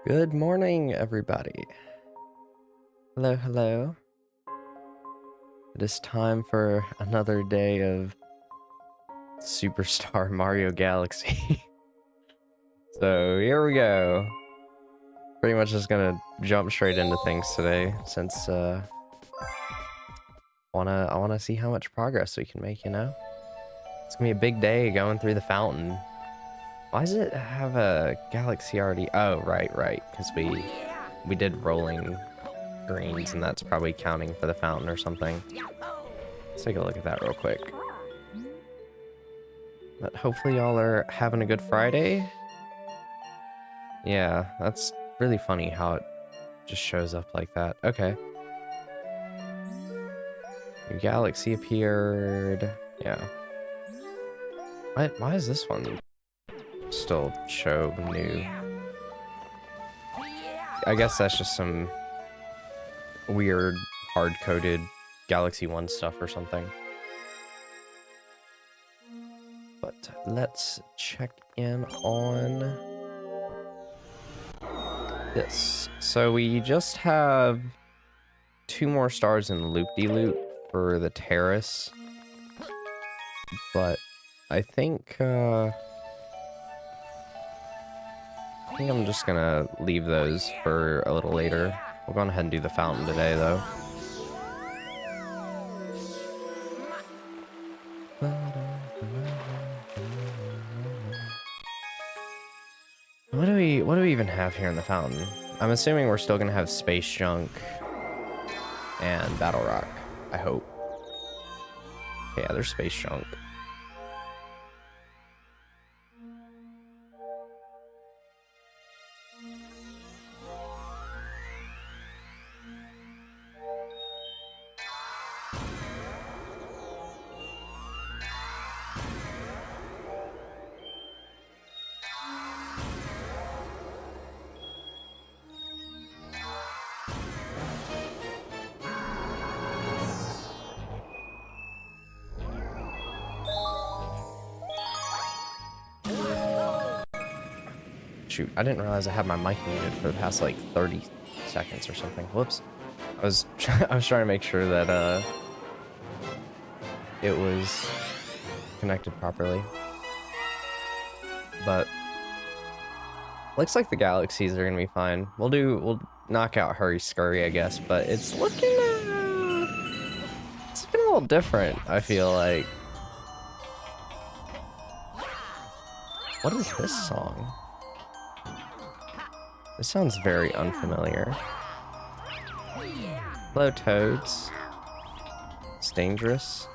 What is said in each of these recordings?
Good morning, everybody. Hello, hello. It is time for another day of Superstar Mario Galaxy. So here we go. Pretty much just gonna jump straight into things today, since I wanna see how much progress we can make. You know, it's gonna be a big day going through the fountain. Why does it have a galaxy already? Oh, right, because we did rolling greens, and that's probably counting for the fountain or something. Let's take a look at that real quick. But hopefully y'all are having a good Friday. Yeah, that's really funny how it just shows up like that. Okay. Your galaxy appeared. Yeah. Why is this one still show new? I guess that's just some weird hard-coded Galaxy 1 stuff or something. But let's check in on this. So we just have 2 more stars in Loop-de-Loop for the terrace. But I think I'm just gonna leave those for a little later. We'll go ahead and do the fountain today, though. What do we even have here in the fountain? I'm assuming we're still gonna have Space Junk and Battle Rock, I hope. Yeah, there's Space Junk. Shoot, I didn't realize I had my mic muted for the past like 30 seconds or something. Whoops. I was trying to make sure that it was connected properly. But looks like the galaxies are gonna be fine. We'll knock out Hurry Scurry, I guess, but it's looking it's been a little different, I feel like. What is this song? This sounds very unfamiliar. Hello, Toads. It's dangerous.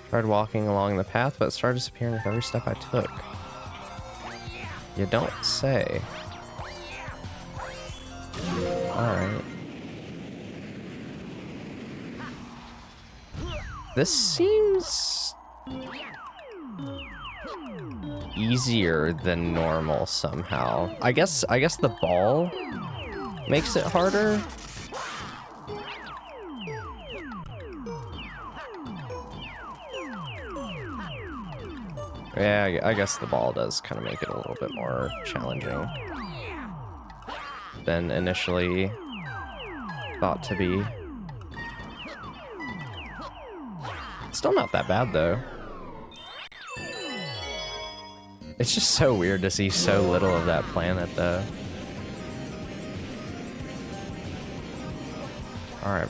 Tried walking along the path, but it started disappearing with every step I took. You don't say. Alright. This seems easier than normal somehow. I guess the ball makes it harder. Yeah, I guess the ball does kind of make it a little bit more challenging than initially thought to be. Still not that bad though. It's just so weird to see so little of that planet, though. Alright.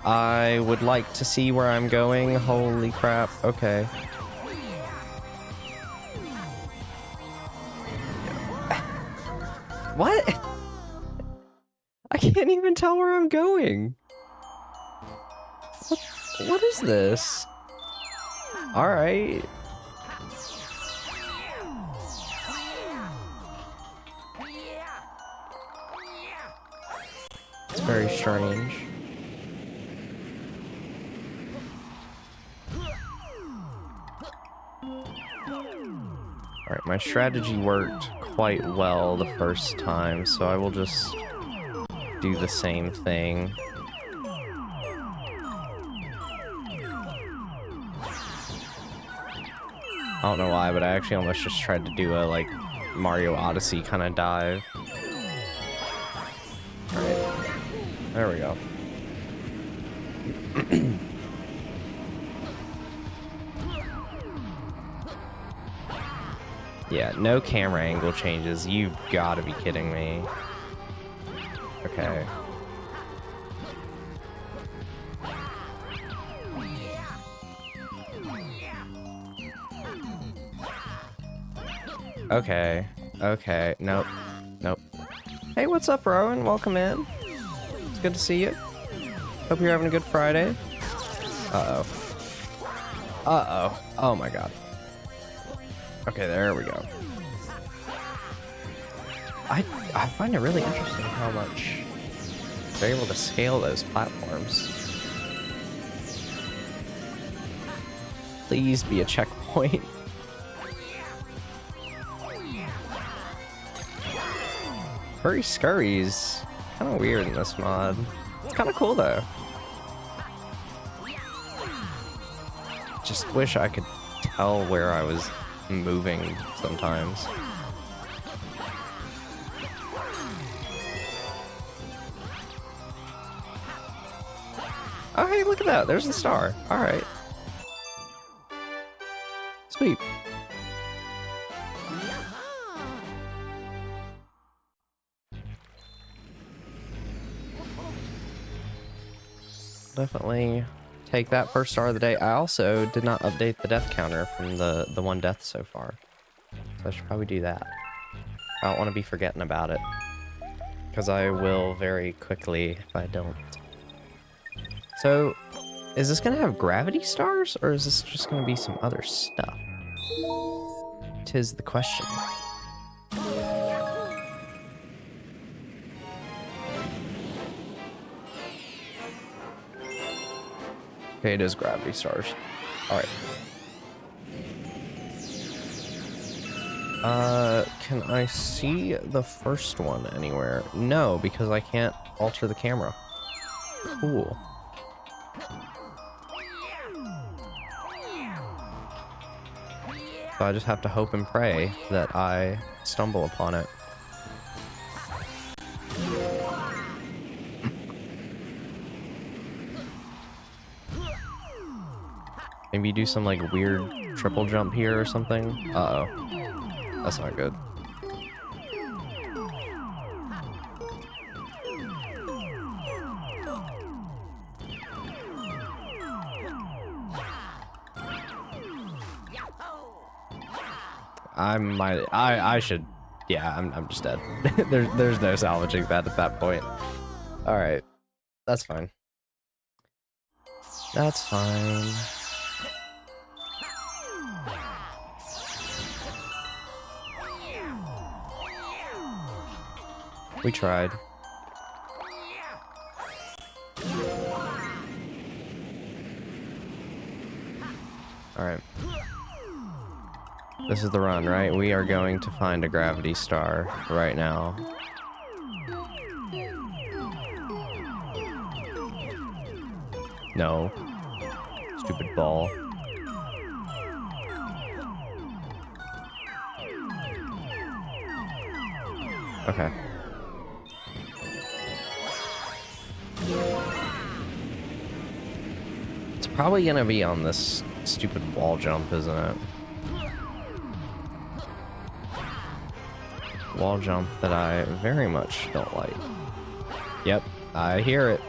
I would like to see where I'm going. Holy crap. Okay. What? I can't even tell where I'm going. What is this? Alright. It's very strange. Alright, my strategy worked quite well the first time, so I will just do the same thing. don't know why, but I actually almost just tried to do a, like, Mario Odyssey kind of dive. Alright. There we go. Yeah, no camera angle changes. You've got to be kidding me. Okay. Okay. Okay. Nope. Nope. Hey, what's up, Rowan? Welcome in. It's good to see you. Hope you're having a good Friday. Uh-oh. Uh-oh. Oh my god. Okay, there we go. I find it really interesting how much they're able to scale those platforms. Please be a checkpoint. Hurry Scurry's kind of weird in this mod. It's kind of cool though. Just wish I could tell where I was moving sometimes. Oh, hey, look at that. There's the star. All right. Sweet. Definitely take that first star of the day. I also did not update the death counter from the one death so far. So I should probably do that. I don't want to be forgetting about it. Because I will very quickly if I don't. So, is this going to have gravity stars? Or is this just going to be some other stuff? 'Tis the question. Okay, it is gravity stars. Alright. Can I see the first one anywhere? No, because I can't alter the camera. Cool. So I just have to hope and pray that I stumble upon it. Maybe do some like weird triple jump here or something. Uh-oh. That's not good. I should, yeah, I'm just dead. There's no salvaging that at that point. All right, that's fine. That's fine. We tried. All right. This is the run, right? We are going to find a gravity star right now. No. Stupid ball. Okay. It's probably gonna be on this stupid wall jump, isn't it? Wall jump that I very much don't like. Yep, I hear it.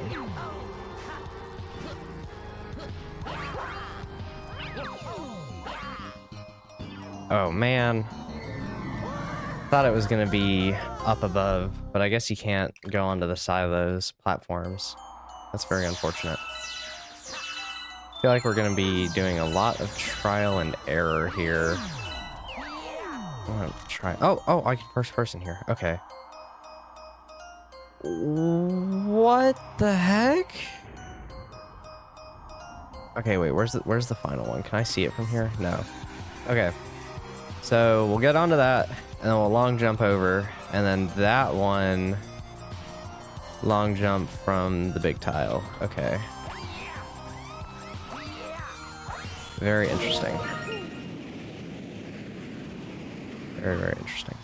Oh man. Thought it was gonna be up above, but I guess you can't go onto the side of those platforms. That's very unfortunate. I feel like we're gonna be doing a lot of trial and error here. I'm gonna try. Oh, I can first person here. Okay. What the heck? Okay, wait. Where's the final one? Can I see it from here? No. Okay. So we'll get onto that, and then we'll long jump over, and then that one long jump from the big tile. Okay. Very interesting. Very, very interesting.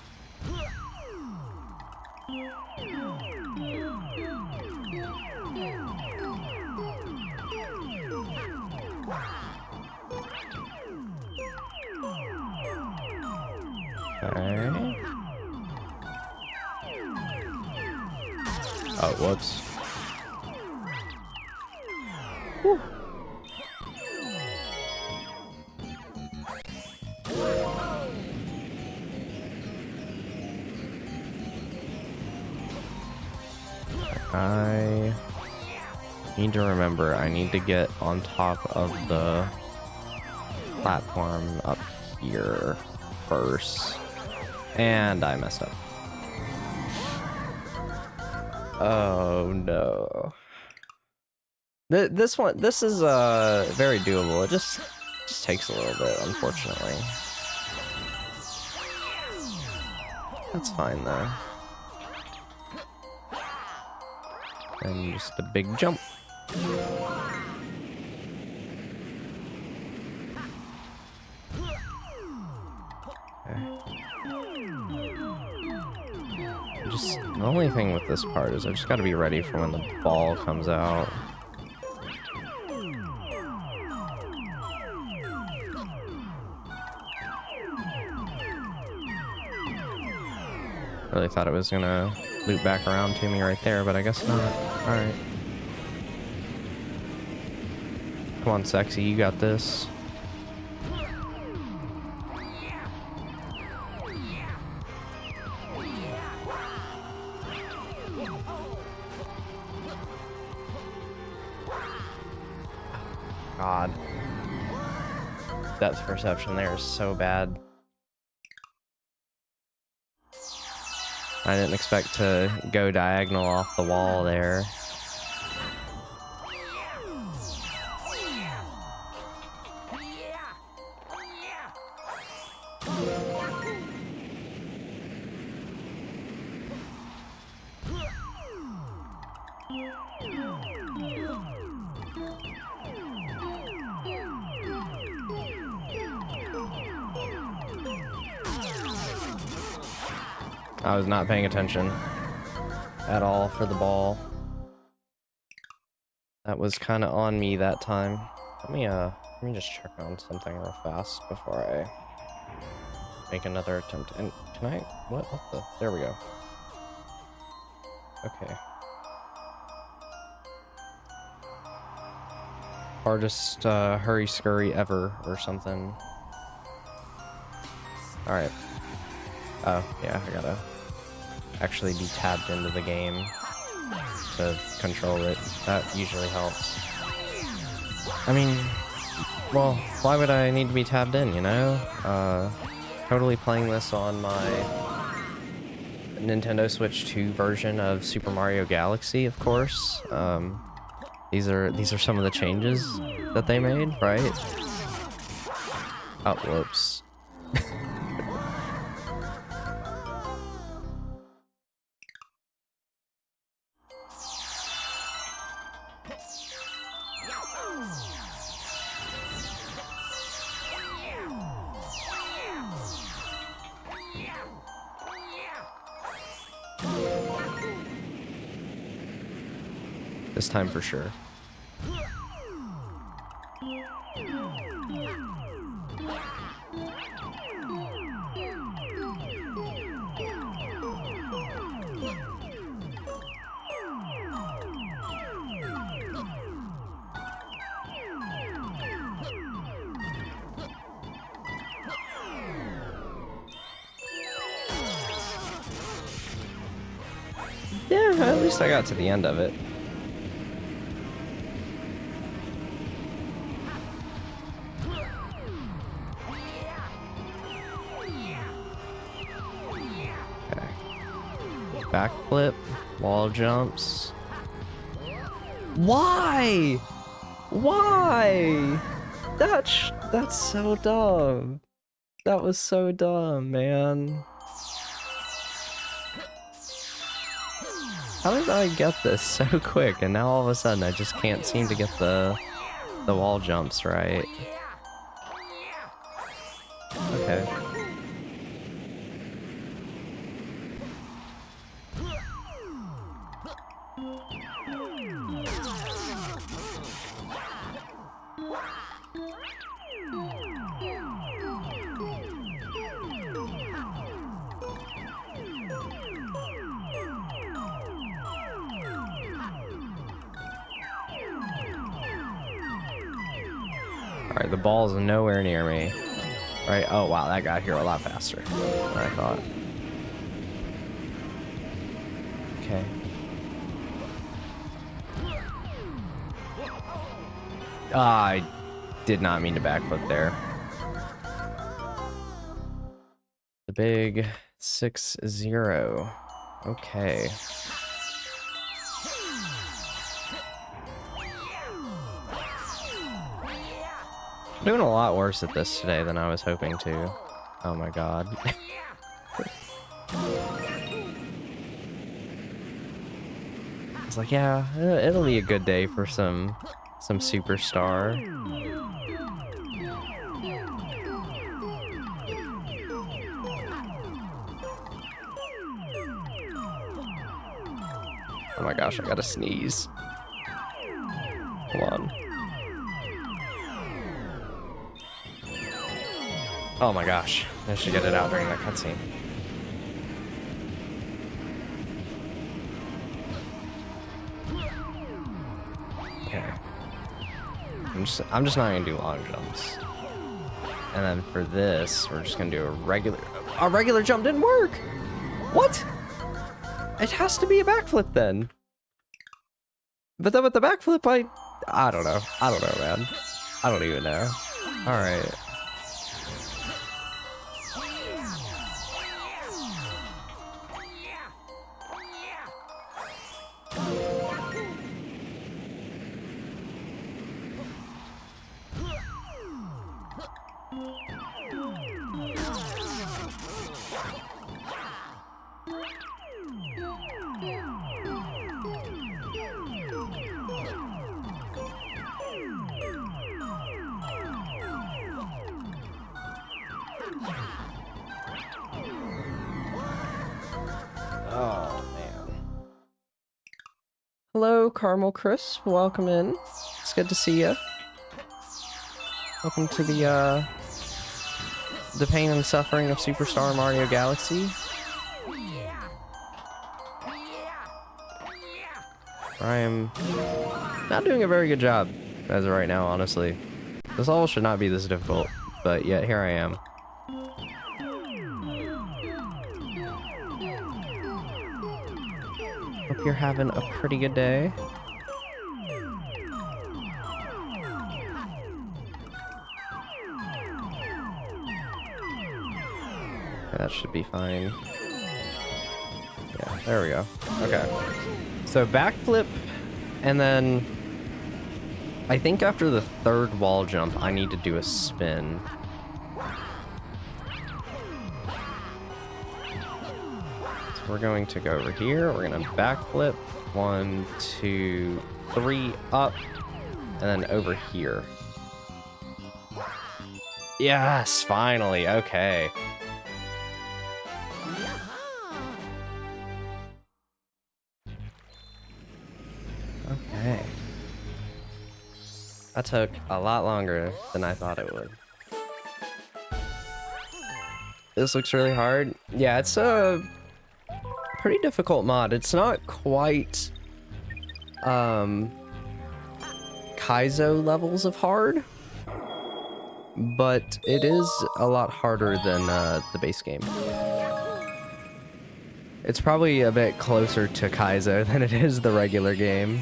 Okay. Oh, whoops. Whew. I need to remember, I need to get on top of the platform up here first. And I messed up. Oh no. This is very doable. It just takes a little bit, unfortunately. That's fine though. And just a big jump. Just the only thing with this part is I just got to be ready for when the ball comes out. Really thought it was gonna loop back around to me right there, but I guess not. All right. Come on, sexy, you got this. God. Depth perception there is so bad. I didn't expect to go diagonal off the wall there. I was not paying attention at all for the ball. That was kind of on me that time. Let me just check on something real fast before I make another attempt. And can I? What the? There we go. Okay. Hardest hurry scurry ever or something. All right. Oh yeah, I gotta actually be tabbed into the game to control it. That usually helps. I mean, well, why would I need to be tabbed in, you know? Totally playing this on my Nintendo Switch 2 version of Super Mario Galaxy, of course. These are some of the changes that they made, right? Oh, whoops. This time for sure. Yeah, at least I got to the end of it. Backflip, wall jumps. Why? Why? That's so dumb. That was so dumb, man. How did I get this so quick and now all of a sudden I just can't seem to get the wall jumps right? Okay. Alright, the ball's nowhere near me. Right? Oh, wow, that got here a lot faster than I thought. Okay. I did not mean to backflip there. The big 6-0. Okay. I'm doing a lot worse at this today than I was hoping to. Oh my god. I was like, yeah, it'll be a good day for some superstar. Oh my gosh, I gotta sneeze. Hold on. Oh my gosh, I should get it out during that cutscene. Okay. I'm just not gonna do long jumps. And then for this, we're just gonna do a regular jump didn't work! What? It has to be a backflip then. But then with the backflip, I don't know. I don't know, man. I don't even know. Alright. Oh, man. Hello, Caramel Crisp. Welcome in. It's good to see you. Welcome to the pain and suffering of Superstar Mario Galaxy. I am not doing a very good job as of right now, honestly. This all should not be this difficult, but yet here I am. Hope you're having a pretty good day. Okay, that should be fine. Yeah, there we go. Okay. So backflip, and then I think after the third wall jump, I need to do a spin. We're going to go over here. We're going to backflip. 1, 2, 3, up. And then over here. Yes, finally. Okay. Okay. That took a lot longer than I thought it would. This looks really hard. Yeah, it's a pretty difficult mod. It's not quite Kaizo levels of hard, but it is a lot harder than the base game. It's probably a bit closer to Kaizo than it is the regular game.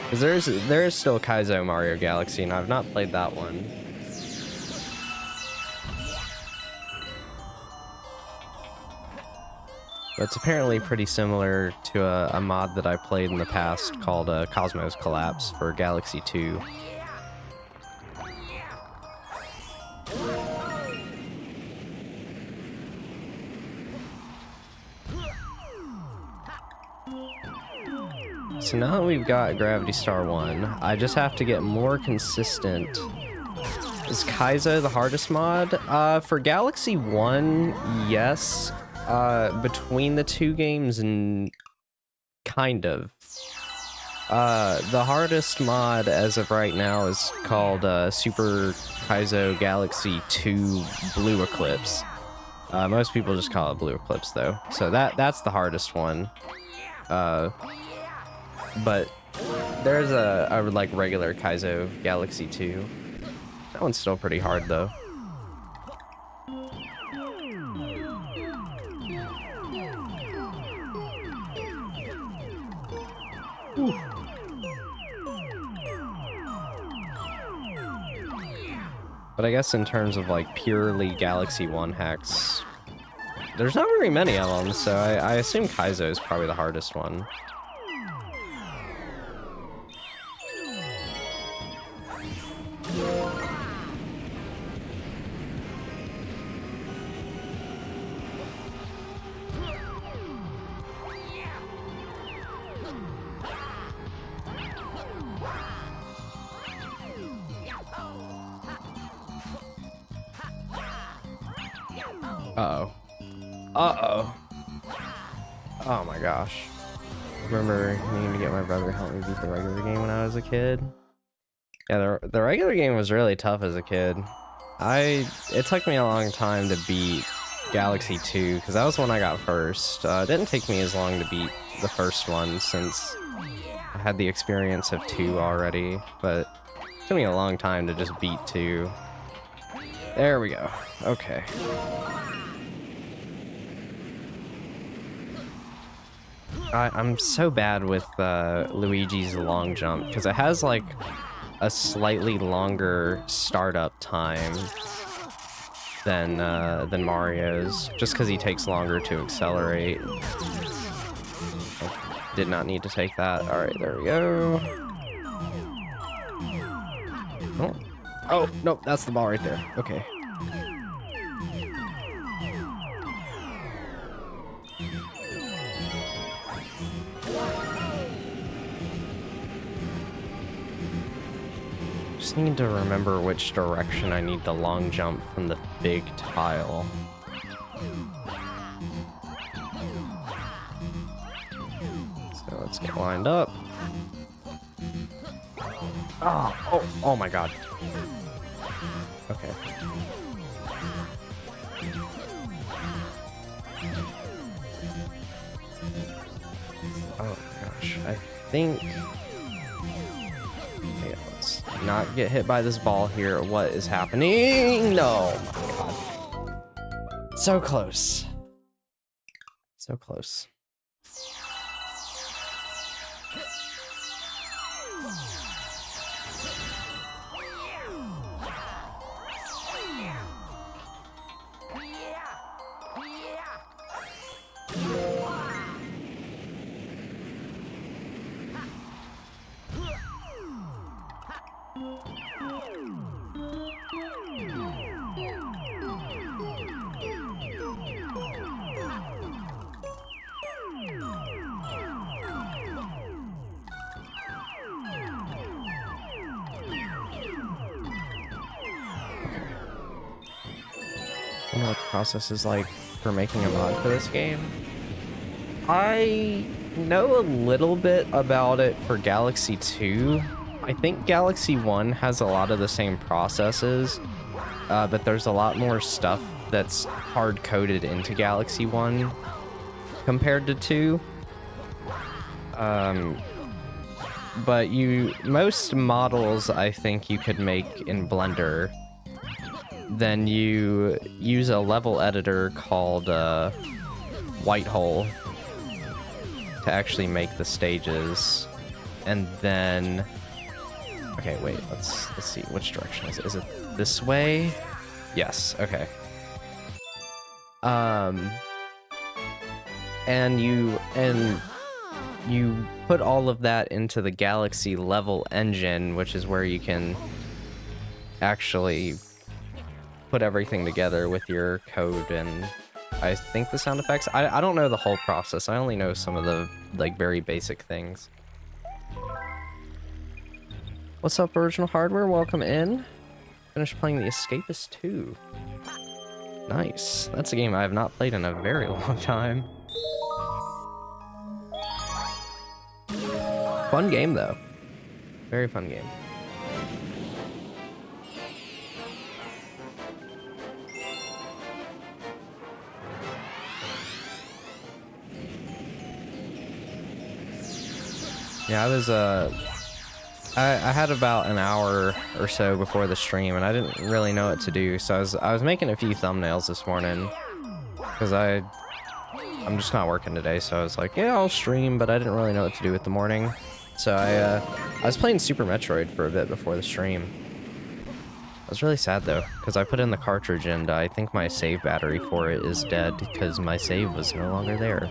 Because there is still Kaizo Mario Galaxy, and I've not played that one. But it's apparently pretty similar to a mod that I played in the past called Cosmos Collapse for Galaxy 2. So now that we've got Gravity Star 1, I just have to get more consistent. Is Kaizo the hardest mod? For Galaxy 1, yes. Between the two games, and kind of. The hardest mod as of right now is called Super Kaizo Galaxy 2 Blue Eclipse. Most people just call it Blue Eclipse though. So that's the hardest one. But There's a like regular Kaizo Galaxy 2. That one's still pretty hard though. Ooh. But I guess in terms of like purely Galaxy 1 hacks, there's not very many of them, so I assume Kaizo is probably the hardest one. Uh-oh. Uh-oh. Oh my gosh. Remember needing to get my brother to help me beat the regular game when I was a kid? Yeah, the regular game was really tough as a kid. It took me a long time to beat Galaxy 2, because that was the one I got first. It didn't take me as long to beat the first one, since I had the experience of 2 already, but it took me a long time to just beat 2. There we go. Okay. I'm so bad with Luigi's long jump, because it has like a slightly longer startup time than Mario's, just because he takes longer to accelerate. I did not need to take that. All right, there we go. Oh, nope, that's the ball right there. Okay. Just need to remember which direction I need the long jump from the big tile. So let's get lined up. Oh my god. Okay. Oh gosh, I think... Okay, let's not get hit by this ball here. What is happening? No, oh my god. So close. So close. I don't know what the process is like for making a mod for this game. I know a little bit about it for Galaxy 2. I think Galaxy 1 has a lot of the same processes, but there's a lot more stuff that's hard-coded into Galaxy 1 compared to 2. But most models I think you could make in Blender. Then you use a level editor called Whitehole to actually make the stages, and then okay, wait, let's see which direction is it? Is it this way? Yes. Okay. And you put all of that into the Galaxy level engine, which is where you can actually put everything together with your code and I think the sound effects. I don't know the whole process. I only know some of the like very basic things. What's up, Original Hardware? Welcome in. Finished playing The Escapist 2. Nice. That's a game I have not played in a very long time. Fun game though. Very fun game. Yeah, I had about an hour or so before the stream, and I didn't really know what to do, so I was making a few thumbnails this morning, because I'm just not working today, so I was like, yeah, I'll stream, but I didn't really know what to do with the morning. So I was playing Super Metroid for a bit before the stream. I was really sad, though, because I put in the cartridge, and I think my save battery for it is dead, because my save was no longer there.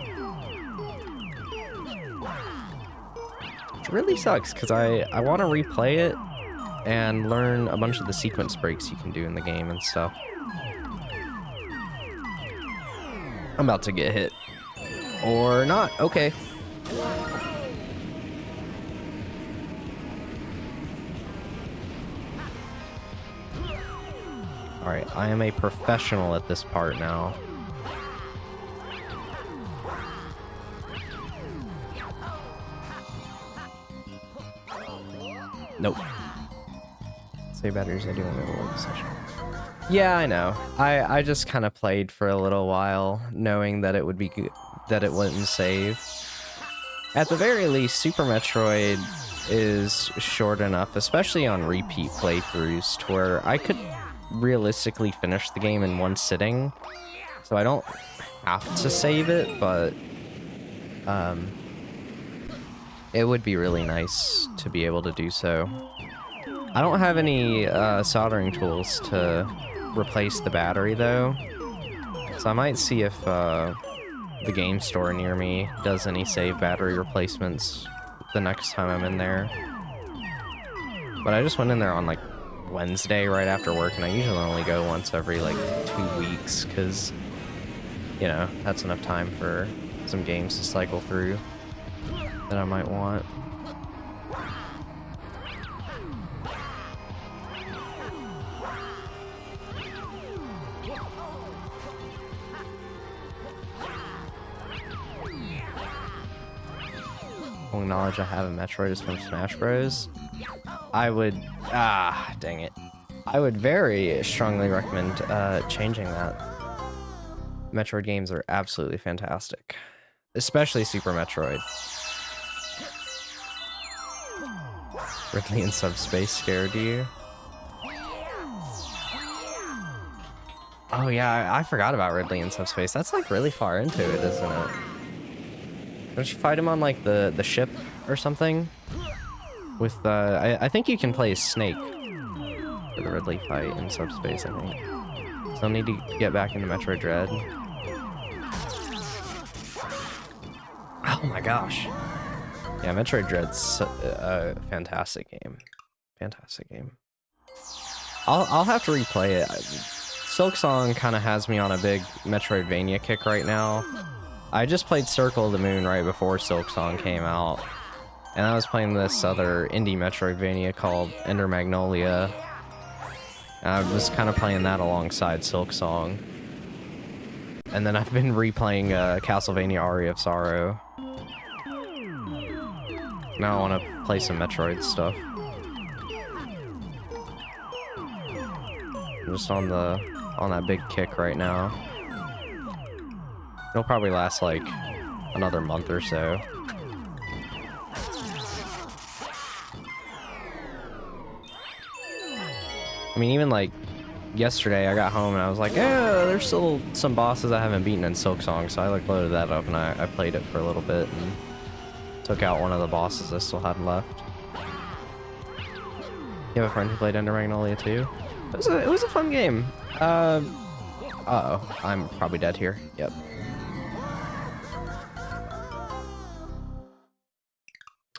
Which really sucks, because I want to replay it and learn a bunch of the sequence breaks you can do in the game and stuff. I'm about to get hit. Or not. Okay. Alright, I am a professional at this part now. Nope. Save batteries, I do want to hold the session. Yeah, I know. I just kind of played for a little while, knowing that it would be good, that it wouldn't save. At the very least, Super Metroid is short enough, especially on repeat playthroughs, to where I could realistically finish the game in one sitting. So I don't have to save it, but it would be really nice to be able to do so. I don't have any soldering tools to replace the battery, though, so I might see if the game store near me does any save battery replacements the next time I'm in there. But I just went in there on like Wednesday right after work, and I usually only go once every like 2 weeks, because, you know, that's enough time for some games to cycle through that I might want. Only knowledge I have of Metroid is from Smash Bros. I would... dang it. I would very strongly recommend changing that. Metroid games are absolutely fantastic. Especially Super Metroid. Ridley in Subspace scared you? Oh yeah, I forgot about Ridley in Subspace. That's like really far into it, isn't it? Don't you fight him on like the ship or something? With I think you can play as Snake for the Ridley fight in Subspace, I think. So I'll need to get back into Metroid Dread. Oh my gosh. Yeah, Metroid Dread's a fantastic game. Fantastic game. I'll have to replay it. Silk Song kind of has me on a big Metroidvania kick right now. I just played Circle of the Moon right before Silk Song came out, and I was playing this other indie Metroidvania called Ender Magnolia. And I was kind of playing that alongside Silk Song. And then I've been replaying Castlevania Aria of Sorrow. Now I want to play some Metroid stuff. I'm just on that big kick right now. It'll probably last like another month or so. I mean, even like yesterday I got home and I was like, yeah, there's still some bosses I haven't beaten in Silk Song, so I like loaded that up and I played it for a little bit and took out one of the bosses I still had left. You have a friend who played Ender Magnolia too? It was a fun game. Uh-oh, I'm probably dead here. Yep.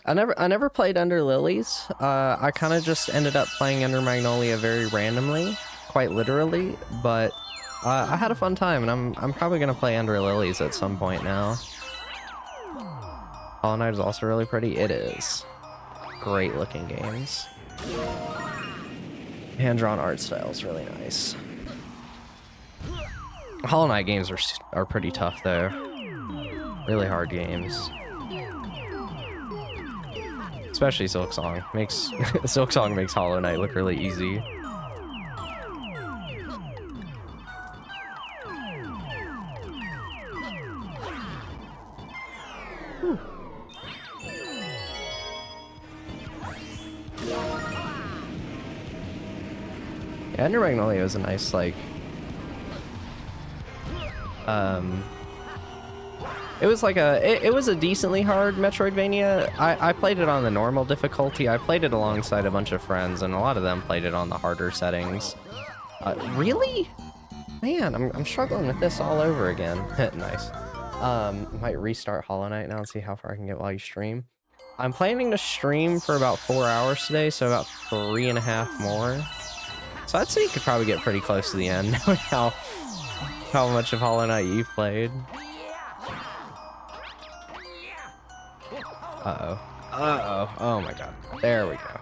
I never played Under Lilies. I kind of just ended up playing Ender Magnolia very randomly, quite literally, but I had a fun time, and I'm probably gonna play Under Lilies at some point now. Hollow Knight is also really pretty. It is. Great looking games. Hand-drawn art style is really nice. Hollow Knight games are pretty tough though. Really hard games. Especially Silk Song. Silk Song makes Hollow Knight look really easy. Whew. Ender Magnolia was a nice, like, it was like it was a decently hard Metroidvania. I played it on the normal difficulty. I played it alongside a bunch of friends, and a lot of them played it on the harder settings. Really? Man, I'm struggling with this all over again. Nice. Might restart Hollow Knight now and see how far I can get while you stream. I'm planning to stream for about 4 hours today, so about 3.5 more. So I'd say you could probably get pretty close to the end, knowing how much of Hollow Knight you've played. Uh-oh. Uh-oh. Oh my god. There we go.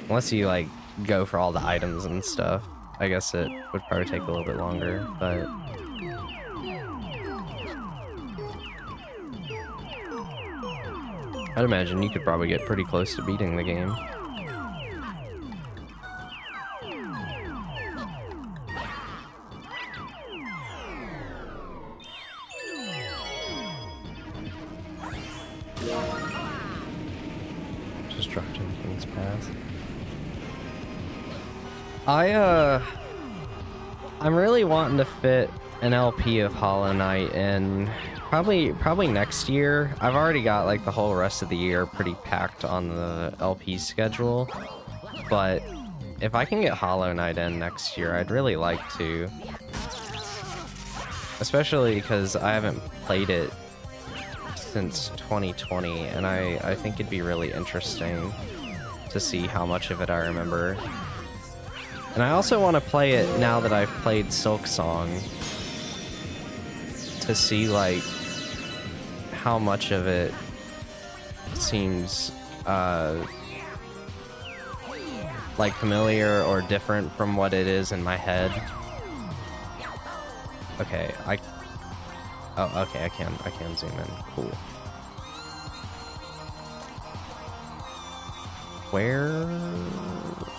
Unless you, like, go for all the items and stuff, I guess it would probably take a little bit longer, but... I'd imagine you could probably get pretty close to beating the game. Just dropped in King's Pass. I'm really wanting to fit an LP of Hollow Knight in probably next year. I've already got like the whole rest of the year pretty packed on the LP schedule, but if I can get Hollow Knight in next year, I'd really like to. Especially because I haven't played it since 2020, and I think it'd be really interesting to see how much of it I remember. And I also want to play it now that I've played Silk Song, to see like how much of it seems like familiar or different from what it is in my head. Okay, oh, okay, I can zoom in. Cool.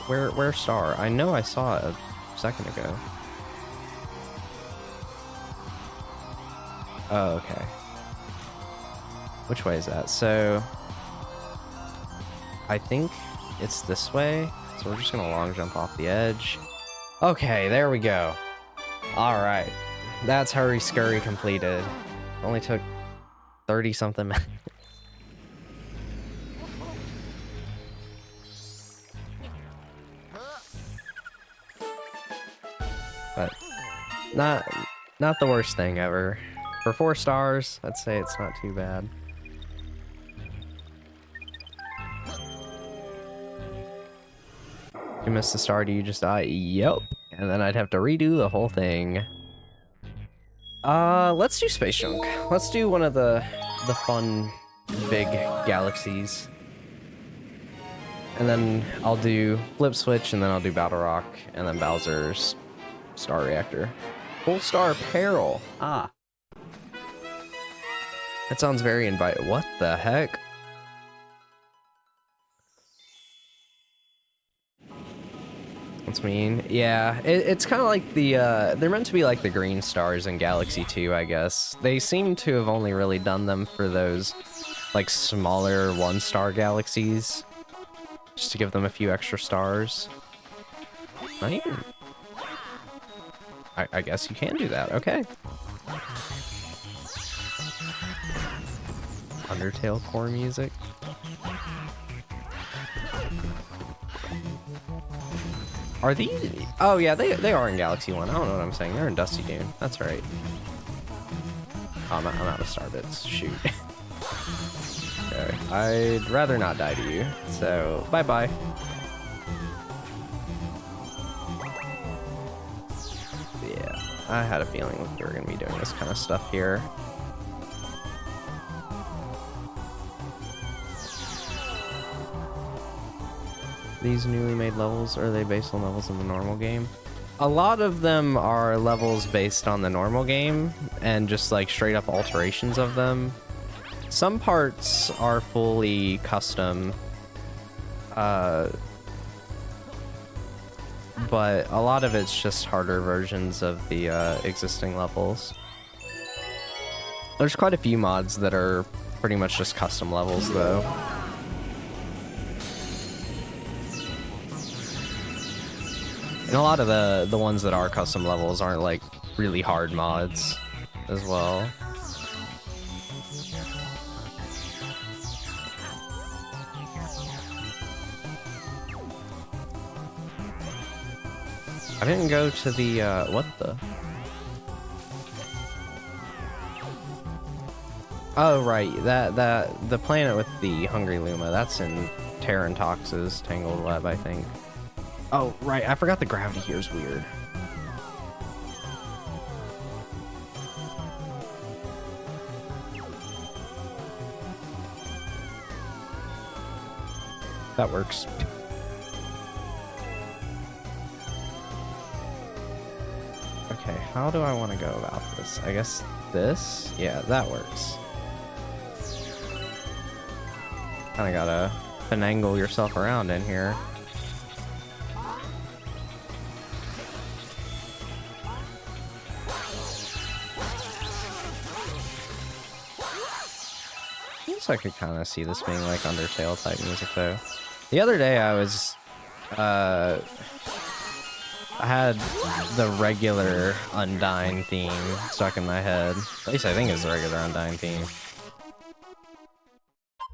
Where's Star? I know I saw it a second ago. Oh, okay. Which way is that? So I think it's this way. So we're just gonna long jump off the edge. Okay, there we go. All right, that's Hurry Scurry completed. Only took 30 something minutes. But not the worst thing ever. For 4 stars, I'd say it's not too bad. You missed the star, do you just die? Yep. And then I'd have to redo the whole thing. Let's do Space Junk. Let's do one of the fun big galaxies. And then I'll do Flip Switch, and then I'll do Battle Rock, and then Bowser's Star Reactor. Full Star Peril. Ah. That sounds very inviting. What the heck? That's mean. Yeah, it's kind of like the, they're meant to be like the green stars in Galaxy 2, I guess. They seem to have only really done them for those, like, smaller 1-star galaxies. Just to give them a few extra stars. Right? I guess you can do that. Okay. Undertale core music. Are these? Oh yeah, they are in Galaxy 1. I don't know what I'm saying. They're in Dusty Dune. That's right. Oh, I'm out of star bits. Shoot. Okay. I'd rather not die to you. So bye bye. Yeah, I had a feeling we were gonna be doing this kind of stuff here. These newly made levels, are they based on levels in the normal game? A lot of them are levels based on the normal game and just like straight up alterations of them. Some parts are fully custom, but a lot of it's just harder versions of the existing levels. There's quite a few mods that are pretty much just custom levels though. And a lot of the ones that are custom levels aren't like really hard mods as well. I didn't go to the what the? Oh right, the planet with the Hungry Luma, that's in Terrantox's Tangled Web, I think. Oh right, I forgot the gravity here is weird. That works. Okay, how do I want to go about this? I guess this? Yeah, that works. Kinda gotta finagle yourself around in here. I could kind of see this being like Undertale type music though. The other day I was I had the regular Undyne theme stuck in my head. At least I think it's the regular Undyne theme.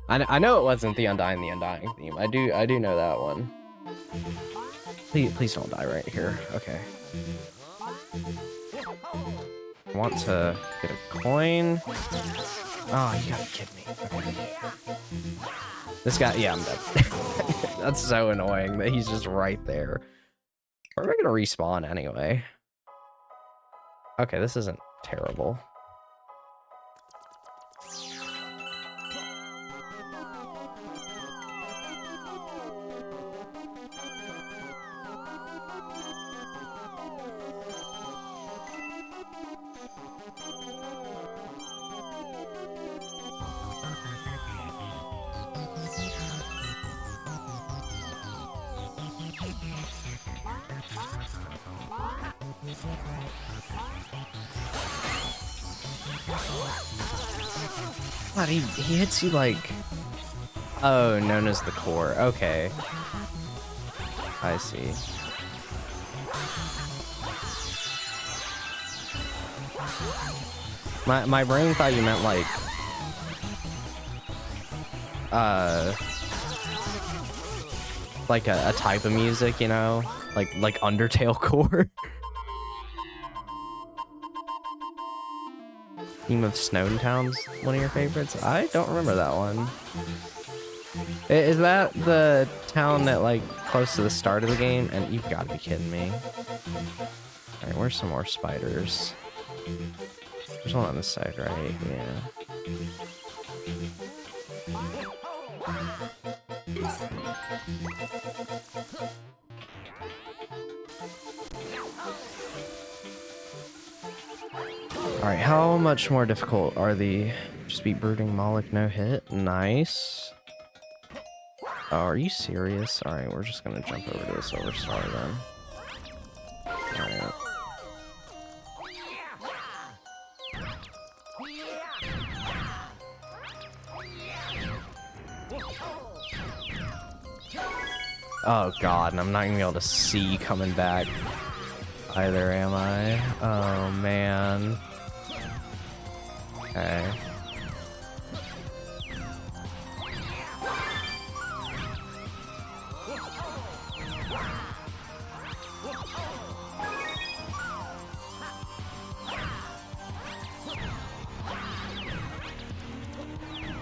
I know it wasn't the Undyne theme. I do know that one. Please don't die right here. Okay. I want to get a coin. Oh, you gotta be kidding me. Okay. This guy, yeah, I'm dead. That's so annoying that he's just right there. Or am I gonna respawn anyway? Okay, this isn't terrible. God, he hits you like... Oh, known as the core. Okay. I see. My brain thought you meant like... like a type of music, you know? Like Undertale core. Theme of Snowden Town's one of your favorites? I don't remember that one. Is that the town that like close to the start of the game? And you've got to be kidding me. Alright, where's some more spiders? There's one on this side, right? Yeah. Alright, how much more difficult are the... Just beat Brooding Moloch no hit? Nice. Oh, are you serious? Alright, we're just gonna jump over to the Silver Star then. Alright. Oh god, and I'm not gonna be able to see coming back either, am I? Oh man. Okay.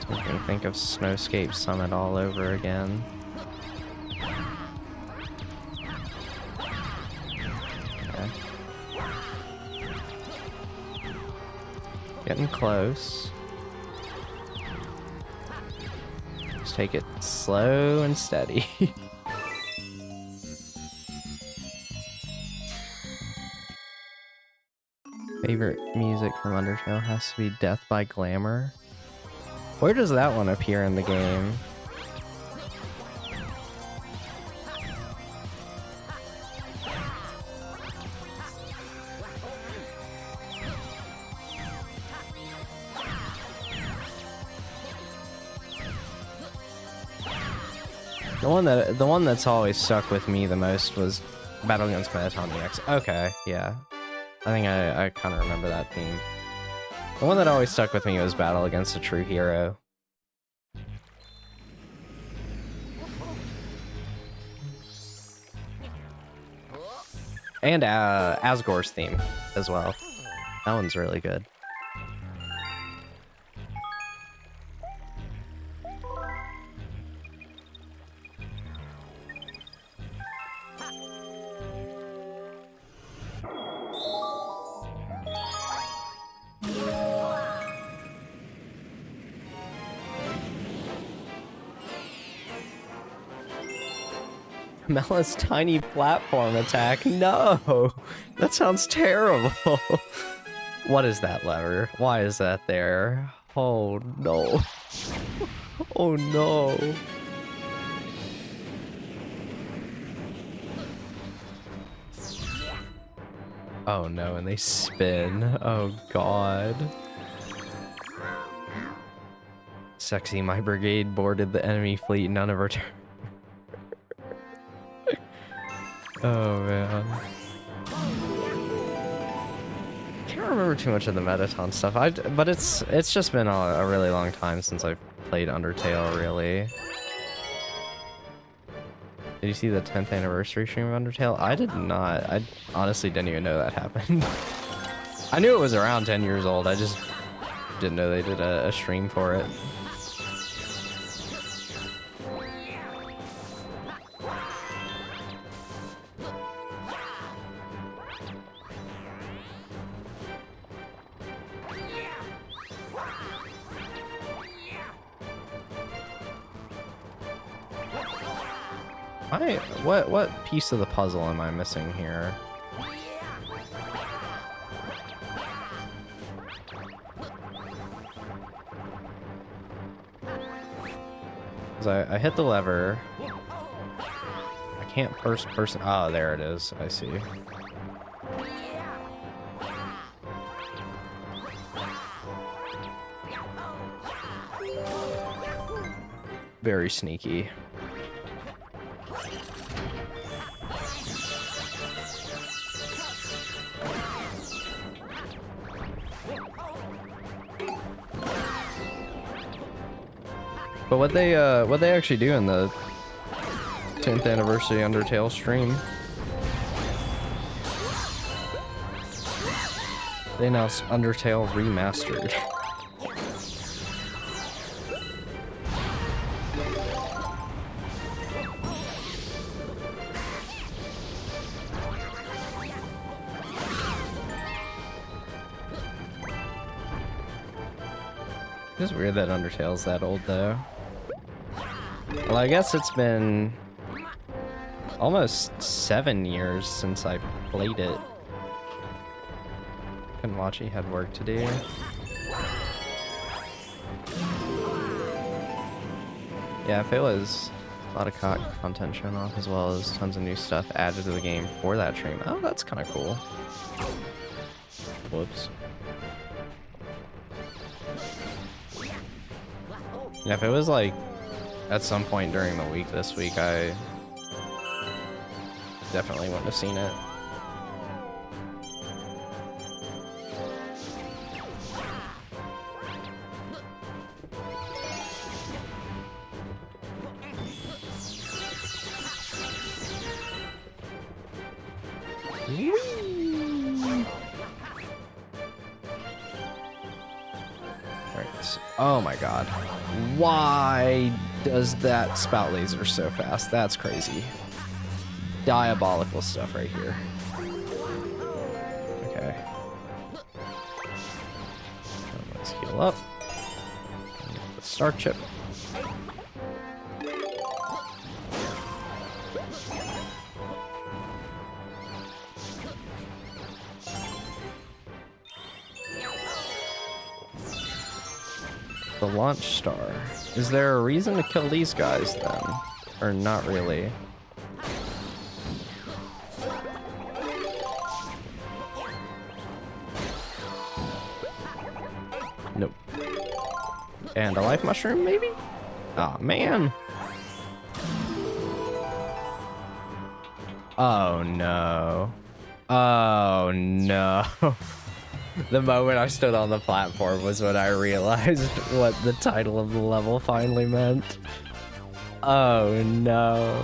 So we can think of Snowscape Summit all over again. Getting close. Just take it slow and steady. Favorite music from Undertale has to be Death by Glamour. Where does that one appear in the game? The one that's always stuck with me the most was Battle against Mettaton EX. Okay, yeah. I think I kind of remember that theme. The one that always stuck with me was Battle against a True Hero. And Asgore's theme as well. That one's really good. Mella's tiny platform attack. No, that sounds terrible. What is that lever? Why is that there? Oh no. Oh no. Oh no, and they spin. Oh god. Sexy, my brigade boarded the enemy fleet, none of return. Oh man. Can't remember too much of the Mettaton stuff. But it's just been a really long time since I've played Undertale, really. Did you see the 10th anniversary stream of Undertale? I did not. I honestly didn't even know that happened. I knew it was around 10 years old. I just didn't know they did a stream for it. What piece of the puzzle am I missing here? Because I hit the lever. I can't first person. Oh, there it is. I see. Very sneaky. But what they actually do in the 10th anniversary Undertale stream? They announced Undertale Remastered. It's weird that Undertale's that old though. Well, I guess it's been almost 7 years since I played it. Couldn't watch it, had work to do. Yeah, if it was a lot of content shown off as well as tons of new stuff added to the game for that stream. Oh, that's kind of cool. Whoops. Yeah, if it was like at some point during the week this week, I definitely wouldn't have seen it. Alright, oh my god. Why does that spout laser so fast? That's crazy. Diabolical stuff right here. Okay. Let's heal up. Get the star chip. The launch star. Is there a reason to kill these guys then? Or not really? Nope. And a life mushroom, maybe? Aw, man. Oh no. Oh no. The moment I stood on the platform was when I realized what the title of the level finally meant. Oh no.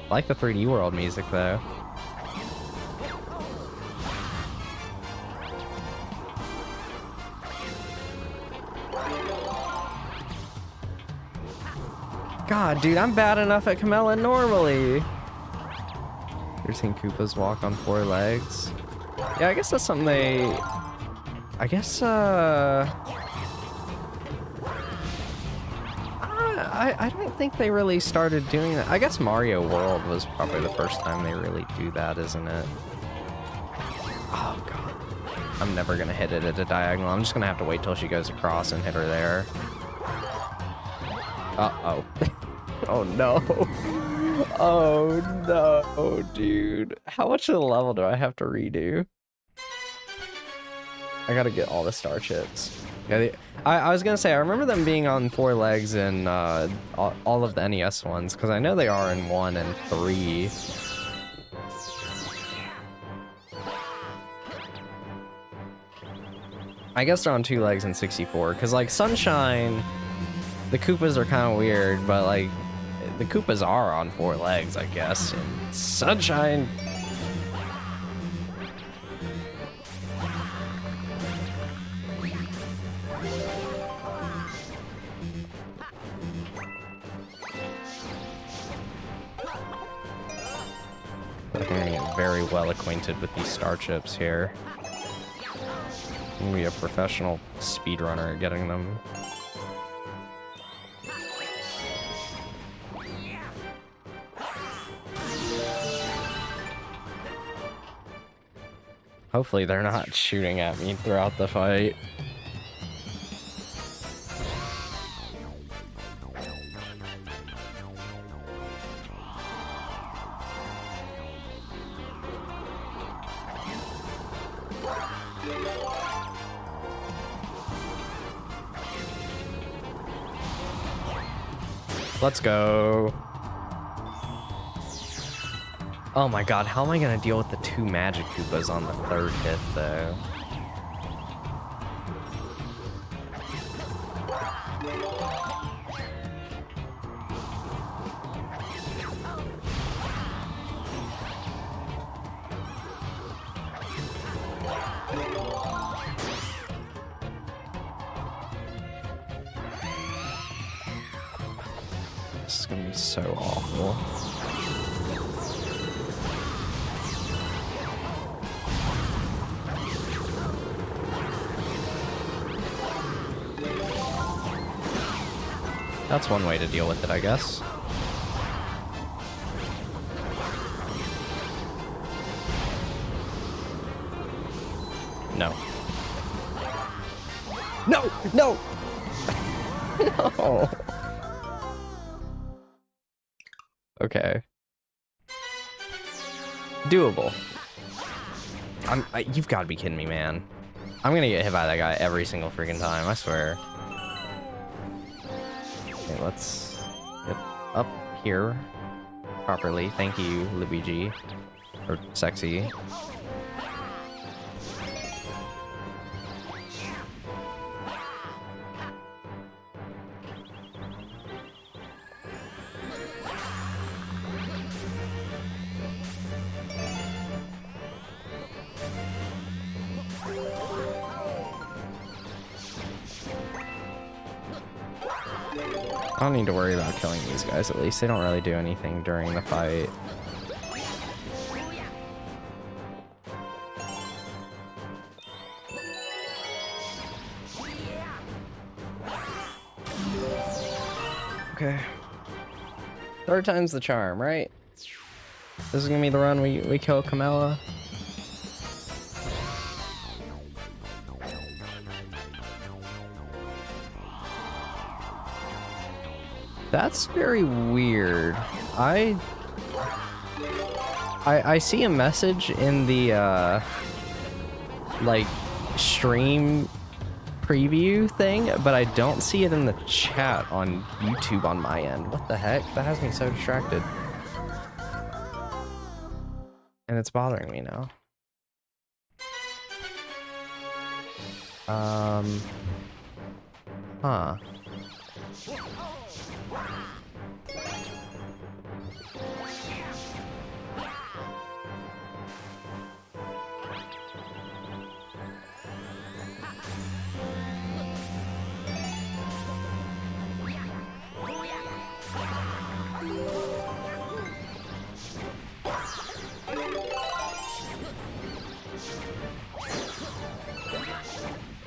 I like the 3D world music though. God, dude, I'm bad enough at Camella normally. You're seeing Koopas walk on 4 legs. Yeah, I guess that's something they... I guess, I don't think they really started doing that. I guess Mario World was probably the first time they really do that, isn't it? Oh, God. I'm never gonna hit it at a diagonal. I'm just gonna have to wait till she goes across and hit her there. Uh-oh. Oh, no. Oh, no, dude. How much of the level do I have to redo? I gotta get all the star chips. Yeah, I was gonna say, I remember them being on 4 legs in all of the NES ones, because I know they are in 1 and 3. I guess they're on 2 legs in 64, because, like, Sunshine, the Koopas are kind of weird, but, like, the Koopas are on 4 legs, I guess, and Sunshine... I'm gonna get very well acquainted with these star chips here. I'm gonna be a professional speedrunner at getting them. Hopefully they're not shooting at me throughout the fight. Let's go. Oh my god, how am I gonna deal with the 2 magic Koopas on the 3rd hit, though? This is gonna be so awful. That's one way to deal with it, I guess. No. No! No! No! Okay. Doable. You've got to be kidding me, man. I'm gonna get hit by that guy every single freaking time, I swear. Okay, let's get up here properly. Thank you, Luigi. Or Sexy. I don't need to worry about killing these guys, at least. They don't really do anything during the fight. Okay. 3rd time's the charm, right? This is gonna be the run we kill Camella. That's very weird. I see a message in the like stream preview thing, but I don't see it in the chat on YouTube on my end. What the heck? That has me so distracted. And it's bothering me now. Huh.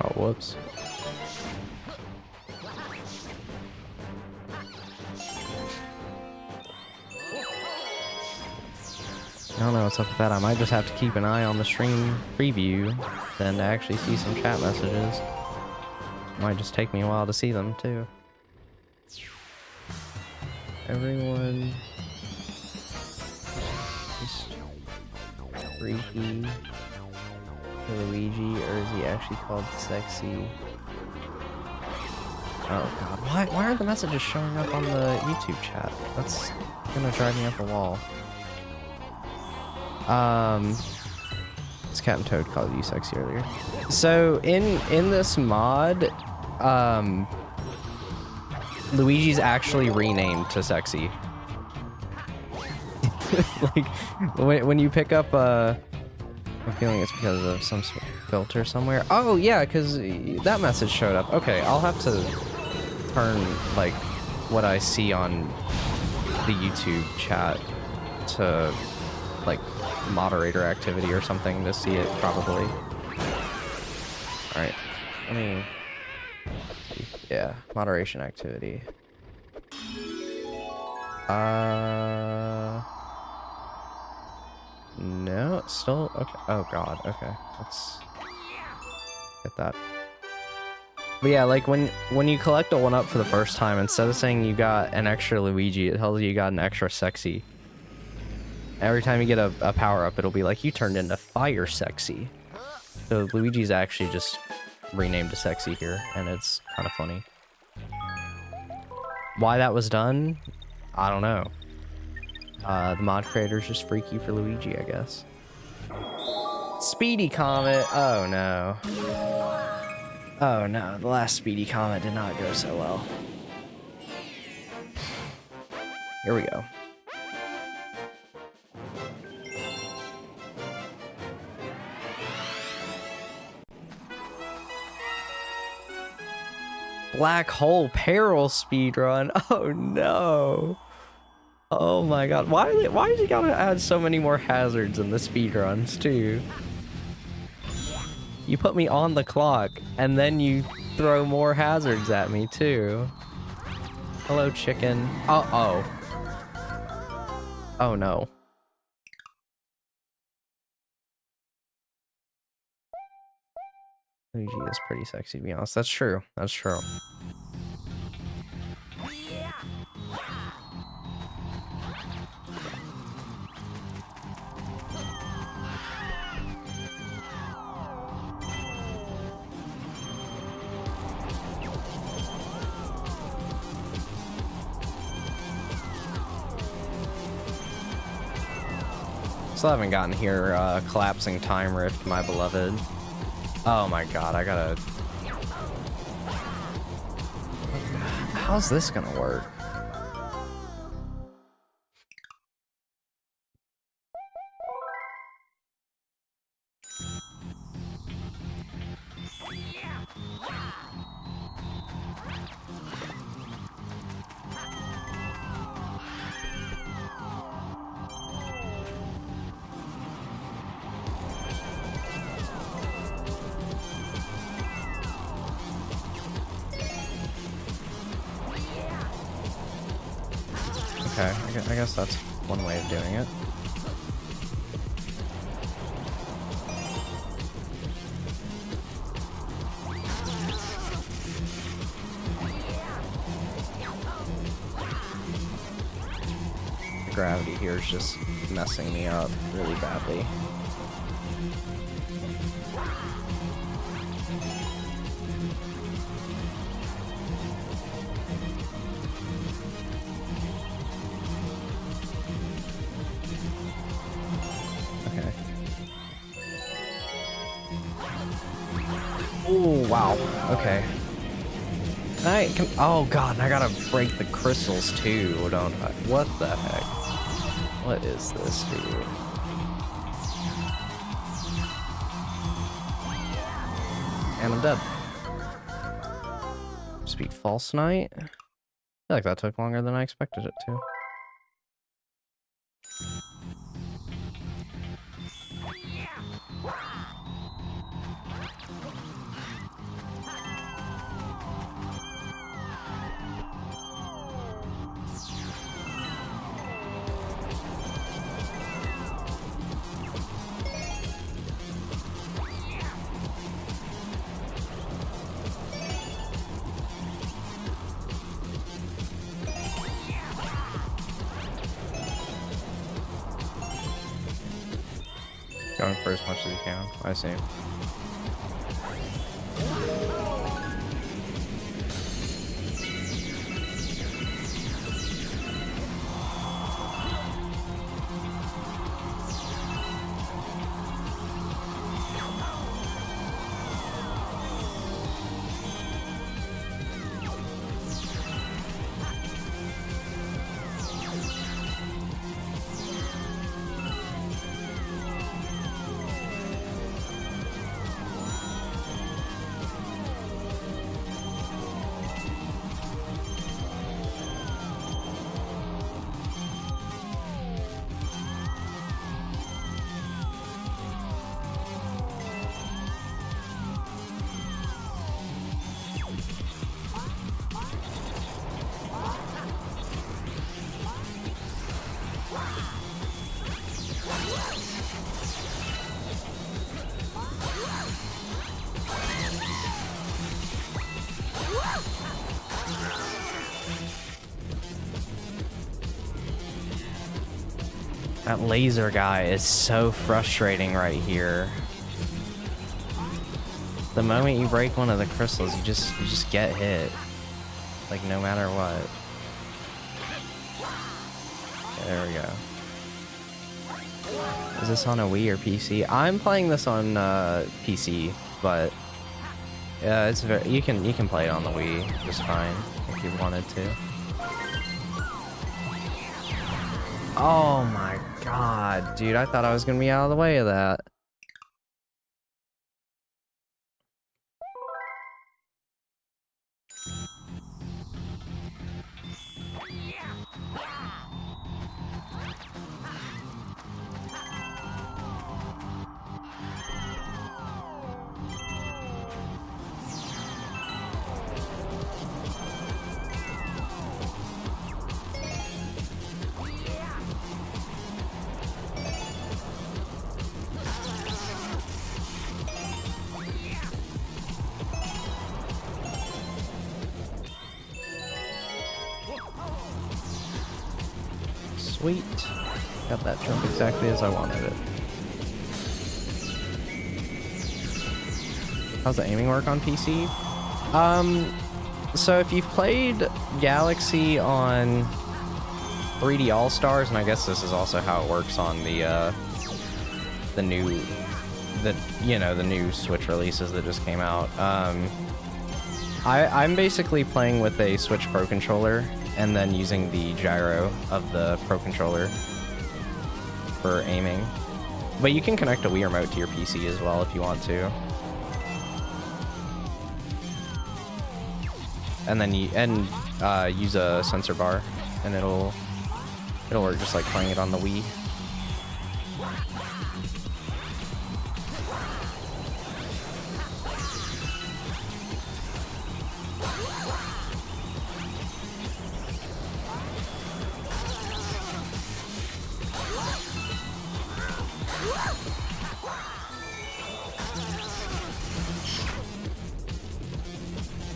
Oh, whoops. I don't know what's up with that. I might just have to keep an eye on the stream preview then to actually see some chat messages. Might just take me a while to see them too. Everyone is freaky for Luigi, or is he actually called sexy? Oh god, why are the messages showing up on the YouTube chat? That's gonna drive me up a wall. This Cat and Toad called you sexy earlier. So in this mod, Luigi's actually renamed to sexy. Like when you pick up I'm feeling it's because of some filter somewhere. Oh yeah, because that message showed up. Okay, I'll have to turn like what I see on the YouTube chat to like moderator activity or something to see it probably. Alright. Yeah, moderation activity. No, it's still okay. Oh god, okay. Let's get that. But yeah, like when you collect a 1-up for the first time, instead of saying you got an extra Luigi, it tells you you got an extra sexy. Every time you get a power-up, it'll be like, you turned into fire sexy. So Luigi's actually just renamed to sexy here, and it's kind of funny. Why that was done? I don't know. The mod creator's just freaky for Luigi, I guess. Speedy Comet! Oh no. Oh no, the last Speedy Comet did not go so well. Here we go. Black Hole Peril speedrun. Oh no. Oh my god. Why did you gotta add so many more hazards in the speedruns too? You put me on the clock and then you throw more hazards at me too. Hello, chicken. Uh-oh. Oh no. Luigi is pretty sexy, to be honest. That's true. That's true. Still haven't gotten here. Collapsing Time Rift, my beloved. Oh my god, I gotta... How's this gonna work? Okay, I guess that's one way of doing it. The gravity here is just messing me up really badly. Oh, wow. Okay. Oh god, I gotta break the crystals too, don't I? What the heck? What is this, dude? And I'm dead. Speak false night? I feel like that took longer than I expected it to. Going for as much as you can. I see. That laser guy is so frustrating right here. The moment you break one of the crystals, you just get hit. Like no matter what. Okay, there we go. Is this on a Wii or PC? I'm playing this on PC, but yeah, it's very you can play it on the Wii just fine if you wanted to. Oh my god, dude, I thought I was gonna be out of the way of that. Sweet. Got that jump exactly as I wanted it. How's the aiming work on PC? So if you've played Galaxy on 3D All-Stars, and I guess this is also how it works on the new Switch releases that just came out. I'm basically playing with a Switch Pro controller and then using the gyro of the Pro controller for aiming. But you can connect a Wii remote to your PC as well if you want to. And then use a sensor bar, and it'll work just like playing it on the Wii.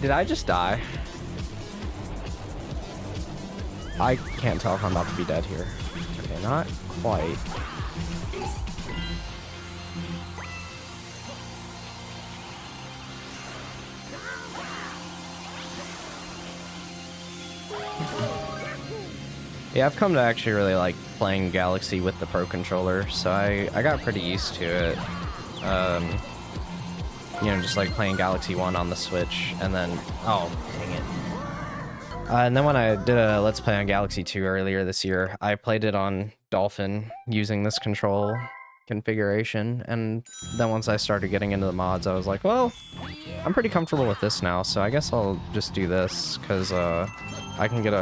Did I just die? I can't tell if I'm about to be dead here. Okay, not quite. Yeah, I've come to actually really like playing Galaxy with the Pro controller, so I got pretty used to it. you know, just like playing Galaxy 1 on the Switch, and then, oh, dang it. And then when I did a Let's Play on Galaxy 2 earlier this year, I played it on Dolphin using this control configuration, and then once I started getting into the mods, I was like, well, I'm pretty comfortable with this now, so I guess I'll just do this, because I can get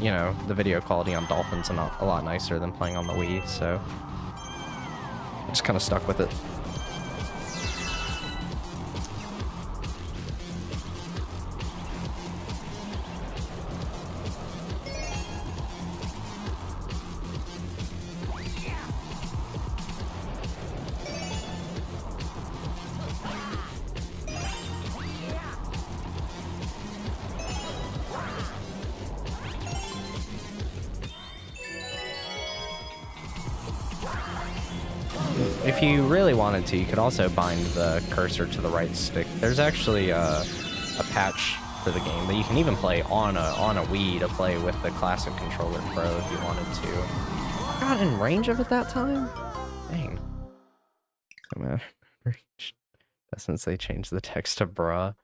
you know, the video quality on Dolphin's a lot nicer than playing on the Wii, so I just kind of stuck with it. If you really wanted to, you could also bind the cursor to the right stick. There's actually a patch for the game that you can even play on a Wii to play with the classic controller Pro if you wanted to. Got in range of it that time? Dang. I'm out of range. Since they changed the text to bruh.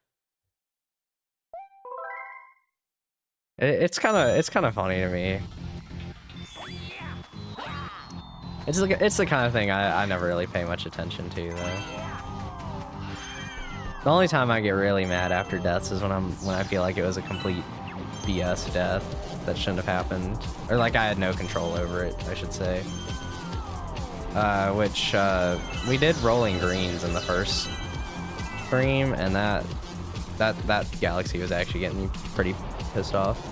It's kind of funny to me. It's the kind of thing I never really pay much attention to, though. The only time I get really mad after deaths is when I feel like it was a complete BS death that shouldn't have happened, or like I had no control over it, I should say. Which we did rolling greens in the first stream, and that galaxy was actually getting me pretty pissed off.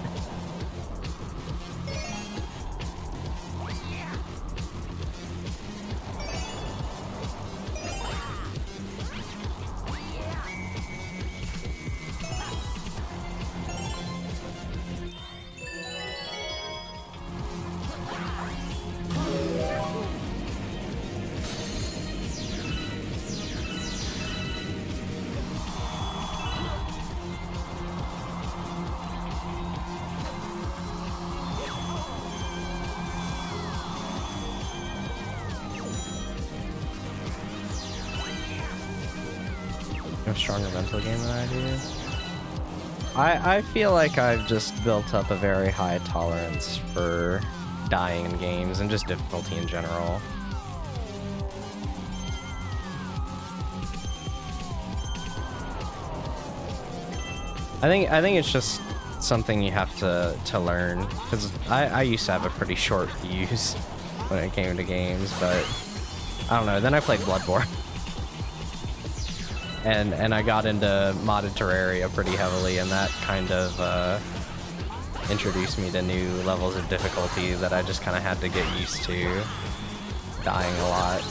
A stronger mental game than I do. I feel like I've just built up a very high tolerance for dying in games and just difficulty in general. I think it's just something you have to learn, because I used to have a pretty short fuse when it came to games, but I don't know. Then I played Bloodborne. And I got into modded Terraria pretty heavily, and that kind of introduced me to new levels of difficulty that I just kind of had to get used to dying a lot.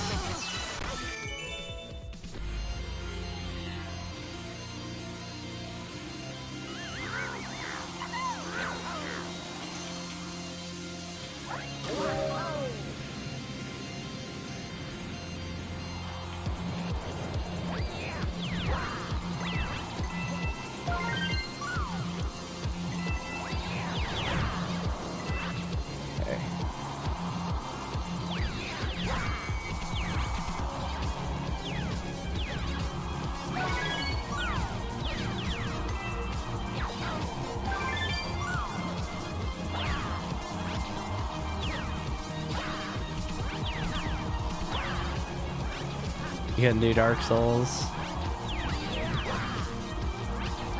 You can do Dark Souls.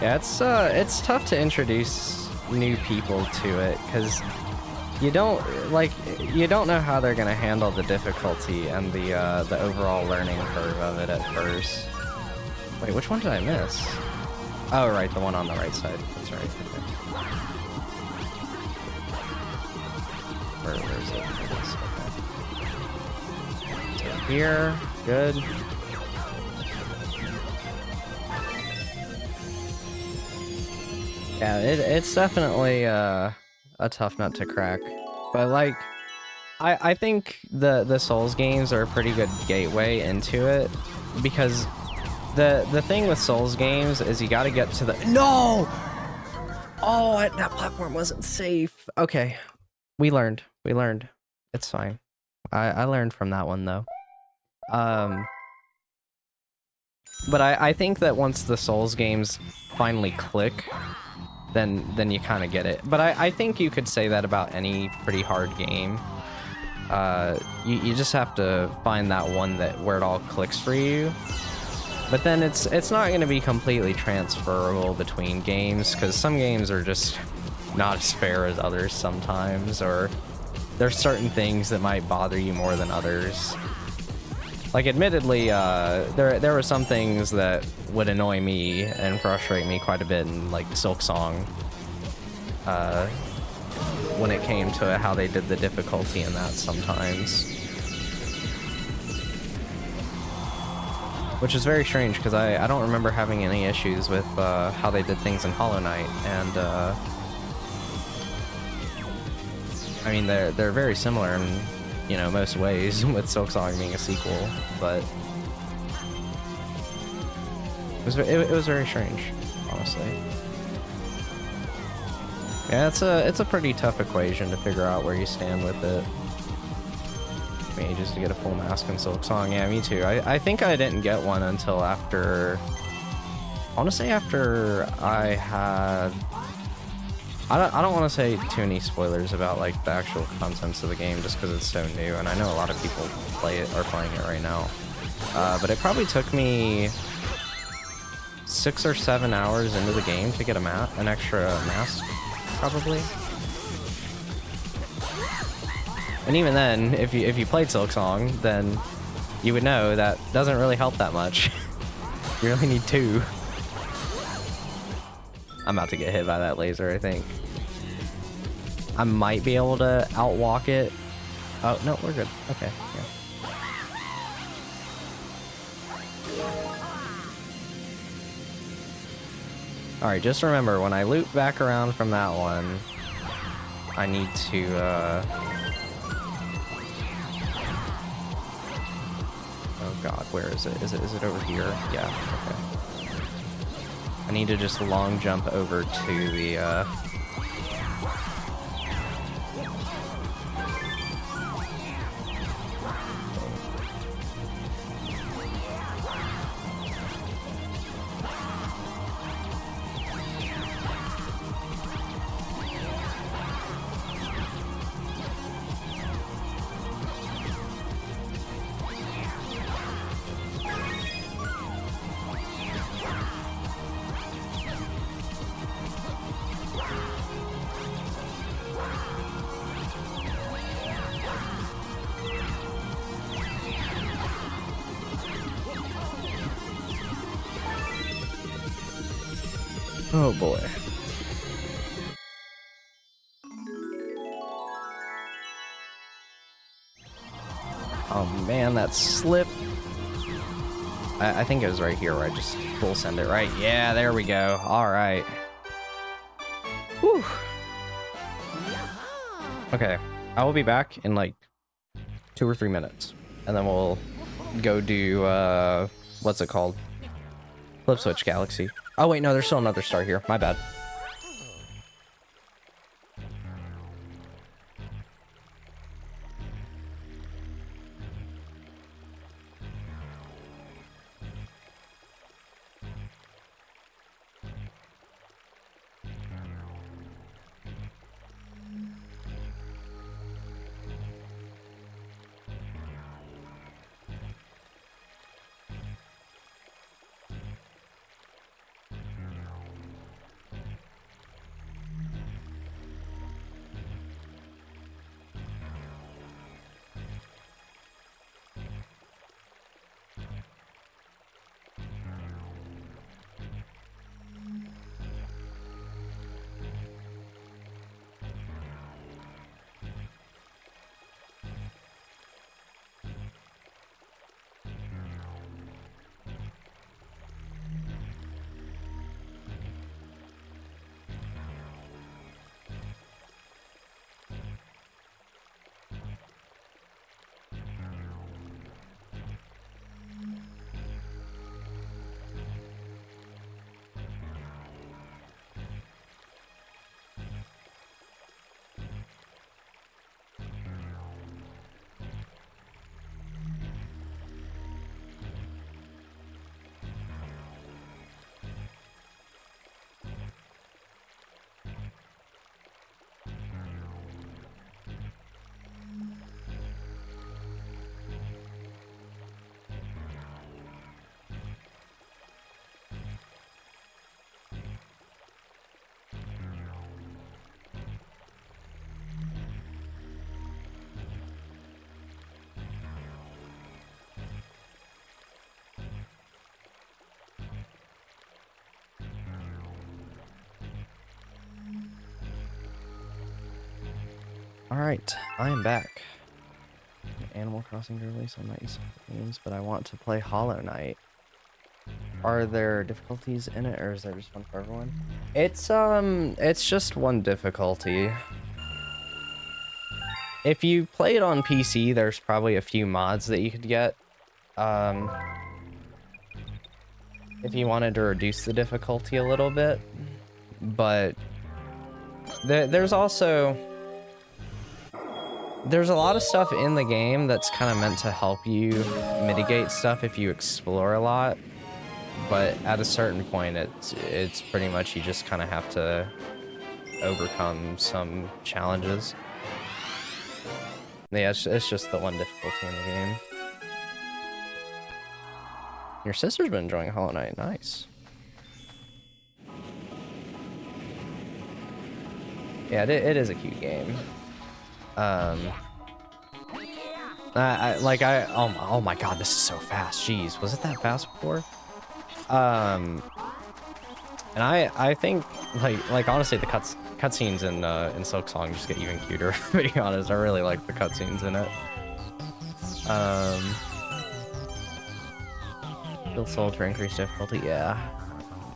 Yeah, it's tough to introduce new people to it, because you don't know how they're gonna handle the difficulty and the overall learning curve of it at first. Wait, which one did I miss? Oh, right, the one on the right side. That's right. Okay. Where is it? Okay. So here, good. Yeah, it's definitely a tough nut to crack, but like, I think the Souls games are a pretty good gateway into it, because the thing with Souls games is you got to get to the no. Oh, that platform wasn't safe. Okay, we learned. It's fine. I learned from that one though. But I think that once the Souls games finally click, then you kind of get it. But I think you could say that about any pretty hard game. You just have to find that one where it all clicks for you. But then it's not going to be completely transferable between games, because some games are just not as fair as others sometimes, or there's certain things that might bother you more than others. Like, admittedly, there were some things that would annoy me and frustrate me quite a bit in, like, Silksong, when it came to how they did the difficulty in that sometimes. Which is very strange, because I don't remember having any issues with how they did things in Hollow Knight, and I mean, they're very similar in, you know, most ways, with Silksong being a sequel, but it was very strange, honestly. Yeah, it's a pretty tough equation to figure out where you stand with it. Took me ages to get a full mask in Silksong. Yeah, me too. I think I didn't get one until after, I want to say after I had, I don't want to say too many spoilers about, like, the actual contents of the game, just because it's so new, and I know a lot of people are playing it right now. But it probably took me 6 or 7 hours into the game to get an extra mask, probably. And even then, if you played Silksong, then you would know that doesn't really help that much. You really need 2. I'm about to get hit by that laser, I think. I might be able to outwalk it. Oh, no, we're good. Okay, yeah. Alright, just remember, when I loop back around from that one, I need to, oh god, where is it? Is it over here? Yeah, okay. I need to just long jump over to the, oh boy. Oh man, that slip. I think it was right here where I just full send it, right? Yeah, there we go. Alright. Whew. Okay, I will be back in like 2 or 3 minutes. And then we'll go do, what's it called? Flip Switch Galaxy. Oh wait, no, there's still another star here. My bad. Alright, I am back. Animal Crossing to release on my games, but I want to play Hollow Knight. Are there difficulties in it, or is there just one for everyone? It's just one difficulty. If you play it on PC, there's probably a few mods that you could get. If you wanted to reduce the difficulty a little bit. But there's also... There's a lot of stuff in the game that's kind of meant to help you mitigate stuff if you explore a lot. But at a certain point, it's pretty much you just kind of have to overcome some challenges. Yeah, it's just the one difficulty in the game. Your sister's been enjoying Hollow Knight. Nice. Yeah, it is a cute game. Oh my god, this is so fast. Jeez, was it that fast before? And I think like honestly the cutscenes in Silksong just get even cuter. To be honest, I really like the cutscenes in it. Steel Soul to increase difficulty, yeah.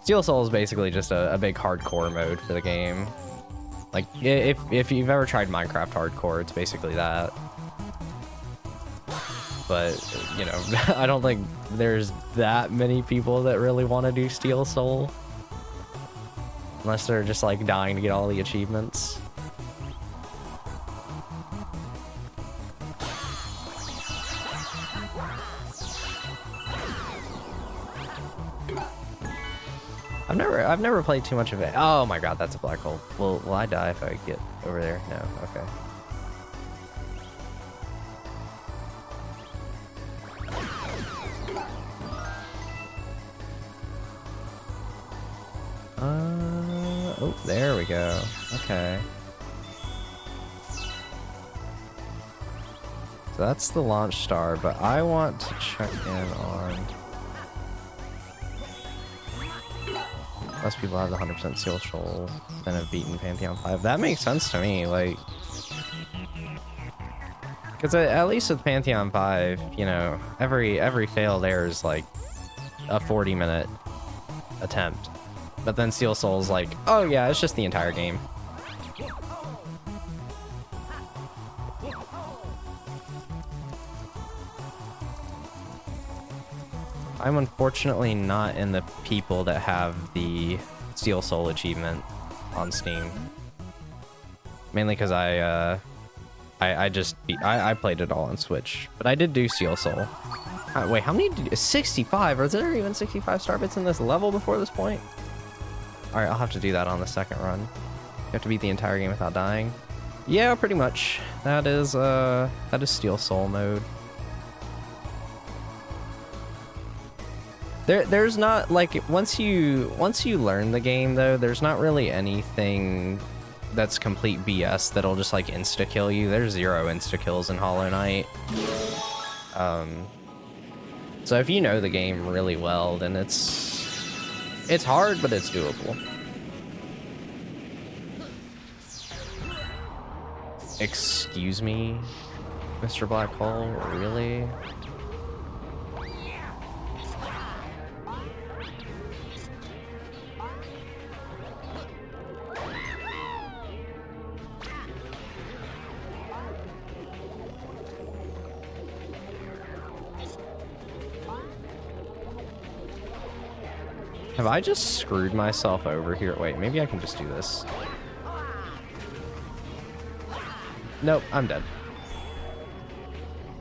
Steel Soul is basically just a big hardcore mode for the game. Like if you've ever tried Minecraft hardcore, it's basically that. But, you know, I don't think there's that many people that really want to do Steel Soul. Unless they're just, like, dying to get all the achievements. I've never played too much of it. Oh my god, that's a black hole. Will I die if I get over there? No, okay. Oh, there we go. Okay. So that's the launch star, but I want to check in on... Most people have the 100% Steel Soul and have beaten Pantheon 5. That makes sense to me, like... Because at least with Pantheon 5, you know, every fail there is like a 40-minute attempt. But then Steel Soul's like, oh yeah, it's just the entire game. I'm unfortunately not in the people that have the Steel Soul achievement on Steam. Mainly because I played it all on Switch, but I did do Steel Soul. Wait, how many did you... 65? Are there even 65 star bits in this level before this point? Alright, I'll have to do that on the second run. You have to beat the entire game without dying. Yeah, pretty much. That is Steel Soul mode. There's not, like, once you learn the game, though, there's not really anything that's complete BS that'll just, like, insta-kill you. There's 0 insta-kills in Hollow Knight. So if you know the game really well, then it's hard, but it's doable. Excuse me, Mr. Black Hole, really? Have I just screwed myself over here? Wait, maybe I can just do this. Nope, I'm dead.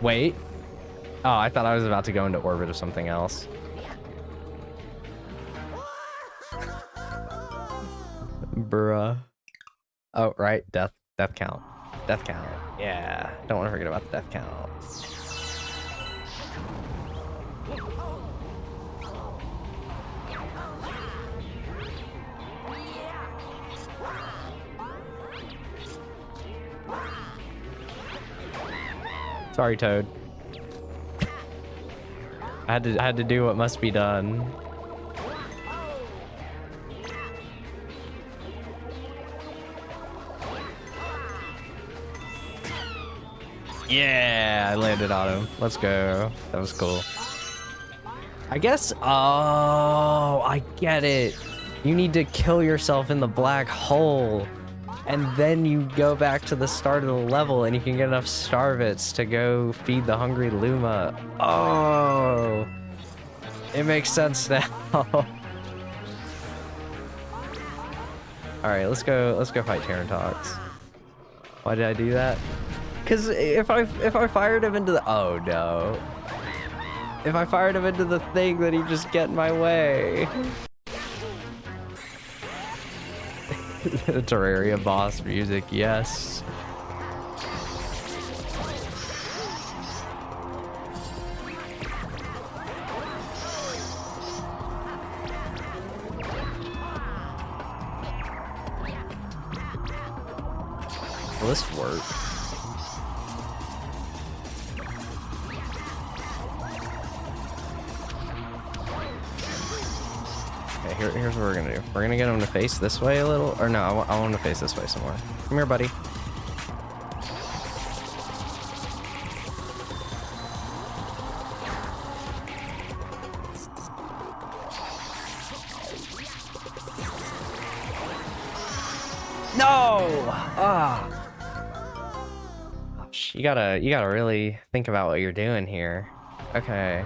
Wait. Oh, I thought I was about to go into orbit or something else. Bruh. Oh, right. Death count. Death count. Yeah. Don't want to forget about the death count. Sorry, Toad. I had to do what must be done. Yeah, I landed on him. Let's go. That was cool. I guess, oh, I get it. You need to kill yourself in the black hole, and then you go back to the start of the level and you can get enough Starvits to go feed the hungry Luma. Oh, it makes sense now. All right, let's go fight Terrantox. Why did I do that? Because if I fired him into the, oh no. If I fired him into the thing, then he'd just get in my way. The Terraria boss music, yes. Will this work? Okay, here's what we're gonna do. We're gonna get him to face this way a little, or no, I want him to face this way some more. Come here, buddy. No! Ah. Gosh, you gotta really think about what you're doing here. Okay.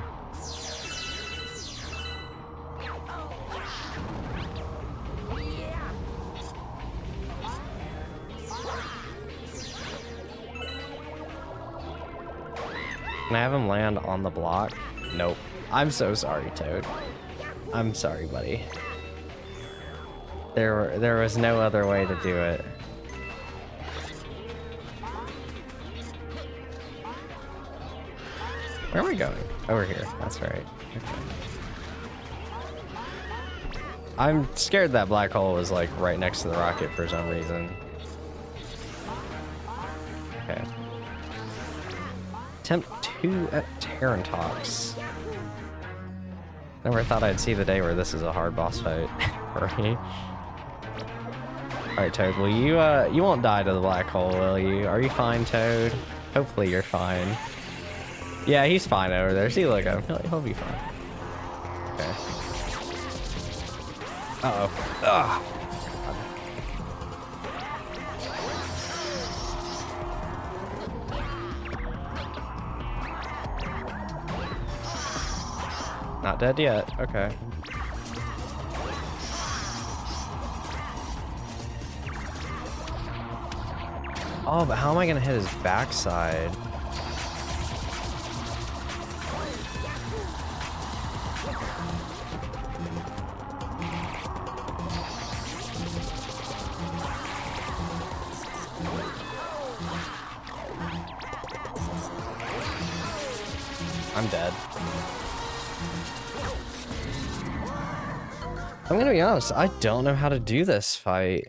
Can I have him land on the block? Nope. I'm so sorry, Toad. I'm sorry, buddy. There was no other way to do it. Where am I going? Over here. That's right. Okay. I'm scared that black hole was like right next to the rocket for some reason. Okay. Attempt 2 at Terrantox. Never thought I'd see the day where this is a hard boss fight for me. Alright, Toad, will you, you won't die to the black hole, will you? Are you fine, Toad? Hopefully you're fine. Yeah, he's fine over there. See, look at him. He'll be fine. Okay. Uh-oh. Ugh. Not dead yet. Okay. Oh, but how am I gonna hit his backside? I'm dead. I'm gonna be honest, I don't know how to do this fight.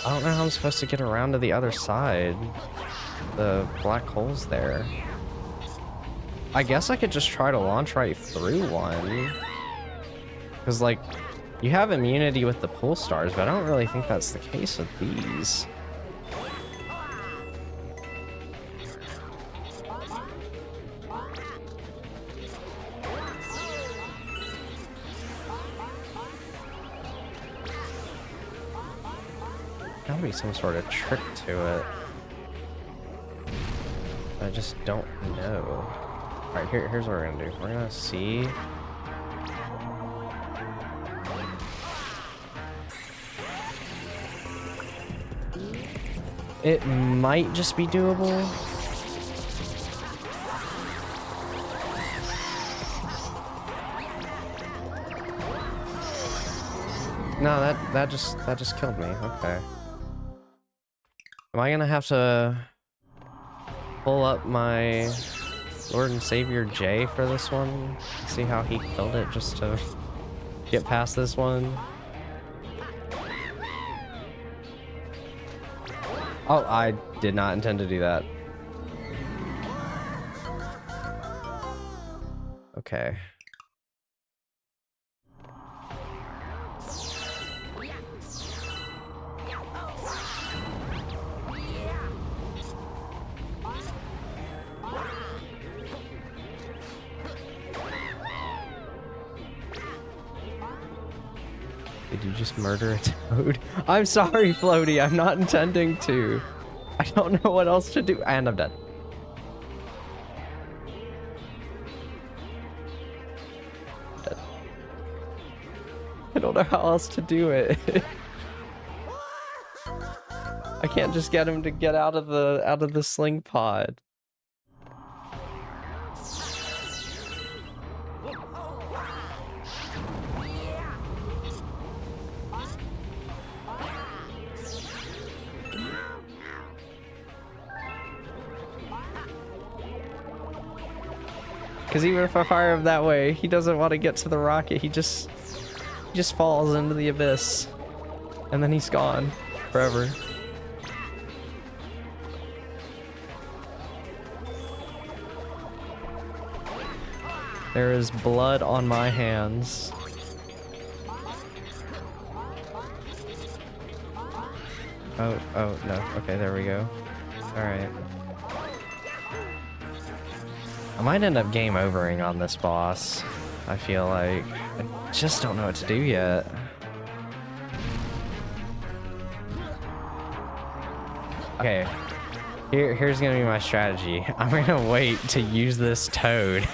I don't know how I'm supposed to get around to the other side. The black hole's there. I guess I could just try to launch right through one. Because, like, you have immunity with the pull stars, but I don't really think that's the case with these. Gotta be some sort of trick to it. I just don't know. Alright, here's what we're gonna do. We're gonna see. It might just be doable. No, that just killed me. Okay. Am I gonna have to pull up my Lord and Savior Jay for this one? See how he killed it just to get past this one? Oh, I did not intend to do that. Okay. Did you just murder a toad? I'm sorry, Floaty. I'm not intending to. I don't know what else to do. And I'm dead. Dead. I don't know how else to do it. I can't just get him to get out of the sling pod. Because even if I fire him that way, he doesn't want to get to the rocket. He just falls into the abyss. And then he's gone forever. There is blood on my hands. Oh, no. Okay, there we go. Alright. I might end up game overing on this boss. I feel like I just don't know what to do yet. Okay, here's gonna be my strategy. I'm gonna wait to use this toad.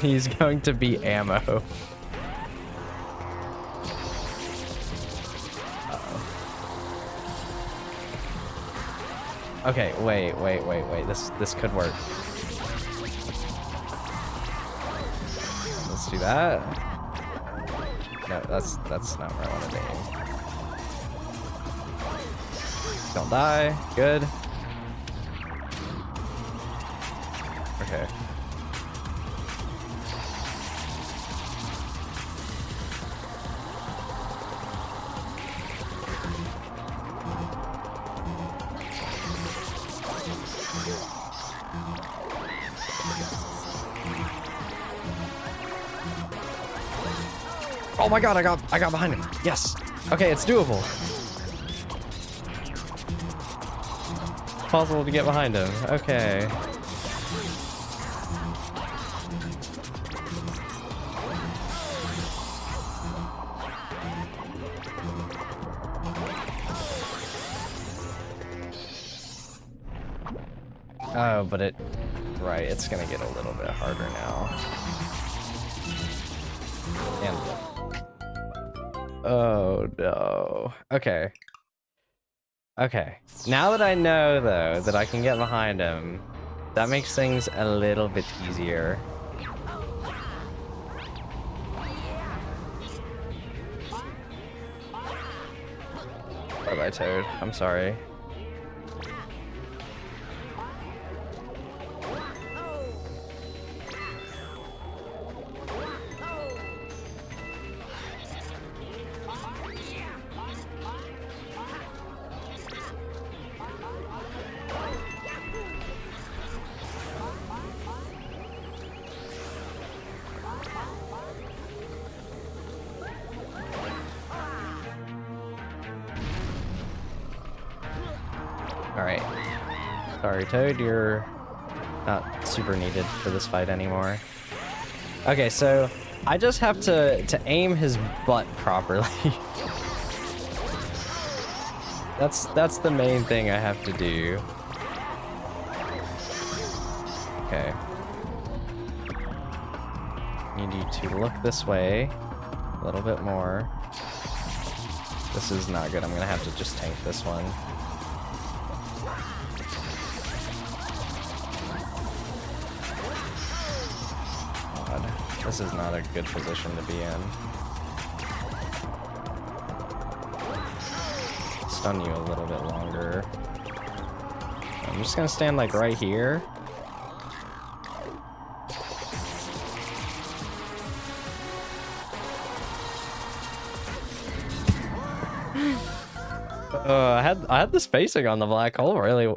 He's going to be ammo. Uh-oh. Okay, wait. This could work. Let's do that. No, that's not where I wanted to aim. Don't die. Good. Okay. Oh my god, I got behind him. Yes. Okay, it's doable. It's possible to get behind him. Okay. Oh, but right, it's gonna get a little bit harder now. And oh no. Okay. Okay. Now that I know, though, that I can get behind him, that makes things a little bit easier. Bye-bye, Toad. I'm sorry. Alright. Sorry, Toad, you're not super needed for this fight anymore. Okay, so I just have to aim his butt properly. That's the main thing I have to do. Okay. Need you to look this way a little bit more. This is not good. I'm gonna have to just tank this one. God, this is not a good position to be in. Stun you a little bit longer. I'm just gonna stand like right here. I had the spacing on the black hole really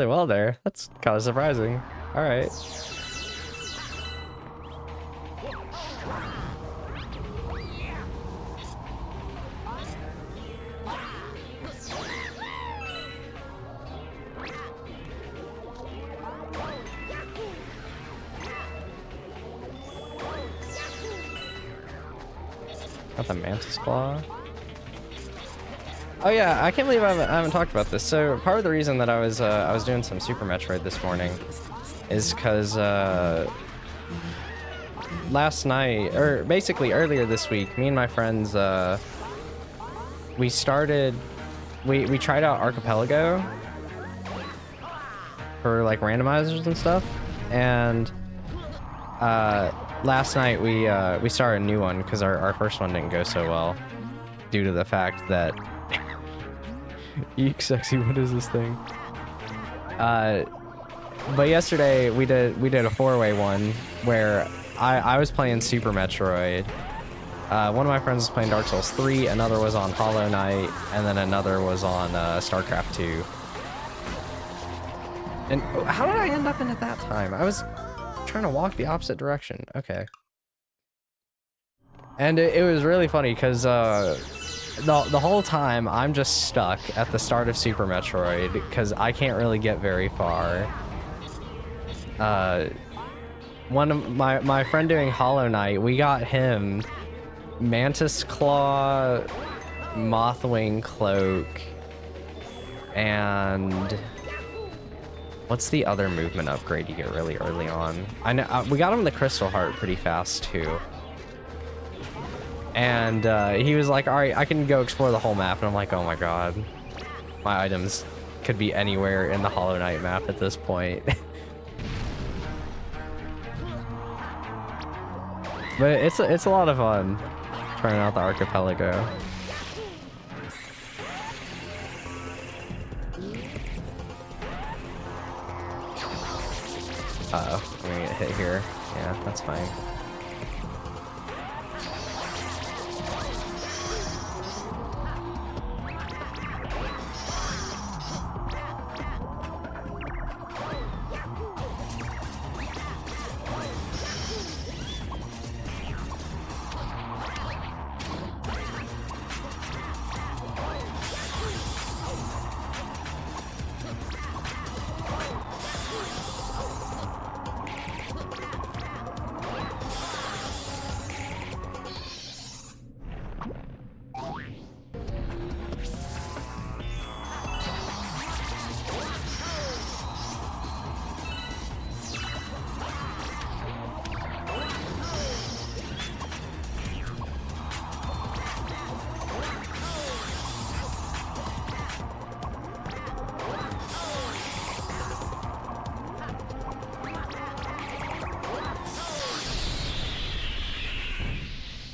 well there. That's kind of surprising. All right. Got the mantis claw. Oh yeah, I can't believe I haven't talked about this. So part of the reason that I was doing some Super Metroid this morning is because last night, or basically earlier this week, me and my friends we tried out Archipelago for like randomizers and stuff, and last night we started a new one because our first one didn't go so well due to the fact that eek sexy, what is this thing? But yesterday we did a 4-way one where I was playing Super Metroid. One of my friends was playing Dark Souls 3, another was on Hollow Knight, and then another was on StarCraft 2. And how did I end up in at that time? I was trying to walk the opposite direction. Okay. And it was really funny because the whole time I'm just stuck at the start of Super Metroid because I can't really get very far. One of my friend doing Hollow Knight, we got him Mantis Claw, Mothwing Cloak, and what's the other movement upgrade you get really early on? I know we got him the Crystal Heart pretty fast too. And he was like, all right, I can go explore the whole map. And I'm like, oh my god, my items could be anywhere in the Hollow Knight map at this point. But it's a lot of fun trying out the Archipelago. Uh-oh, I'm gonna get hit here. Yeah, that's fine.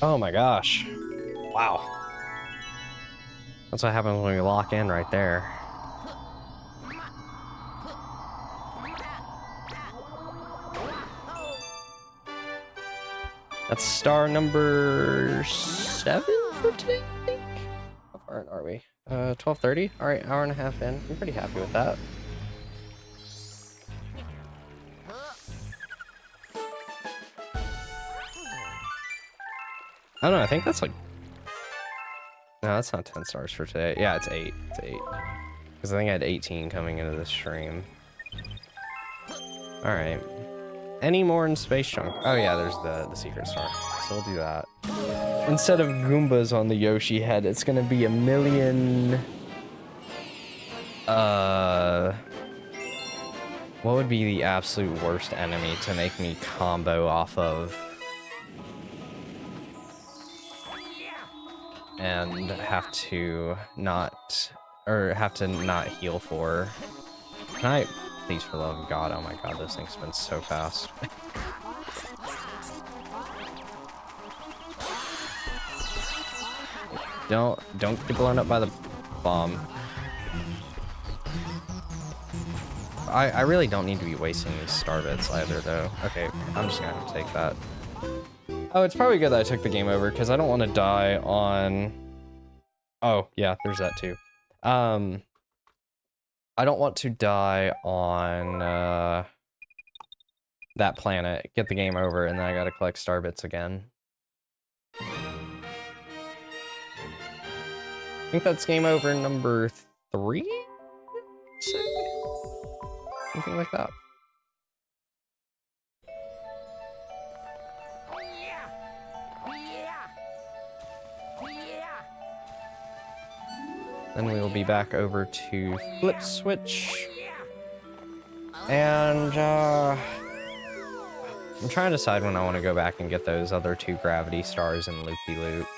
Oh my gosh. Wow. That's what happens when we lock in right there. That's star number 7 for today, I think? How far are we? 12:30? Alright, hour and a half in. I'm pretty happy with that. I don't know, I think that's like... No, that's not 10 stars for today. Yeah, it's 8. It's 8. Because I think I had 18 coming into this stream. Alright. Any more in Space Chunk? Oh yeah, there's the secret star. So we'll do that. Instead of Goombas on the Yoshi head, it's gonna be a million... What would be the absolute worst enemy to make me combo off of? And have to not heal for. Can I, please, for the love of God, oh my god, this thing spins so fast. Don't get blown up by the bomb. I really don't need to be wasting these star bits either, though. Okay, I'm just gonna have to take that. Oh, it's probably good that I took the game over, because I don't want to die on... Oh, yeah, there's that too. I don't want to die on that planet, get the game over, and then I gotta collect star bits again. I think that's game over number 3? Something like that. Then we will be back over to Flip Switch. And, I'm trying to decide when I want to go back and get those other 2 gravity stars in Loop-de-Loop.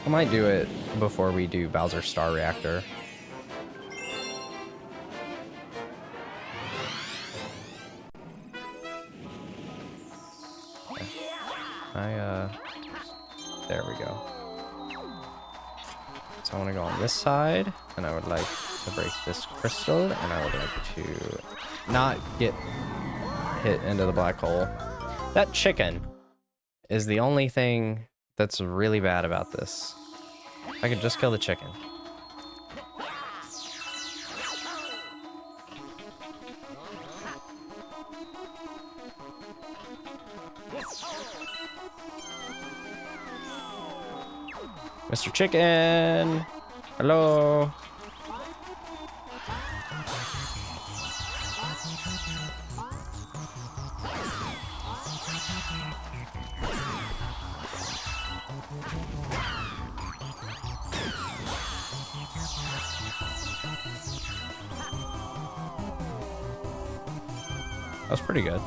I might do it before we do Bowser Star Reactor. There we go. So I want to go on this side, and I would like to break this crystal, and I would like to not get hit into the black hole. That chicken is the only thing that's really bad about this. I could just kill the chicken. Mr. Chicken! Hello! That was pretty good.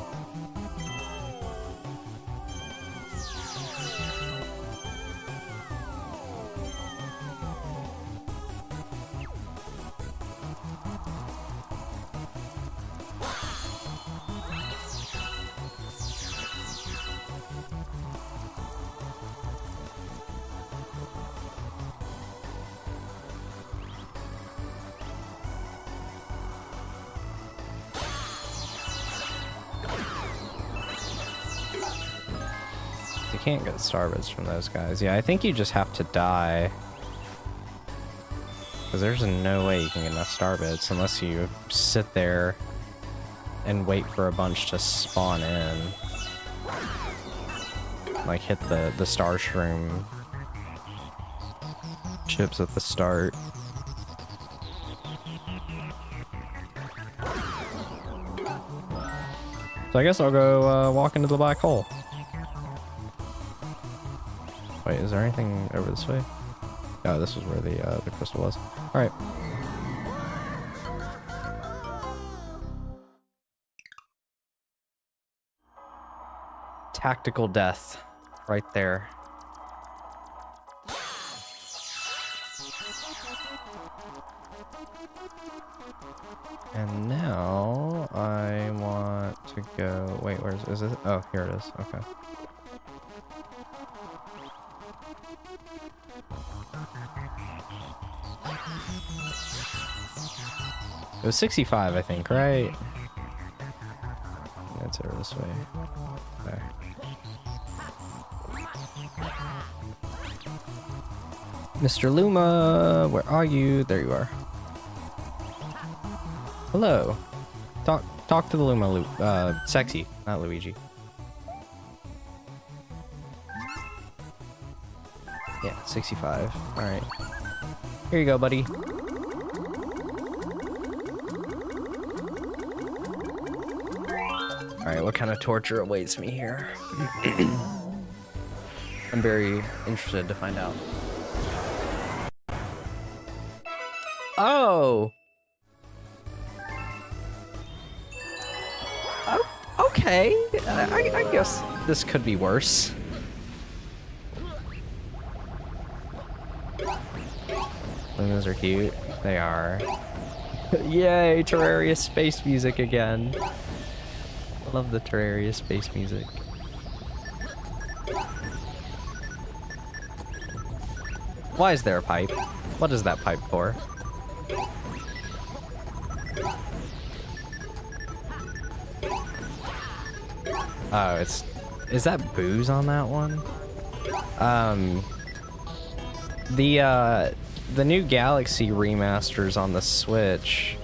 Can't get starbits from those guys. Yeah, I think you just have to die. Because there's no way you can get enough starbits unless you sit there and wait for a bunch to spawn in. Like hit the star shroom chips at the start. So I guess I'll go walk into the black hole. Wait, is there anything over this way? Oh, this was where the crystal was. All right. Tactical death, right there. And now I want to go. Wait, is it? Oh, here it is. Okay. It was 65, I think, right? That's over this way. Okay. Mr. Luma, where are you? There you are. Hello. Talk to the Luma, Sexy, not Luigi. Yeah, 65. All right. Here you go, buddy. Alright, what kind of torture awaits me here? I'm very interested to find out. Oh! Okay. I guess this could be worse. Those are cute. They are. Yay, Terraria space music again. Love the Terraria space music. Why is there a pipe? What is that pipe for? Oh, is that booze on that one? The new Galaxy remasters on the Switch,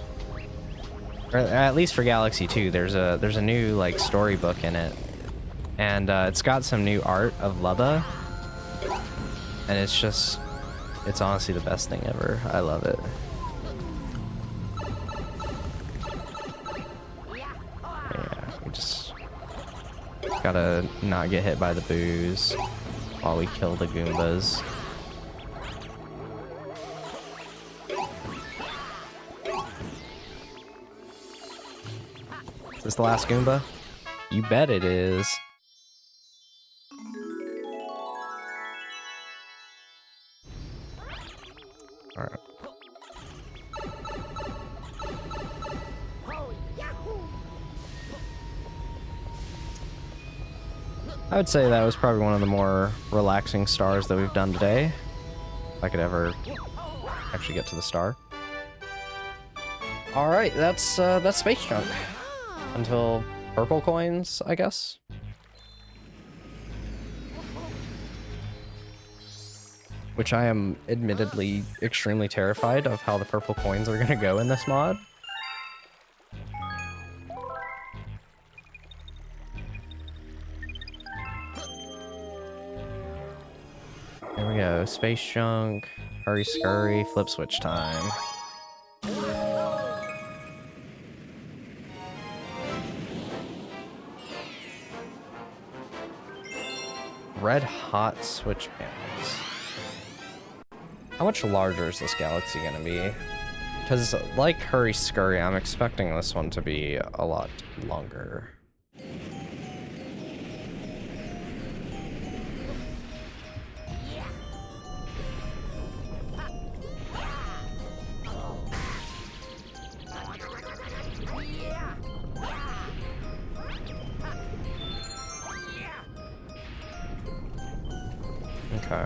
or at least for Galaxy 2, there's a new like storybook in it, and it's got some new art of Lubba, and it's honestly the best thing ever. I love it. Gotta not get hit by the boos while we kill the Goombas. Is this the last Goomba? You bet it is. Alright. I would say that was probably one of the more relaxing stars that we've done today. If I could ever actually get to the star. Alright, that's Space Junk. Until purple coins, I guess. Which I am admittedly extremely terrified of how the purple coins are gonna go in this mod. There we go. Space Junk, Hurry Scurry, Flip Switch time. Red hot switch panels. How much larger is this galaxy gonna be? Because like Hurry Scurry, I'm expecting this one to be a lot longer. Okay.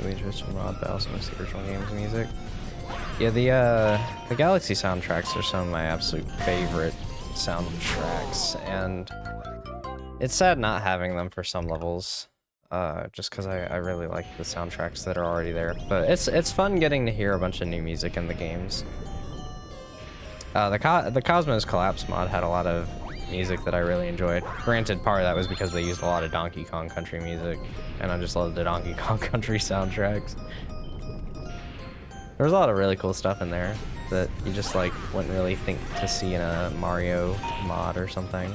We just Rod Bells and the original game's music. Yeah, the Galaxy soundtracks are some of my absolute favorite soundtracks, and it's sad not having them for some levels. Just because I really like the soundtracks that are already there. But it's fun getting to hear a bunch of new music in the games. The Cosmos Collapse mod had a lot of music that I really enjoyed. Granted, part of that was because they used a lot of Donkey Kong Country music, and I just love the Donkey Kong Country soundtracks. There was a lot of really cool stuff in there that you just like wouldn't really think to see in a Mario mod or something.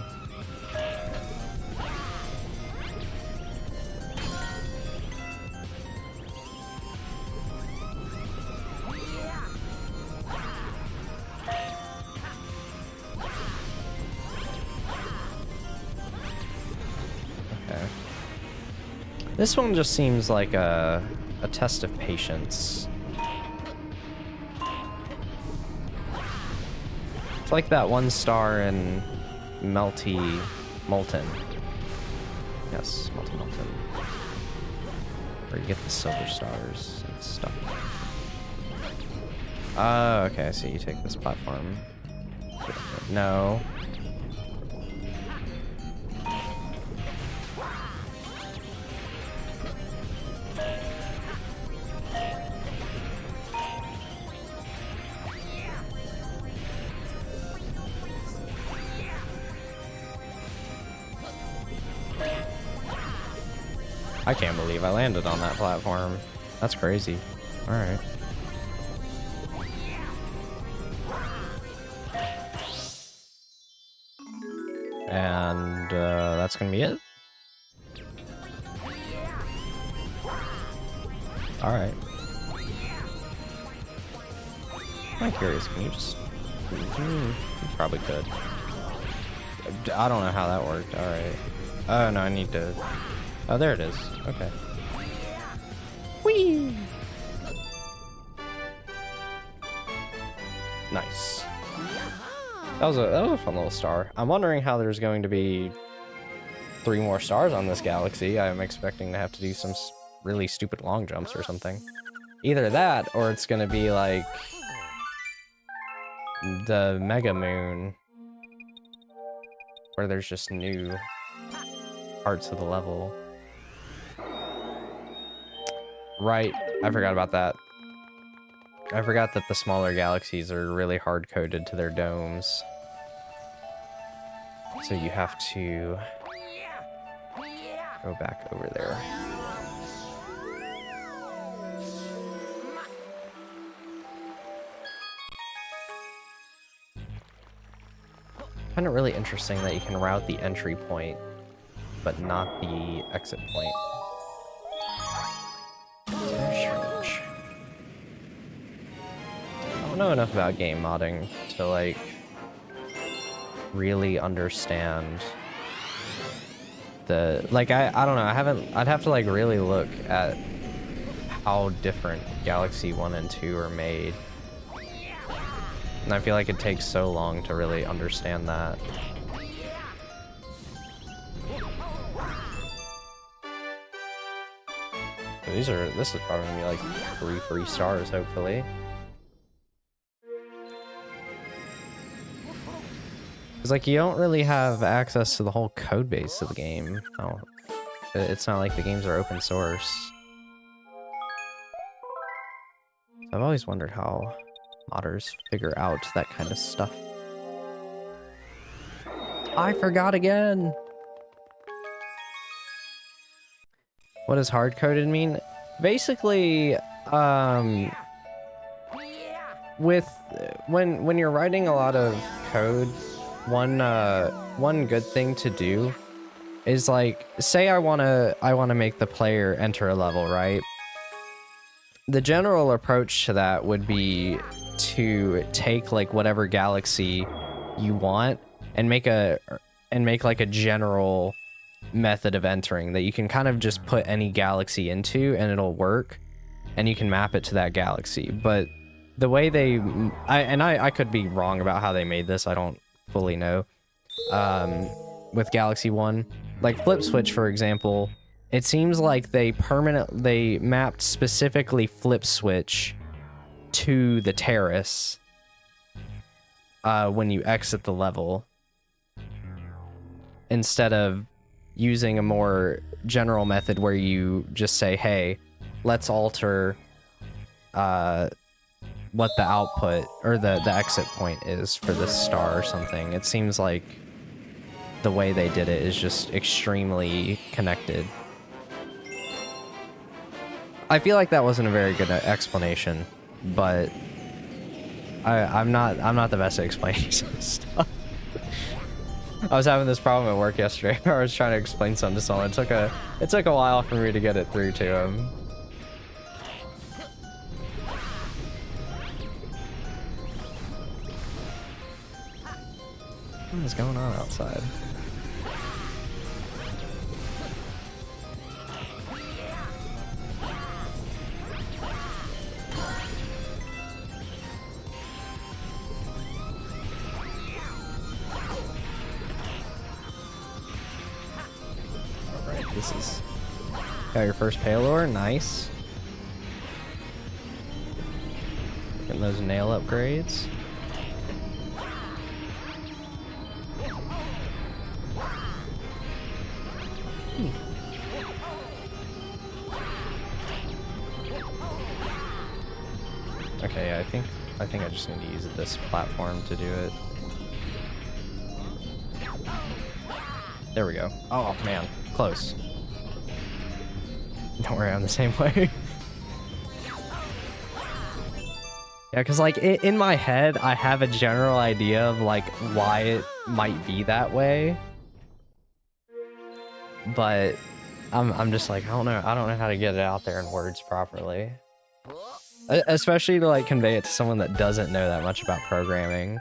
This one just seems like a test of patience. It's like that one star in Molten. Yes, Molten. Where you get the silver stars and stuff. Oh, okay, so you take this platform. No. I can't believe I landed on that platform. That's crazy. Alright. And that's gonna be it. Alright. I'm curious, can you just... you probably could. I don't know how that worked. Alright. Oh no, I need to... Oh, there it is. Okay. Whee! Nice. That was a fun little star. I'm wondering how there's going to be 3 more stars on this galaxy. I'm expecting to have to do some really stupid long jumps or something. Either that, or it's gonna be like the Mega Moon, where there's just new parts of the level. Right, I forgot about that. I forgot that the smaller galaxies are really hard-coded to their domes. So you have to go back over there. find it really interesting that you can route the entry point, but not the exit point. It's very strange. I don't know enough about game modding to, like, really understand the... Like, I don't know, I'd have to, like, really look at how different Galaxy 1 and 2 are made. And I feel like it takes so long to really understand that. This is probably gonna be like 3 free stars, hopefully. Because, like, you don't really have access to the whole code base of the game. Oh, it's not like the games are open source. I've always wondered how modders figure out that kind of stuff. I forgot again! What does hard-coded mean? Basically, when you're writing a lot of code, one good thing to do is, like, say I wanna make the player enter a level, right? The general approach to that would be to take, like, whatever galaxy you want and make like a general method of entering that you can kind of just put any galaxy into and it'll work, and you can map it to that galaxy. But the way I could be wrong about how they made this, I don't fully know. With Galaxy 1, like Flip Switch, for example, it seems like they mapped specifically Flip Switch to the terrace when you exit the level, instead of using a more general method where you just say, hey, let's alter what the output or the exit point is for this star or something. It seems like the way they did it is just extremely connected. I feel like that wasn't a very good explanation, but I'm not the best at explaining some stuff. I was having this problem at work yesterday where I was trying to explain something to someone. It took a while for me to get it through to him. What is going on outside? This is... Got your first Palor, nice. Getting those nail upgrades. Okay, yeah, I think I just need to use this platform to do it. There we go. Oh man, close. Don't worry, I'm the same way. Yeah, because, like, in my head, I have a general idea of, like, why it might be that way. But I'm just like, I don't know how to get it out there in words properly. Especially to, like, convey it to someone that doesn't know that much about programming.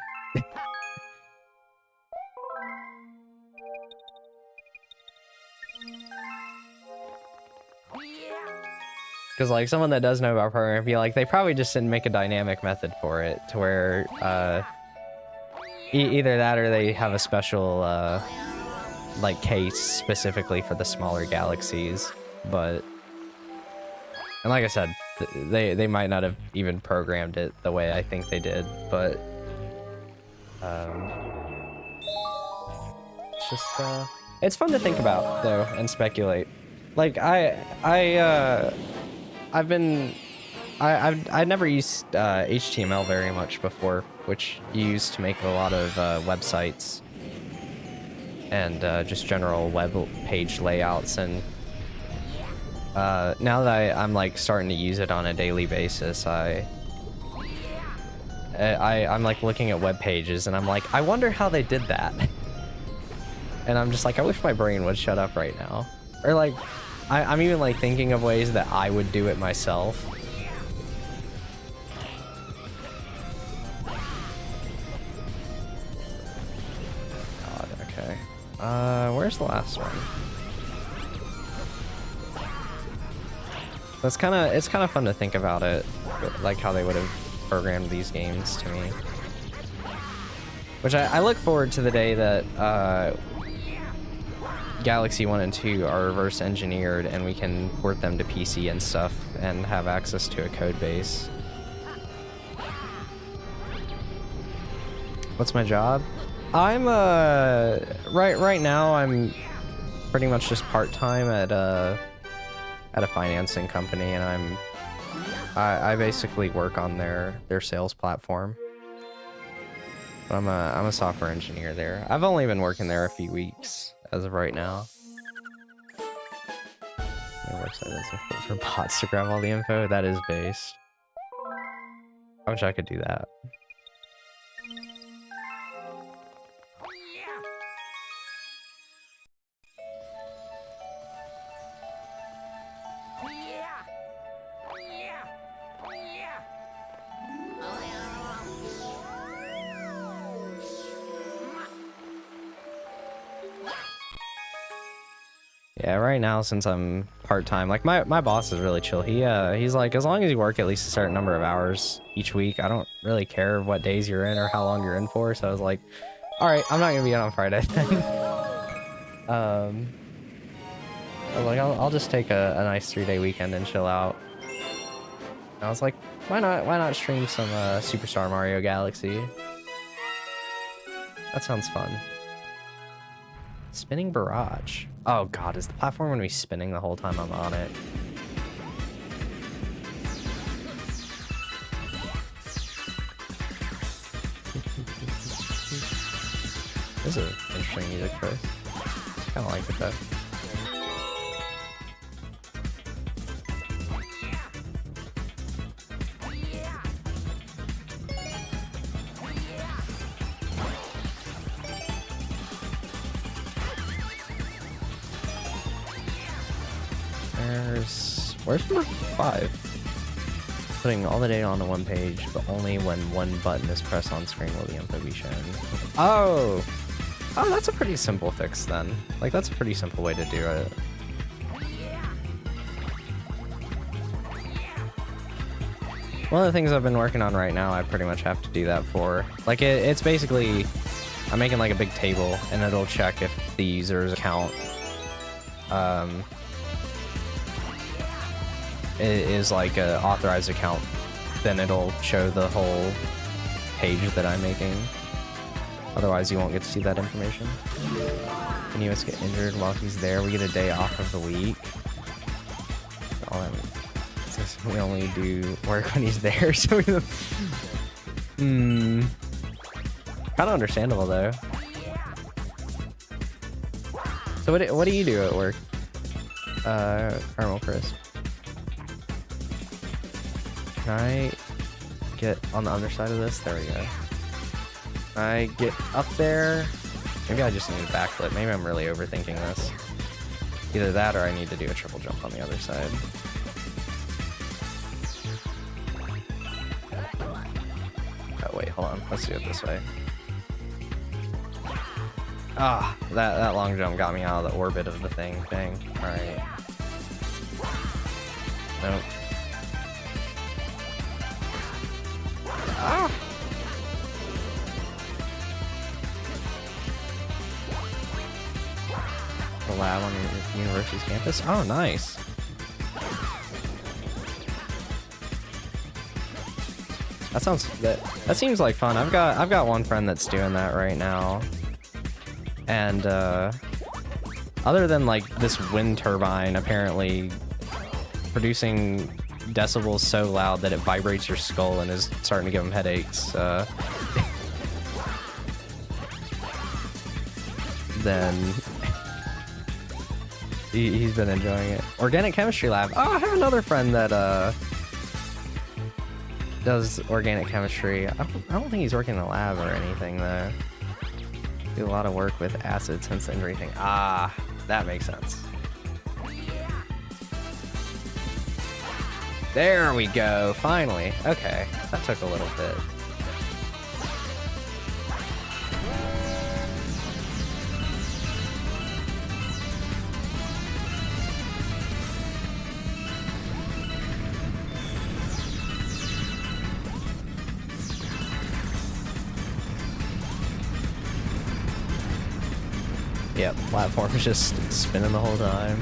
Because, like, someone that does know about programming would be like, they probably just didn't make a dynamic method for it, to where, either that or they have a special, like, case specifically for the smaller galaxies. But, and like I said, they might not have even programmed it the way I think they did, but, it's just, it's fun to think about, though, and speculate. Like, I've never used HTML very much before, which you use to make a lot of websites and just general web page layouts. And now that I'm like starting to use it on a daily basis, I'm like looking at web pages and I'm like, I wonder how they did that. And I'm just like, I wish my brain would shut up right now. Or like, I'm even like thinking of ways that I would do it myself. God, okay. Where's the last one? It's kind of fun to think about it, like how they would have programmed these games to me. Which I look forward to the day that Galaxy 1 and 2 are reverse engineered and we can port them to PC and stuff and have access to a code base. What's my job? I'm right now I'm pretty much just part-time at a financing company, and I basically work on their sales platform. But I'm a software engineer there. I've only been working there a few weeks as of right now. My website is full for bots to grab all the info. That is based. I wish I could do that. Yeah, right now, since I'm part-time, like my boss is really chill. He's like, as long as you work at least a certain number of hours each week, I don't really care what days you're in or how long you're in for. So I was like, all right, I'm not gonna be in on Friday then. I was like, I'll just take a nice 3-day weekend and chill out. And I was like, why not stream some Superstar Mario Galaxy? That sounds fun. Spinning barrage. Oh god, is the platform gonna be spinning the whole time I'm on it? This is an interesting music choice. I kinda like it though. Where's number 5? Putting all the data on the one page, but only when one button is pressed on screen will the info be shown. Oh, that's a pretty simple fix then. Like, that's a pretty simple way to do it. One of the things I've been working on right now, I pretty much have to do that for. Like, it's basically, I'm making like a big table, and it'll check if the user's account is like a authorized account, then it'll show the whole page that I'm making. Otherwise, you won't get to see that information. When US get injured while he's there, we get a day off of the week. All that means we only do work when he's there, so kind of understandable though. So what do you do at work, Caramel Crisp? Can I get on the underside of this? There we go. I get up there. Maybe I just need a backflip. Maybe I'm really overthinking this. Either that or I need to do a triple jump on the other side. Oh, wait, hold on. Let's do it this way. Ah, that long jump got me out of the orbit of the thing. Dang. Alright. Nope. Ah! The lab on the university's campus. Oh, nice. That seems like fun. I've got one friend that's doing that right now, and other than like this wind turbine apparently producing decibels so loud that it vibrates your skull and is starting to give him headaches, then he's been enjoying it. Organic chemistry lab. Oh, I have another friend that does organic chemistry. I don't think he's working in a lab or anything though. Do a lot of work with acids, hence the injury thing. Ah, that makes sense. There we go, finally. Okay, that took a little bit. Yep, platform is just spinning the whole time.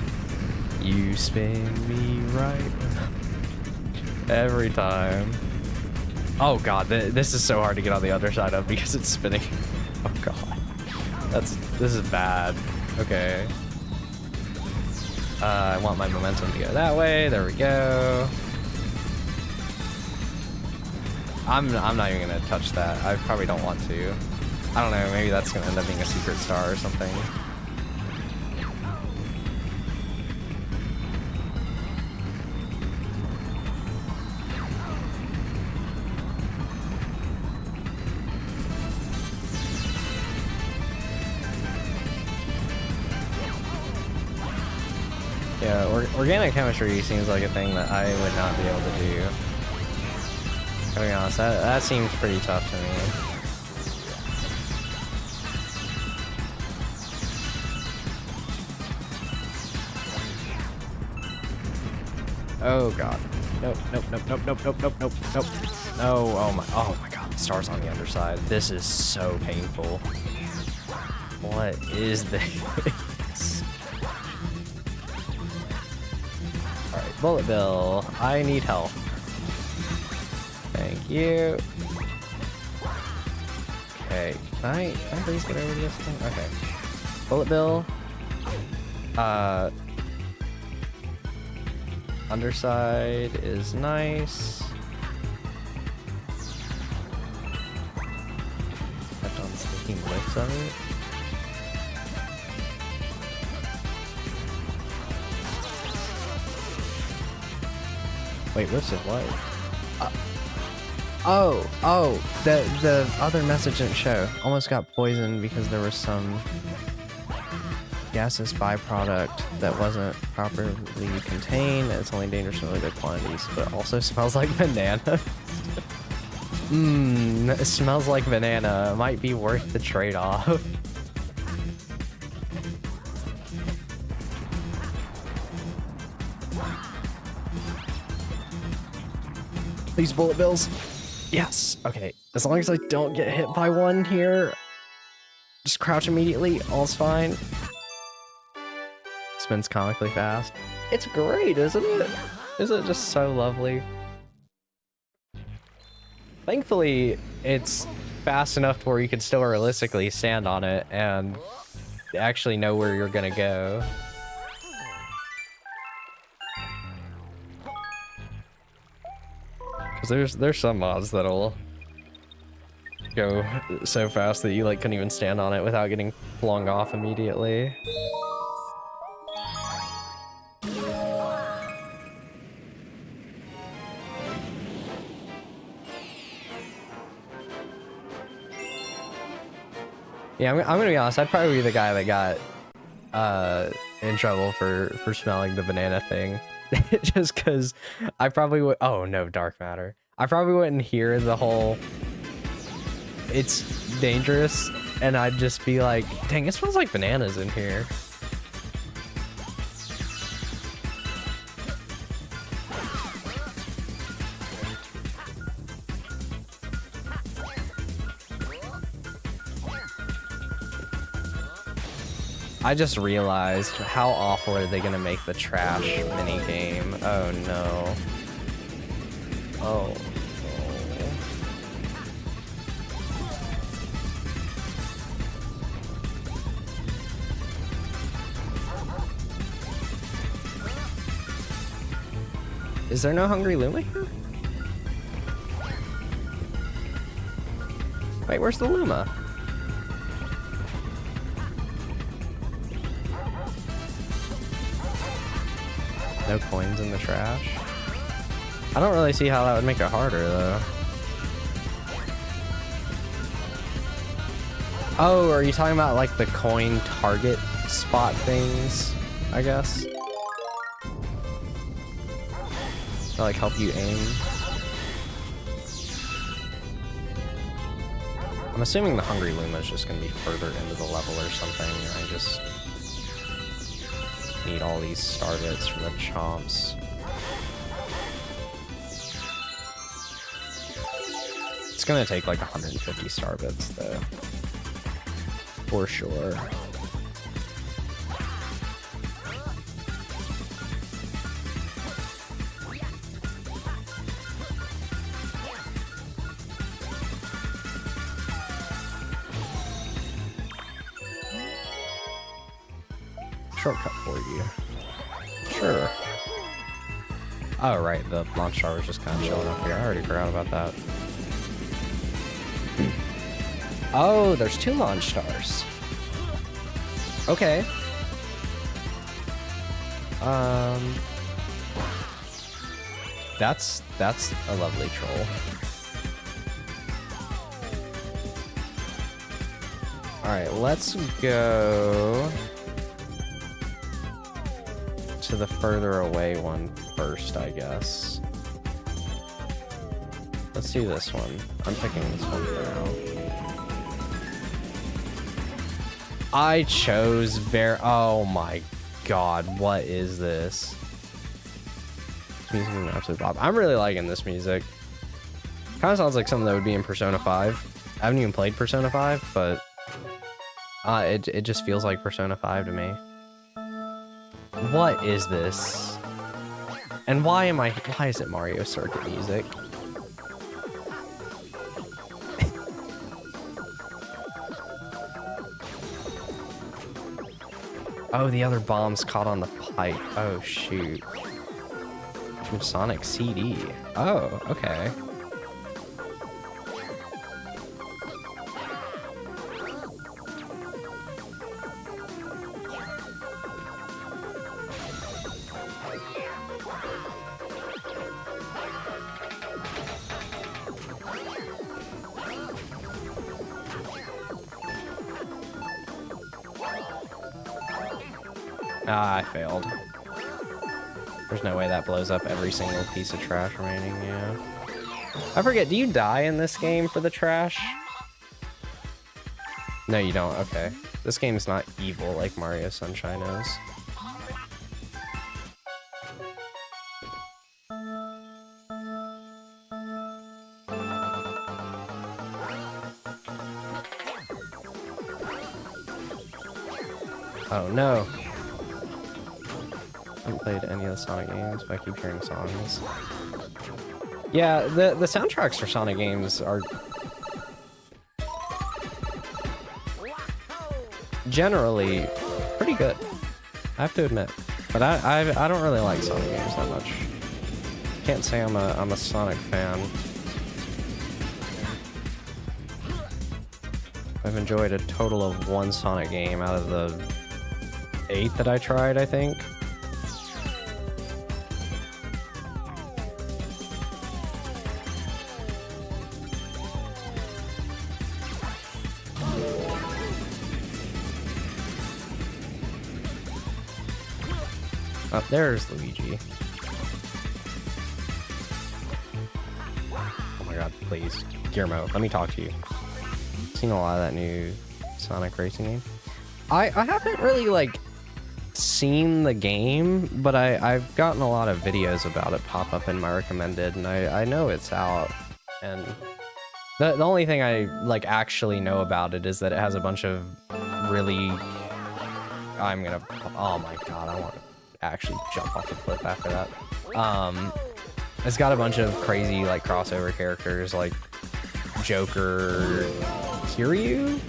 You spin me right every time. Oh god, this is so hard to get on the other side of because it's spinning. Oh god, this is bad. Okay. I want my momentum to go that way. There we go. I'm not even gonna touch that. I probably don't want to. I don't know, maybe that's gonna end up being a secret star or something. Yeah, organic chemistry seems like a thing that I would not be able to do. To be honest, that seems pretty tough to me. Oh god. Nope, nope, nope, nope, nope, nope, nope, nope, nope. No, oh my god, the star's on the underside. This is so painful. What is this? Alright, Bullet Bill, I need help. Thank you. Okay, can I please get over this thing? Okay. Bullet Bill. Underside is nice. Kept on taking licks of it. Wait, what's it what? Oh, the other message didn't show. Almost got poisoned because there was some gaseous byproduct that wasn't properly contained. It's only dangerous in really big quantities, but also smells like banana. It smells like banana. It might be worth the trade-off. These bullet bills. Yes. Okay. As long as I don't get hit by one here, just crouch immediately. All's fine. Spins comically fast. It's great, isn't it? Isn't it just so lovely? Thankfully, it's fast enough to where you can still realistically stand on it and actually know where you're gonna go. Because there's some mods that'll go so fast that you like couldn't even stand on it without getting flung off immediately. Yeah, I'm gonna be honest, I'd probably be the guy that got in trouble for smelling the banana thing. Just because I probably would. Oh no, dark matter. I probably wouldn't hear the whole it's dangerous, and I'd just be like, dang, it smells like bananas in here. I just realized how awful are they gonna make the trash mini game. Oh no. Oh no. Is there no hungry Luma here? Wait, where's the Luma? No coins in the trash. I don't really see how that would make it harder though. Oh, are you talking about like the coin target spot things, I guess? To like help you aim. I'm assuming the Hungry Luma is just gonna be further into the level or something. I just need all these star bits from the chomps. It's gonna take like 150 star bits though. For sure. Shortcut for you. Sure. Oh, right, the launch star was just kind of showing up here. I already forgot about that. Oh, there's 2 launch stars. Okay. That's a lovely troll. All right, let's go to the further away one first, I guess. Let's do this one. I'm picking this one for now. I chose oh my god, what is this? This music is an absolute bop. I'm really liking this music. Kind of sounds like something that would be in Persona 5. I haven't even played Persona 5, but it just feels like Persona 5 to me. What is this? And why is it Mario Circuit music? Oh, the other bomb's caught on the pipe. Oh, shoot. From Sonic CD. Oh, okay. Ah, I failed. There's no way that blows up every single piece of trash remaining, yeah. I forget, do you die in this game for the trash? No, you don't, okay. This game is not evil like Mario Sunshine is. Oh no. I haven't played any of the Sonic games, but I keep hearing songs. Yeah, the soundtracks for Sonic games are generally pretty good, I have to admit. But I don't really like Sonic games that much. Can't say I'm a Sonic fan. I've enjoyed a total of 1 Sonic game out of the 8 that I tried, I think. Oh, there's Luigi. Oh my god, please. Guillermo, let me talk to you. Seen a lot of that new Sonic racing game. I haven't really, like, seen the game, but I've gotten a lot of videos about it pop up in my recommended, and I know it's out. And the only thing I, like, actually know about it is that it has a bunch of really... Oh my god, I want to actually jump off the cliff after that. It's got a bunch of crazy, like, crossover characters, like Joker, Kiryu?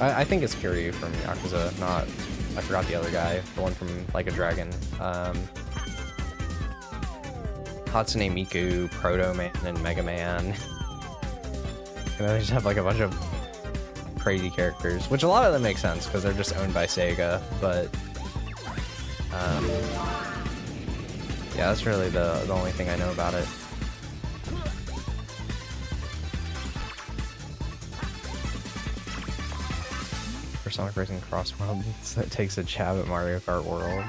I think it's Kiryu from Yakuza, not... I forgot the other guy, the one from Like a Dragon. Hatsune Miku, Proto Man, and Mega Man. And then they just have like a bunch of crazy characters, which a lot of them make sense because they're just owned by Sega, but yeah, that's really the only thing I know about it. Sonic Racing Cross World that takes a jab at Mario Kart World.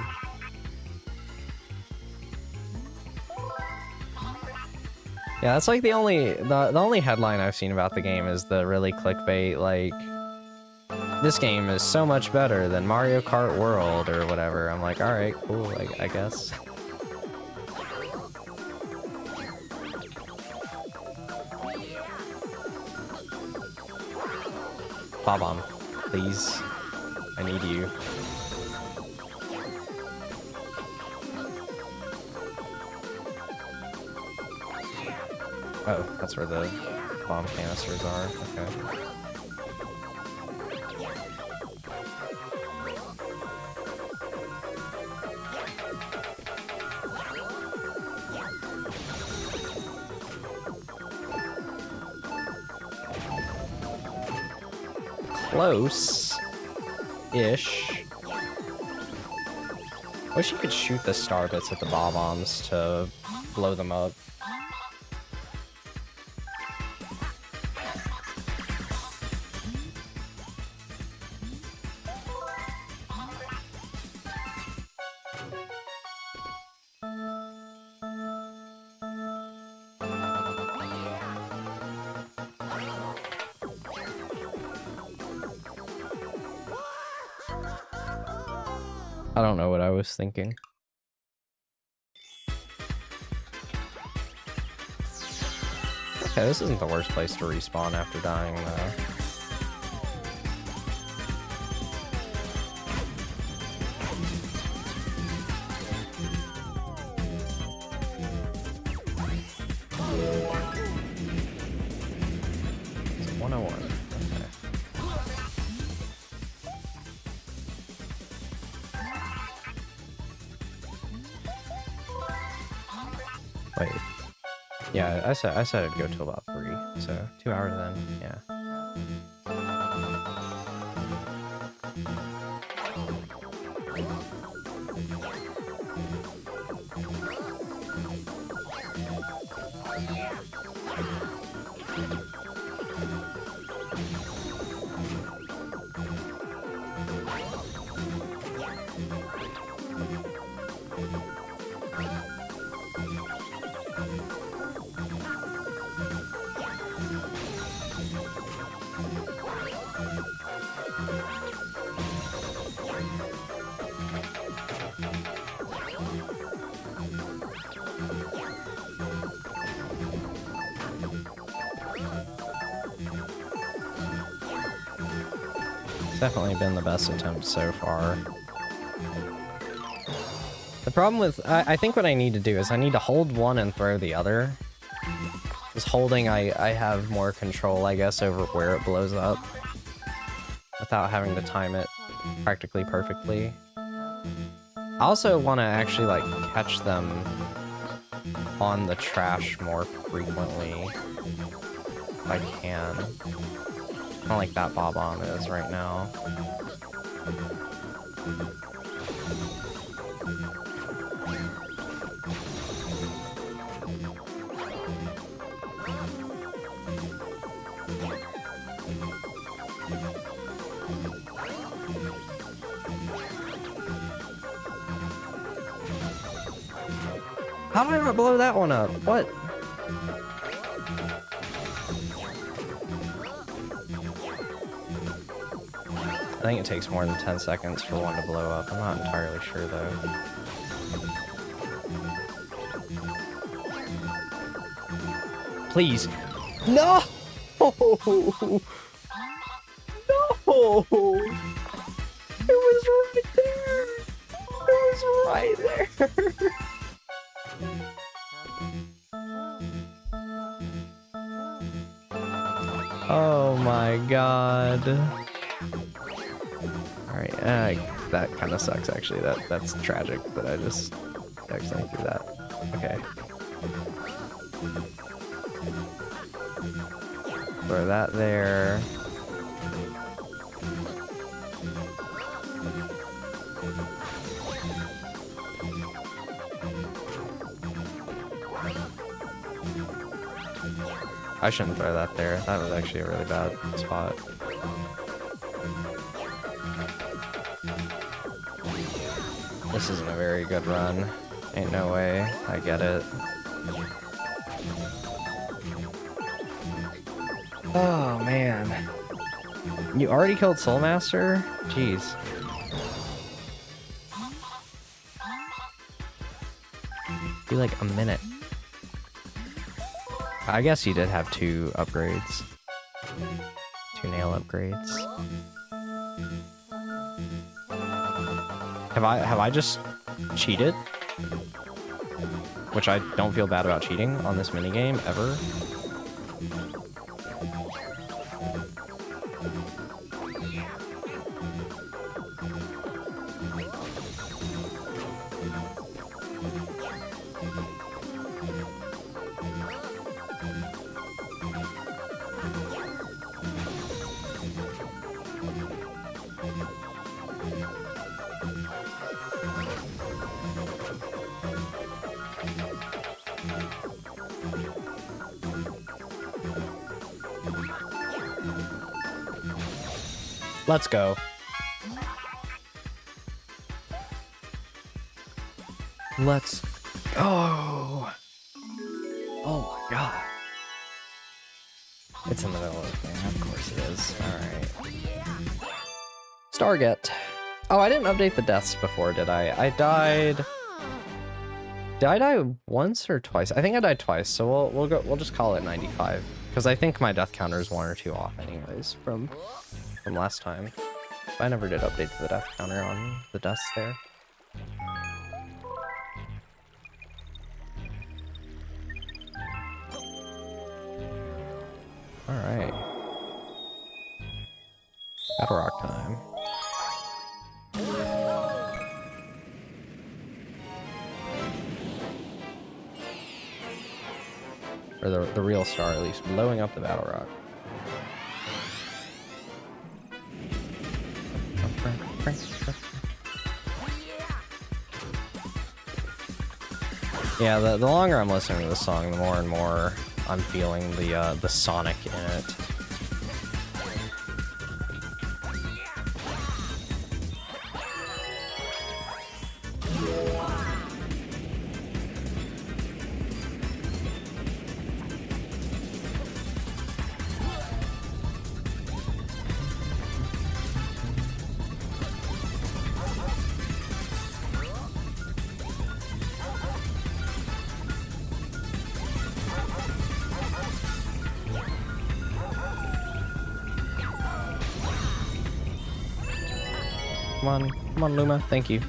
Yeah, that's like the only headline I've seen about the game is the really clickbait, like, this game is so much better than Mario Kart World or whatever. I'm like, alright, cool, I guess. Bob-omb, please. I need you. Oh, that's where the bomb canisters are. Okay. Close-ish. Wish you could shoot the star bits at the bob-ombs to blow them up. I don't know what I was thinking. Okay, this isn't the worst place to respawn after dying, though. It's 101. Wait. Yeah, I said it'd go till about 3, so 2 hours then, yeah. Definitely been the best attempt so far. The problem with... I think what I need to do is I need to hold one and throw the other. Just holding, I have more control, I guess, over where it blows up. Without having to time it practically perfectly. I also want to actually, like, catch them on the trash more frequently. If I can. Kind of like that bob-omb is right now. How did I blow that one up? What? I think it takes more than 10 seconds for one to blow up. I'm not entirely sure, though. Please. No! No! It was right there! It was right there! Oh my god. Alright, that kind of sucks, actually. That's tragic that I just accidentally threw that. Okay. Throw that there. I shouldn't throw that there. That was actually a really bad spot. This isn't a very good run. Ain't no way. I get it. Oh, man. You already killed Soulmaster? Jeez. Be like a minute. I guess you did have 2 upgrades. 2 nail upgrades. Have I just cheated? Which I don't feel bad about cheating on this minigame ever. Let's go. Let's go. Oh my god. It's in the middle of the game. Of course it is. Alright. Stargate. Oh, I didn't update the deaths before, did I? I died... Did I die once or twice? I think I died twice, so we'll just call it 95. Because I think my death counter is 1 or 2 off anyways from last time. I never did update the death counter on the deaths there. Alright. Battle Rock time. Or the real star, at least, blowing up the Battle Rock. Yeah, the longer I'm listening to the song, the more and more I'm feeling the Sonic in it. Come on, Luma. Thank you.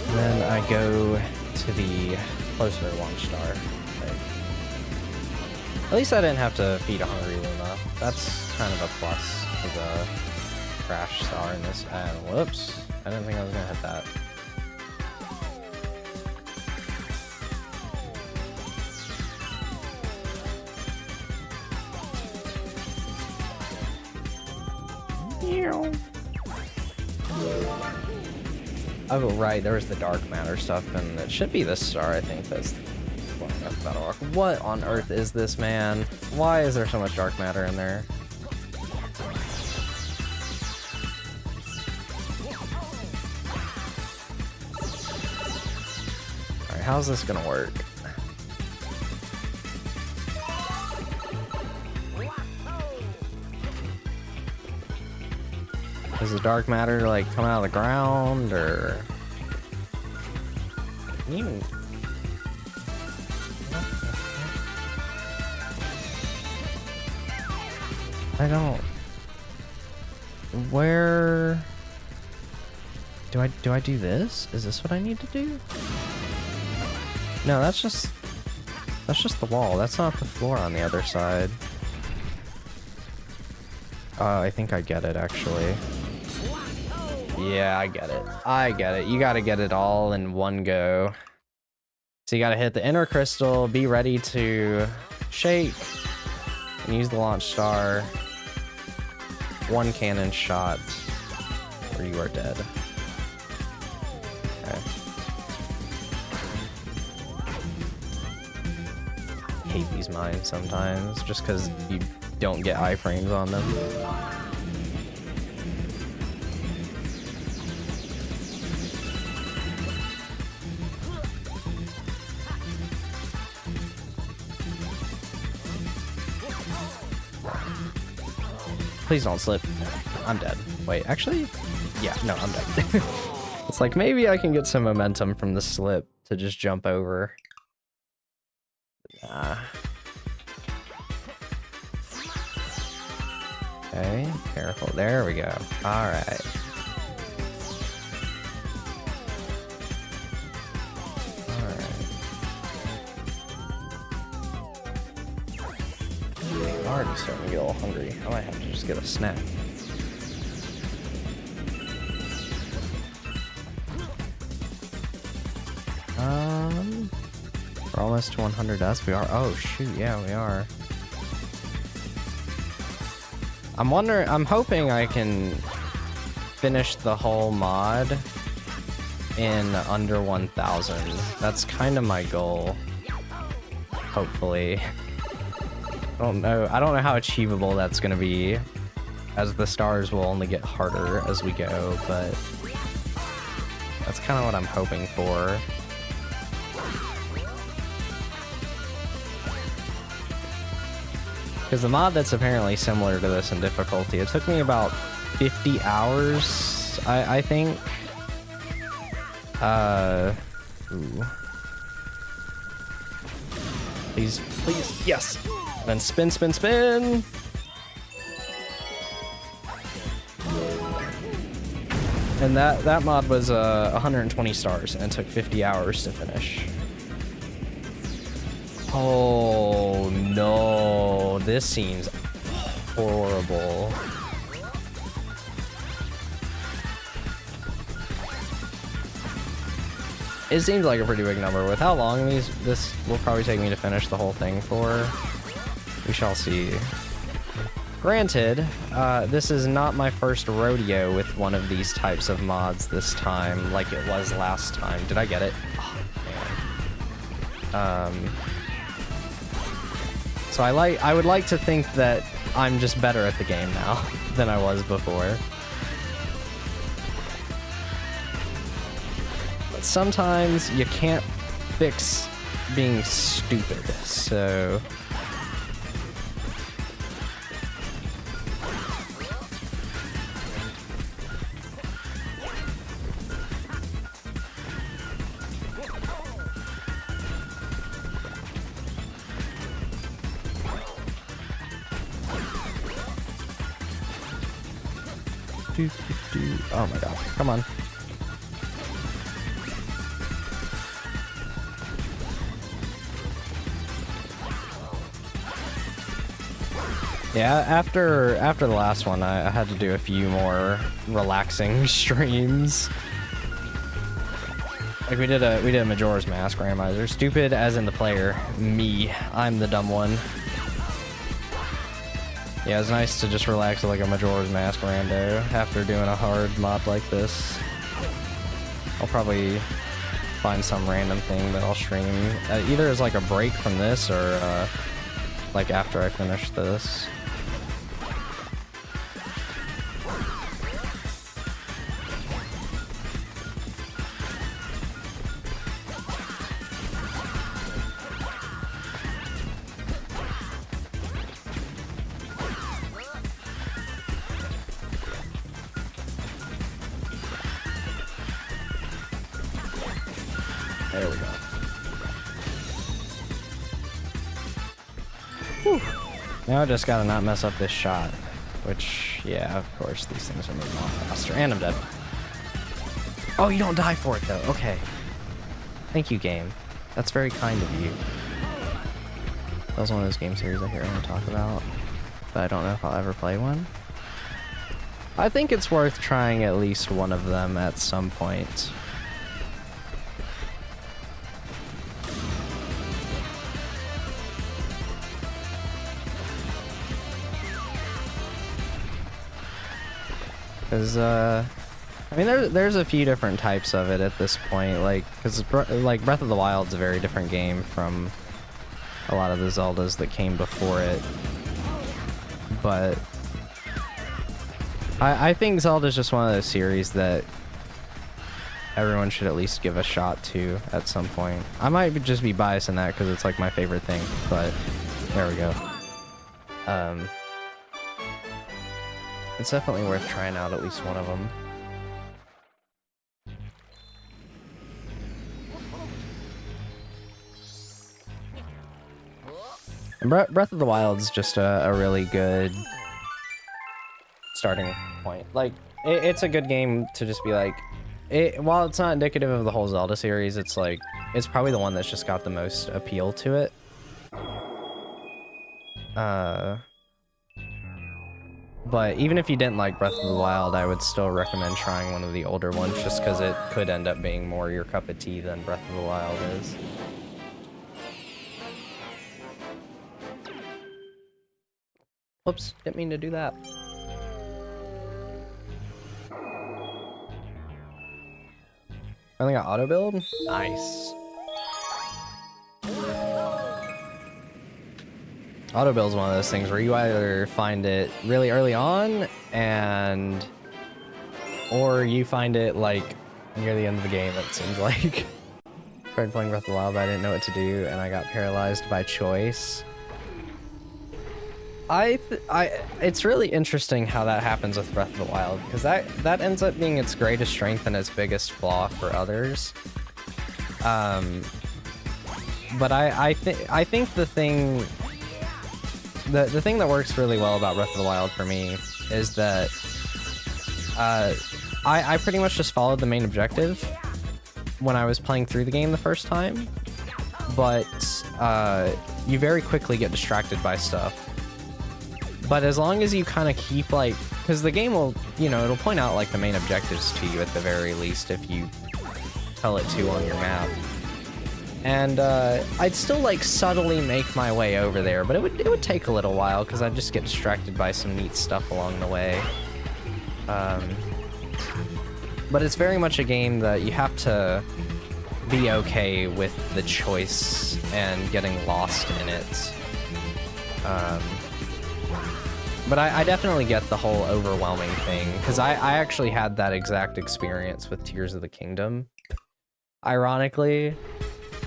And then I go to the closer launch star. At least I didn't have to feed a hungry Luma. That's kind of a plus to the crash star in this. And whoops, I didn't think I was gonna hit that. Oh, right, there was the dark matter stuff, and it should be this star, I think, that's blowing up Battle Rock. What on earth is this, man? Why is there so much dark matter in there? Alright, how's this gonna work? Does the dark matter like come out of the ground, or even? I don't. Where do I do this? Is this what I need to do? No, that's just the wall. That's not the floor on the other side. I think I get it actually. Yeah, I get it. I get it. You gotta get it all in one go. So you gotta hit the inner crystal, be ready to shake, and use the launch star. 1 cannon shot, or you are dead. Okay. Hate these mines sometimes, just because you don't get iframes on them. Please don't slip. I'm dead. Wait, actually? Yeah, no, I'm dead. It's like, maybe I can get some momentum from the slip to just jump over. Nah. Okay, careful. There we go. Alright. I'm already starting to get a little hungry. I might have to just get a snack. We're almost to 100 S. We are. Oh shoot, yeah, we are. I'm hoping I can finish the whole mod in under 1,000. That's kind of my goal. Hopefully. I don't know how achievable that's gonna be, as the stars will only get harder as we go, but that's kind of what I'm hoping for. Because the mod that's apparently similar to this in difficulty, it took me about 50 hours, I think. Ooh. Please, please, yes! Then spin, spin, spin! And that mod was 120 stars, and it took 50 hours to finish. Oh no, this seems horrible. It seems like a pretty big number. With how long this will probably take me to finish the whole thing for, we shall see. Granted, this is not my first rodeo with one of these types of mods this time, like it was last time. Did I get it? Oh, man. So I would like to think that I'm just better at the game now than I was before. But sometimes you can't fix being stupid, so... Oh my god, come on. Yeah, after the last one, I had to do a few more relaxing streams. Like we did a Majora's Mask randomizer. Stupid as in the player. Me. I'm the dumb one. Yeah, it's nice to just relax like a Majora's Mask rando after doing a hard mod like this. I'll probably find some random thing that I'll stream, either as like a break from this or like after I finish this. There we go. Whew. Now I just gotta not mess up this shot. Which, yeah, of course, these things are moving on faster. And I'm dead. Oh, you don't die for it, though. Okay. Thank you, game. That's very kind of you. That was one of those game series I hear everyone talk about. But I don't know if I'll ever play one. I think it's worth trying at least one of them at some point. Because, I mean, there's a few different types of it at this point, like, because, like, Breath of the Wild's a very different game from a lot of the Zeldas that came before it. but I think Zelda's just one of those series that everyone should at least give a shot to at some point. I might just be biased in that because it's like my favorite thing, but there we go. It's definitely worth trying out at least one of them. And Breath of the Wild is just a really good starting point. Like, it's a good game to just be like, while it's not indicative of the whole Zelda series, it's like, it's probably the one that's just got the most appeal to it. But even if you didn't like Breath of the Wild, I would still recommend trying one of the older ones, just because it could end up being more your cup of tea than Breath of the Wild is. Whoops, didn't mean to do that. I only got auto build? Nice. Auto build is one of those things where you either find it really early on or you find it like near the end of the game, it seems like. Started playing Breath of the Wild, but I didn't know what to do and I got paralyzed by choice. It's really interesting how that happens with Breath of the Wild, because that ends up being its greatest strength and its biggest flaw for others. But I think the thing that works really well about Breath of the Wild for me is that I pretty much just followed the main objective when I was playing through the game the first time, but you very quickly get distracted by stuff. But as long as you kind of keep, like, because the game will, you know, it'll point out, like, the main objectives to you at the very least if you tell it to on your map. And I'd still, like, subtly make my way over there, but it would take a little while because I'd just get distracted by some neat stuff along the way. But it's very much a game that you have to be okay with the choice and getting lost in it. But I definitely get the whole overwhelming thing, because I actually had that exact experience with Tears of the Kingdom. Ironically,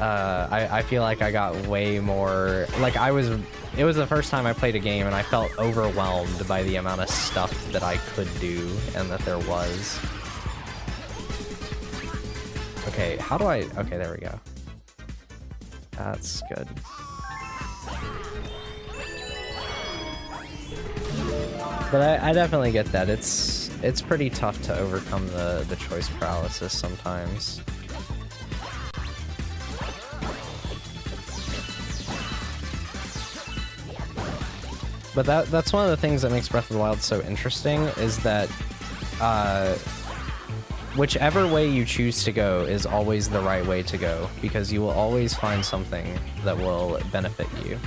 I feel like I got way more, like it was the first time I played a game and I felt overwhelmed by the amount of stuff that I could do and that there was. Okay, how do I, okay, there we go. That's good. But I definitely get that. It's pretty tough to overcome the choice paralysis sometimes. But that's one of the things that makes Breath of the Wild so interesting, is that whichever way you choose to go is always the right way to go, because you will always find something that will benefit you.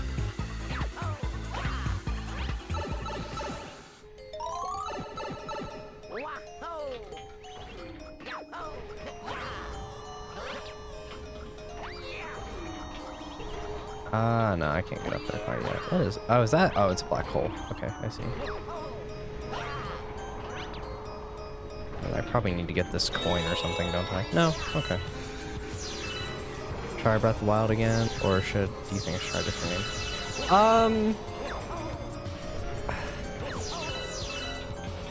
No, I can't get up there quite yet. What is... Oh, is that... Oh, it's a black hole. Okay, I see. Well, I probably need to get this coin or something, don't I? No? Okay. Try Breath of the Wild again? Or do you think I should try a different game?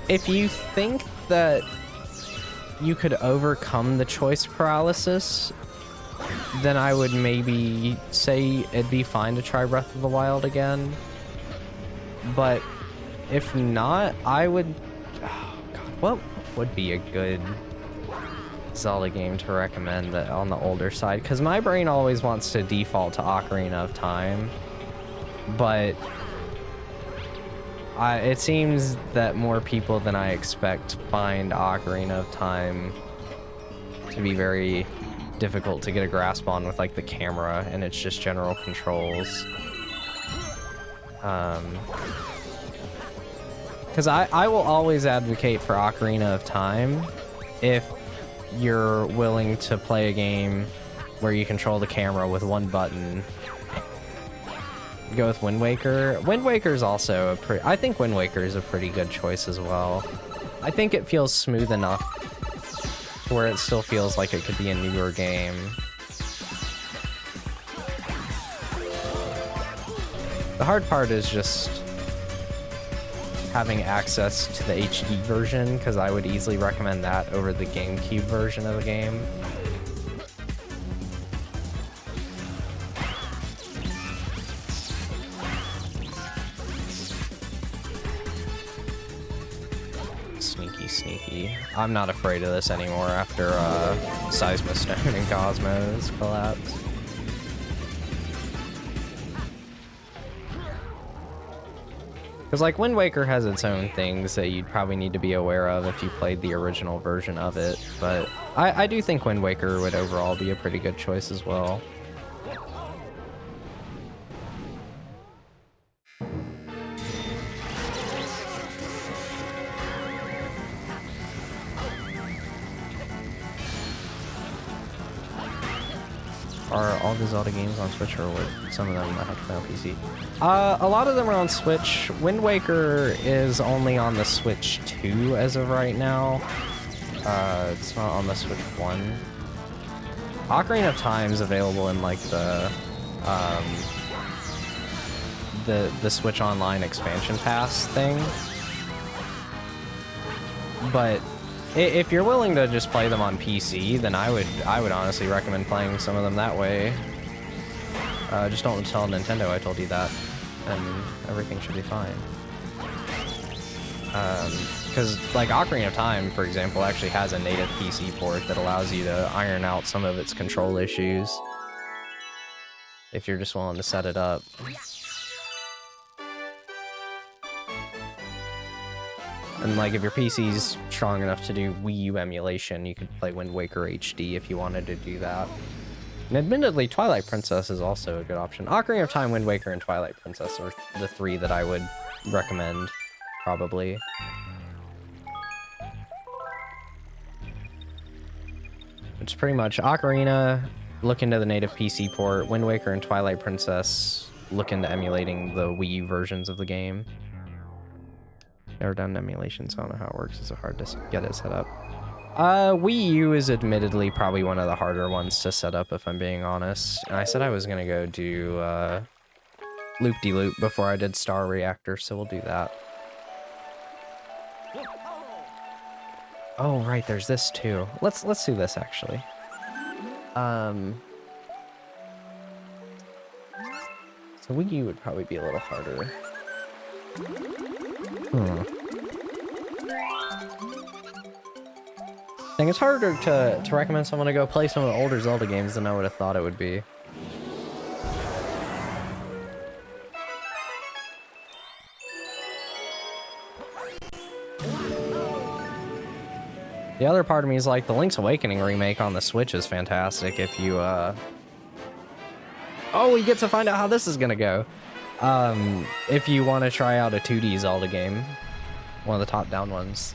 If you think that you could overcome the choice paralysis, then I would maybe say it'd be fine to try Breath of the Wild again. But if not, I would... Oh, God, what would be a good Zelda game to recommend that on the older side? Because my brain always wants to default to Ocarina of Time. But it seems that more people than I expect find Ocarina of Time to be very difficult to get a grasp on with, like, the camera and its just general controls. Because I will always advocate for Ocarina of Time if you're willing to play a game where you control the camera with one button go with Wind Waker. Wind Waker is also I think Wind Waker is a pretty good choice as well. I think it feels smooth enough to where it still feels like it could be a newer game. The hard part is just having access to the HD version, because I would easily recommend that over the GameCube version of the game. Sneaky. I'm not afraid of this anymore after Seismostone and Cosmos collapse. Because, like, Wind Waker has its own things that you'd probably need to be aware of if you played the original version of it, but I do think Wind Waker would overall be a pretty good choice as well. Are all the Zelda games on Switch, or would some of them I have to play on PC? A lot of them are on Switch. Wind Waker is only on the Switch 2 as of right now. It's not on the Switch 1. Ocarina of Time is available in like the Switch Online expansion pass thing. But if you're willing to just play them on PC, then I would honestly recommend playing some of them that way. Just don't tell Nintendo I told you that, and everything should be fine. Because like Ocarina of Time, for example, actually has a native PC port that allows you to iron out some of its control issues if you're just willing to set it up. And like if your PC's strong enough to do Wii U emulation, you could play Wind Waker HD if you wanted to do that. And admittedly, Twilight Princess is also a good option. Ocarina of Time, Wind Waker, and Twilight Princess are the three that I would recommend, probably. It's pretty much Ocarina, look into the native PC port, Wind Waker and Twilight Princess, look into emulating the Wii U versions of the game. Never done emulation, so I don't know how it works. It's so hard to get it set up. Wii U is admittedly probably one of the harder ones to set up, if I'm being honest. And I said I was gonna go do Loop-de-Loop before I did Star Reactor, so we'll do that. Oh right, there's this too. Let's do this actually. So Wii U would probably be a little harder. I think it's harder to recommend someone to go play some of the older Zelda games than I would have thought it would be. The other part of me is like, the Link's Awakening remake on the Switch is fantastic if you, Oh, we get to find out how this is gonna go. If you want to try out a 2D Zelda game, one of the top-down ones,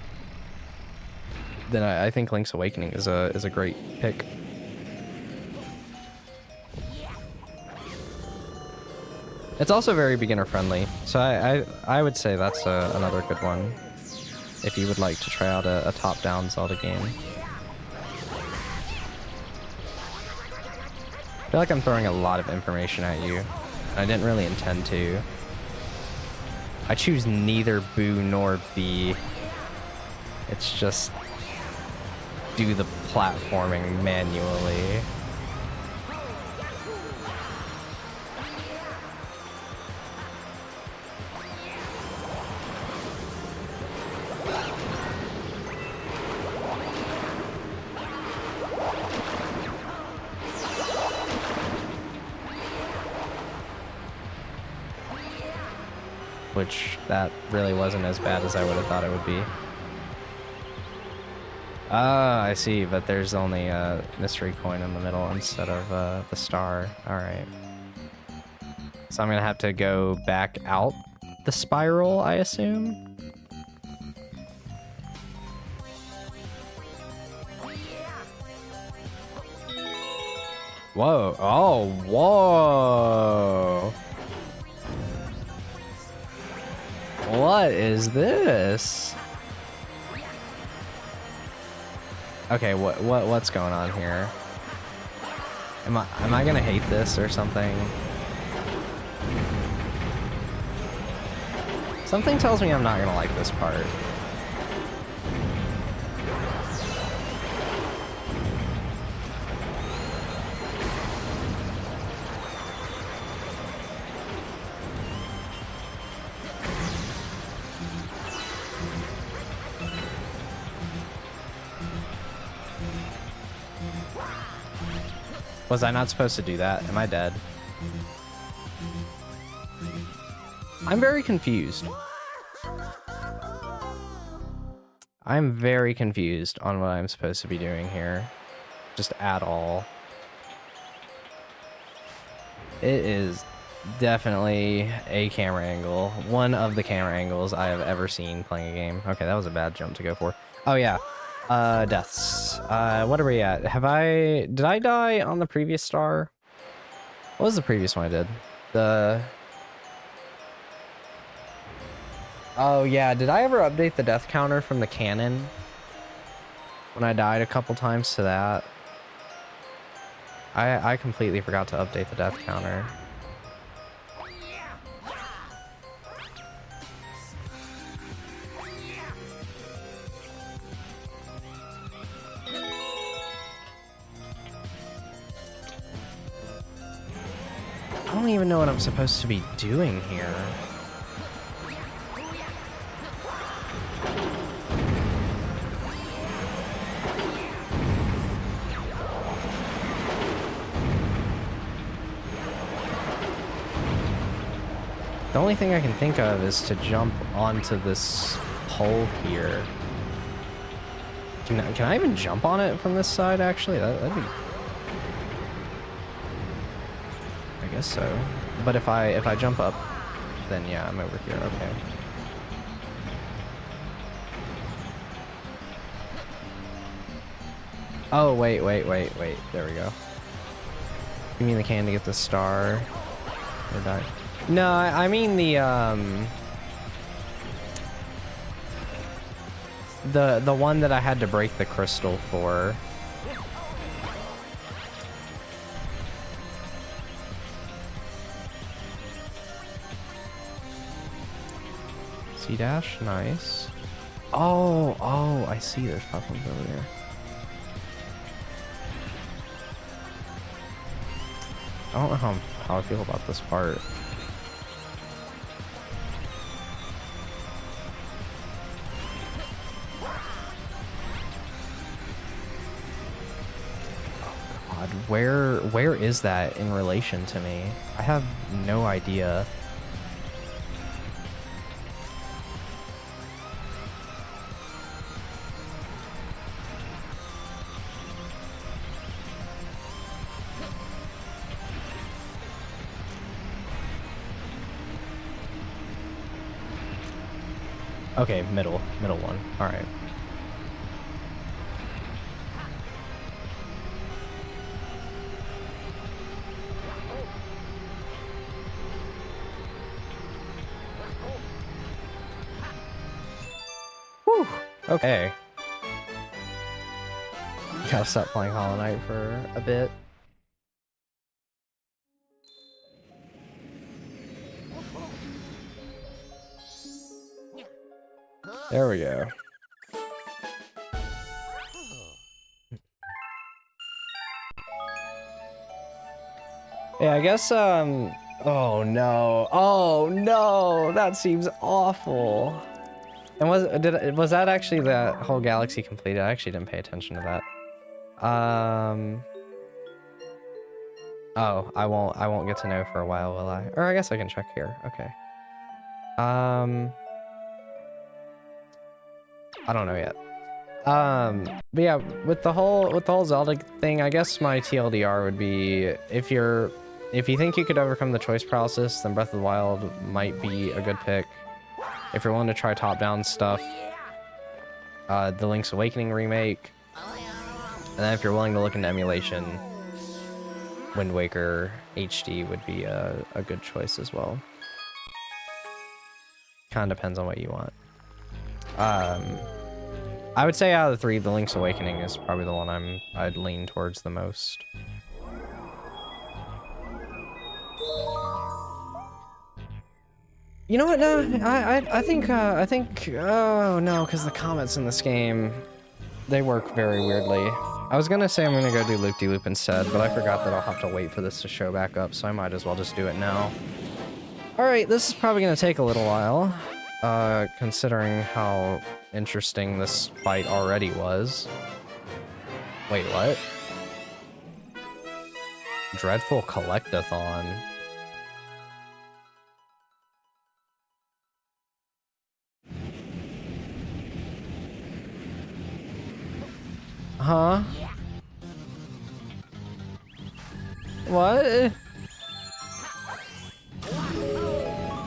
then I think Link's Awakening is a great pick. It's also very beginner-friendly, so I would say that's another good one if you would like to try out a top-down Zelda game. I feel like I'm throwing a lot of information at you. I didn't really intend to. I choose neither Boo nor B. It's just do the platforming manually. Which, that really wasn't as bad as I would have thought it would be. Ah, I see, but there's only a mystery coin in the middle instead of the star. Alright. So I'm gonna have to go back out the spiral, I assume? Whoa. Oh, whoa! What is this? Okay, what's going on here? Am I gonna hate this or something? Something tells me I'm not gonna like this part. Was I not supposed to do that? Am I dead? I'm very confused. I'm very confused on what I'm supposed to be doing here. Just at all. It is definitely a camera angle. One of the camera angles I have ever seen playing a game. Okay, that was a bad jump to go for. Oh yeah. Deaths. What are we at? Did I die on the previous star? What was the previous one I did? Oh yeah, did I ever update the death counter from the cannon? When I died a couple times to that? I completely forgot to update the death counter. I don't even know what I'm supposed to be doing here. The only thing I can think of is to jump onto this pole here. Can I even jump on it from this side, actually? That'd be... I guess so. But if I jump up, then yeah, I'm over here. Okay. Oh, wait. There we go. Give me the can to get the star. Or die. No, I mean the one that I had to break the crystal for. C-dash, nice. Oh, I see there's platforms over there. I don't know how I feel about this part. God, where is that in relation to me? I have no idea. Okay, middle one. All right. Whew. Okay. Gotta stop playing Hollow Knight for a bit. There we go. Yeah, I guess, oh no. Oh no, that seems awful. And was that actually the whole galaxy completed? I actually didn't pay attention to that. Oh, I won't get to know for a while, will I? Or I guess I can check here. Okay. I don't know yet. But yeah, with the whole Zelda thing, I guess my TLDR would be if you think you could overcome the choice paralysis, then Breath of the Wild might be a good pick. If you're willing to try top-down stuff, the Link's Awakening remake. And then if you're willing to look into emulation, Wind Waker HD would be a good choice as well. kind of depends on what you want. I would say out of the three, the Link's Awakening is probably the one I'd lean towards the most. You know what? No, I think oh no, because the comments in this game, they work very weirdly. I was gonna say I'm gonna go do loop-de-loop instead, but I forgot that I'll have to wait for this to show back up, so I might as well just do it now. All right, this is probably gonna take a little while, considering how interesting this fight already was. Wait, what? Dreadful Collectathon. Huh? What?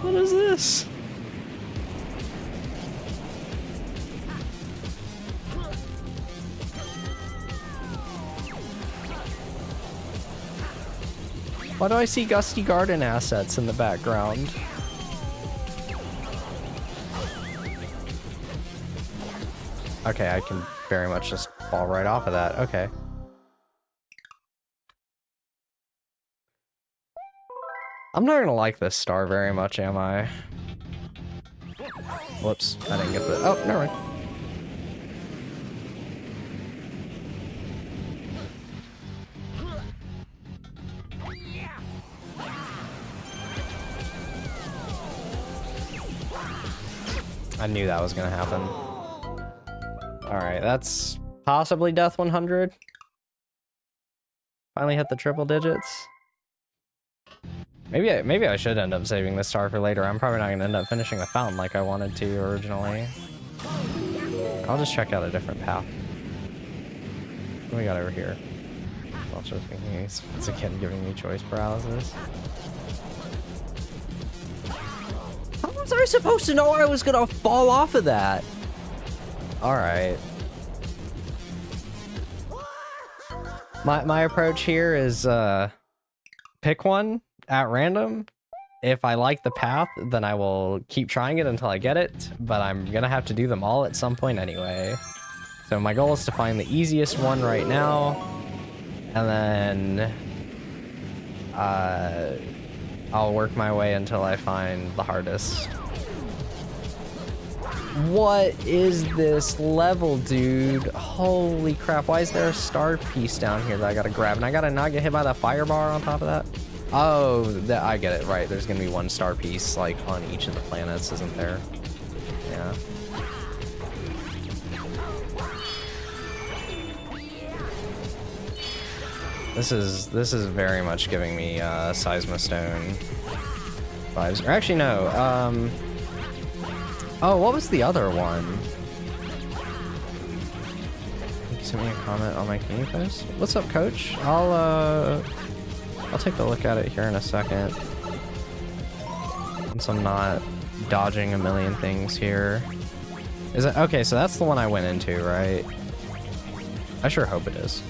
What is this? Why do I see Gusty Garden assets in the background? Okay, I can very much just fall right off of that. Okay. I'm not gonna like this star very much, am I? Whoops, I didn't get the... Oh, never mind. I knew that was gonna happen. Alright, that's possibly Death 100. Finally hit the triple digits. Maybe I should end up saving this star for later. I'm probably not gonna end up finishing the fountain like I wanted to originally. I'll just check out a different path. What do we got over here? Also thinking it's again giving me choice paralysis. How was I supposed to know I was gonna fall off of that? Alright. My approach here is pick one at random. If I like the path, then I will keep trying it until I get it, but I'm gonna have to do them all at some point anyway. So my goal is to find the easiest one right now, and then I'll work my way until I find the hardest. What is this level, dude? Holy crap, why is there a star piece down here that I gotta grab? And I gotta not get hit by that fire bar on top of that? Oh, I get it, right. There's gonna be one star piece, like, on each of the planets, isn't there? Yeah. This is very much giving me, Seismostone vibes. Or actually, no, oh, what was the other one? You sent me a comment on my King post. What's up, Coach? I'll take a look at it here in a second. Once I'm not dodging a million things here. Is it okay? So that's the one I went into, right? I sure hope it is.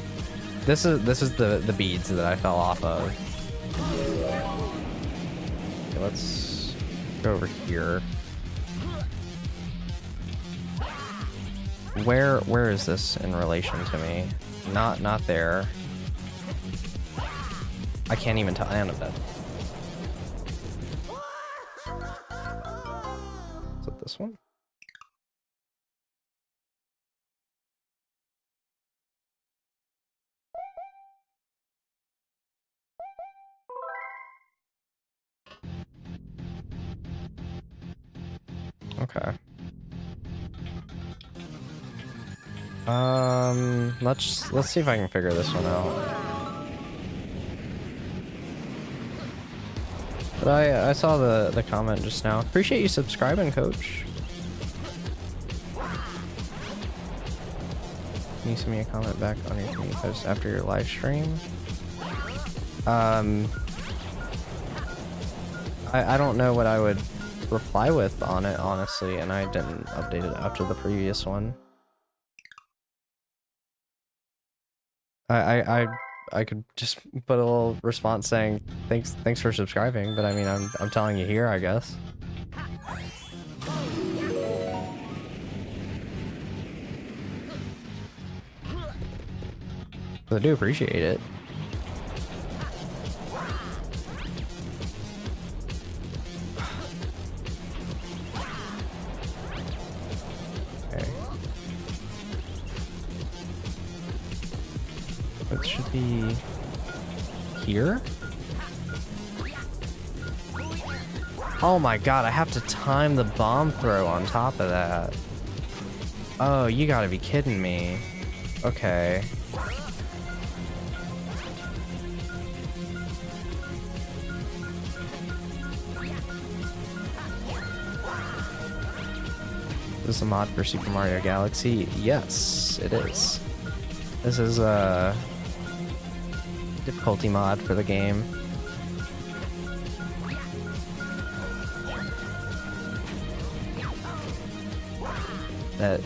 This is the beads that I fell off of. Okay, let's go over here. Where is this in relation to me? Not there. I can't even tell. And I'm dead. Is it this one? Okay. Let's see if I can figure this one out. But I saw the comment just now. Appreciate you subscribing, Coach. Can you send me a comment back on your community post after your live stream? I don't know what I would reply with on it, honestly, and I didn't update it after the previous one. I could just put a little response saying thanks for subscribing, but I mean I'm telling you here, I guess. I do appreciate it. Okay. It should be here. Oh my god, I have to time the bomb throw on top of that. Oh, you gotta be kidding me. Okay. Is this a mod for Super Mario Galaxy? Yes, it is. This is a difficulty mod for the game. That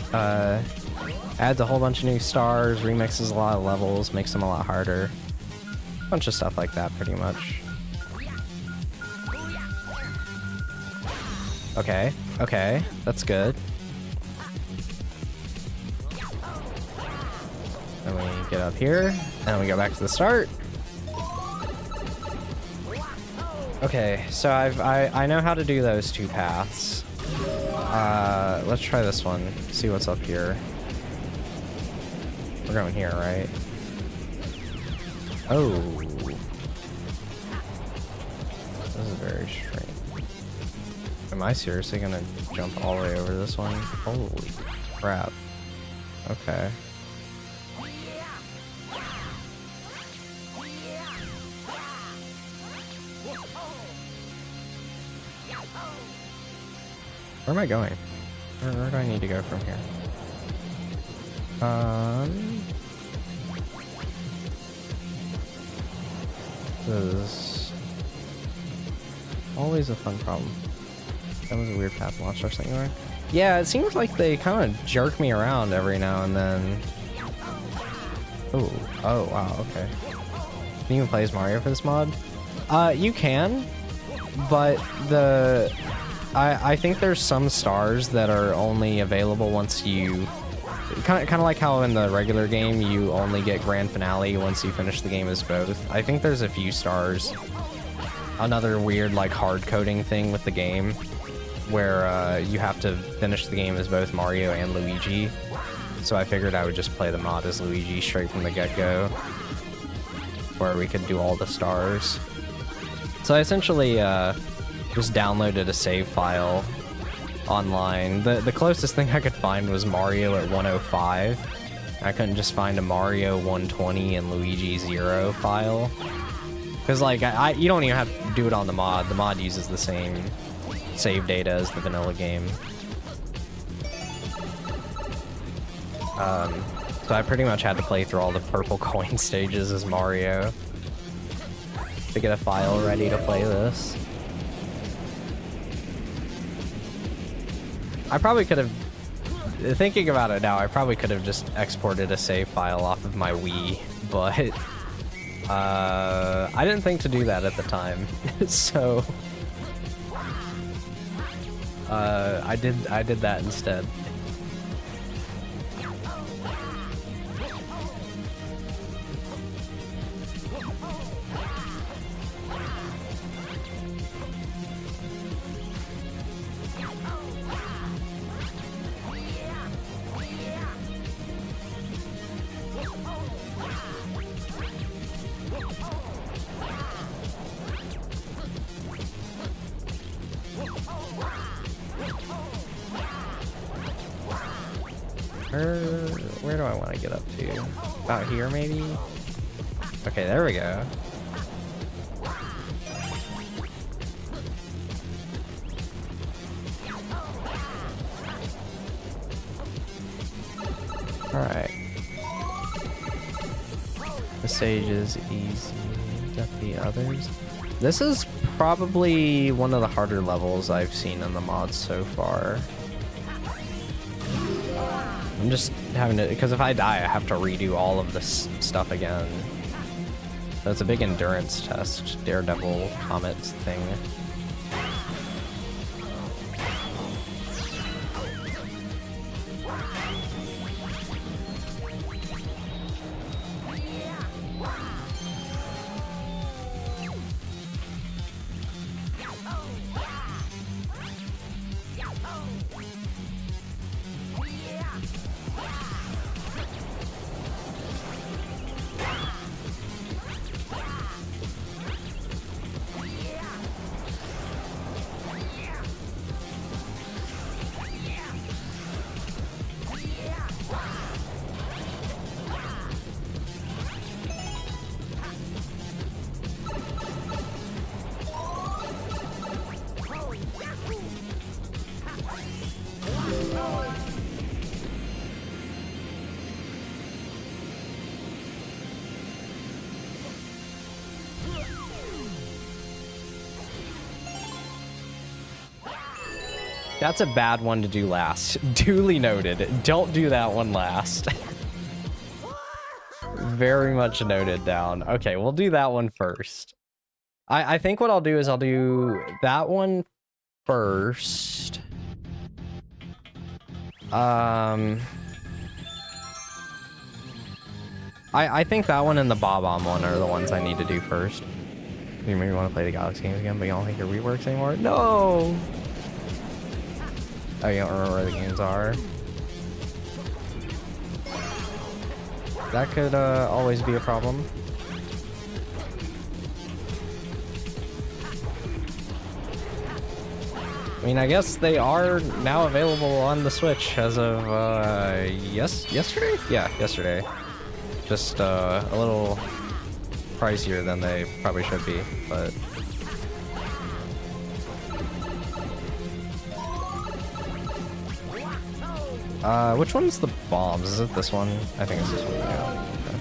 adds a whole bunch of new stars, remixes a lot of levels, makes them a lot harder. A bunch of stuff like that, pretty much. Okay, okay, that's good. Then we get up here, and we go back to the start. Okay, so I know how to do those two paths. Let's try this one. See what's up here. We're going here, right? Oh. This is very strange. Am I seriously gonna jump all the way over this one? Holy crap. Okay. Where am I going? Where do I need to go from here? This is always a fun problem. That was a weird path launch or something there. Yeah, it seems like they kind of jerk me around every now and then. Oh, oh wow, okay. Can you even play as Mario for this mod? You can, but I think there's some stars that are only available once you... Kind of like how in the regular game you only get grand finale once you finish the game as both. I think there's a few stars. Another weird like hard coding thing with the game where you have to finish the game as both Mario and Luigi. So I figured I would just play the mod as Luigi straight from the get-go, where we could do all the stars. So I essentially just downloaded a save file online. The closest thing I could find was Mario at 105. I couldn't just find a Mario 120 and Luigi 0 file. Because like you don't even have to do it on the mod. The mod uses the same save data as the vanilla game. So I pretty much had to play through all the purple coin stages as Mario to get a file ready to play this. I probably could have, thinking about it now, I probably could have just exported a save file off of my Wii, but I didn't think to do that at the time, so I did that instead. Where do I want to get up to? About here, maybe? Okay, there we go. Alright. The stage is easy. Got the others. This is probably one of the harder levels I've seen in the mods so far. I'm just having to, because if I die, I have to redo all of this stuff again. So it's a big endurance test, Daredevil Comets thing. That's a bad one to do last. Duly noted. Don't do that one last. Very much noted down. Okay, we'll do that one first. I think what I'll do is I'll do that one first. I think that one and the Bob-omb one are the ones I need to do first. You maybe want to play the Galaxy games again, but you don't think your reworks anymore? No! Oh, you don't remember where the games are? That could always be a problem. I mean, I guess they are now available on the Switch as of, yesterday? Yeah, yesterday. Just a little pricier than they probably should be, but... which one's the bombs? Is it this one? I think it's this one, yeah. Okay.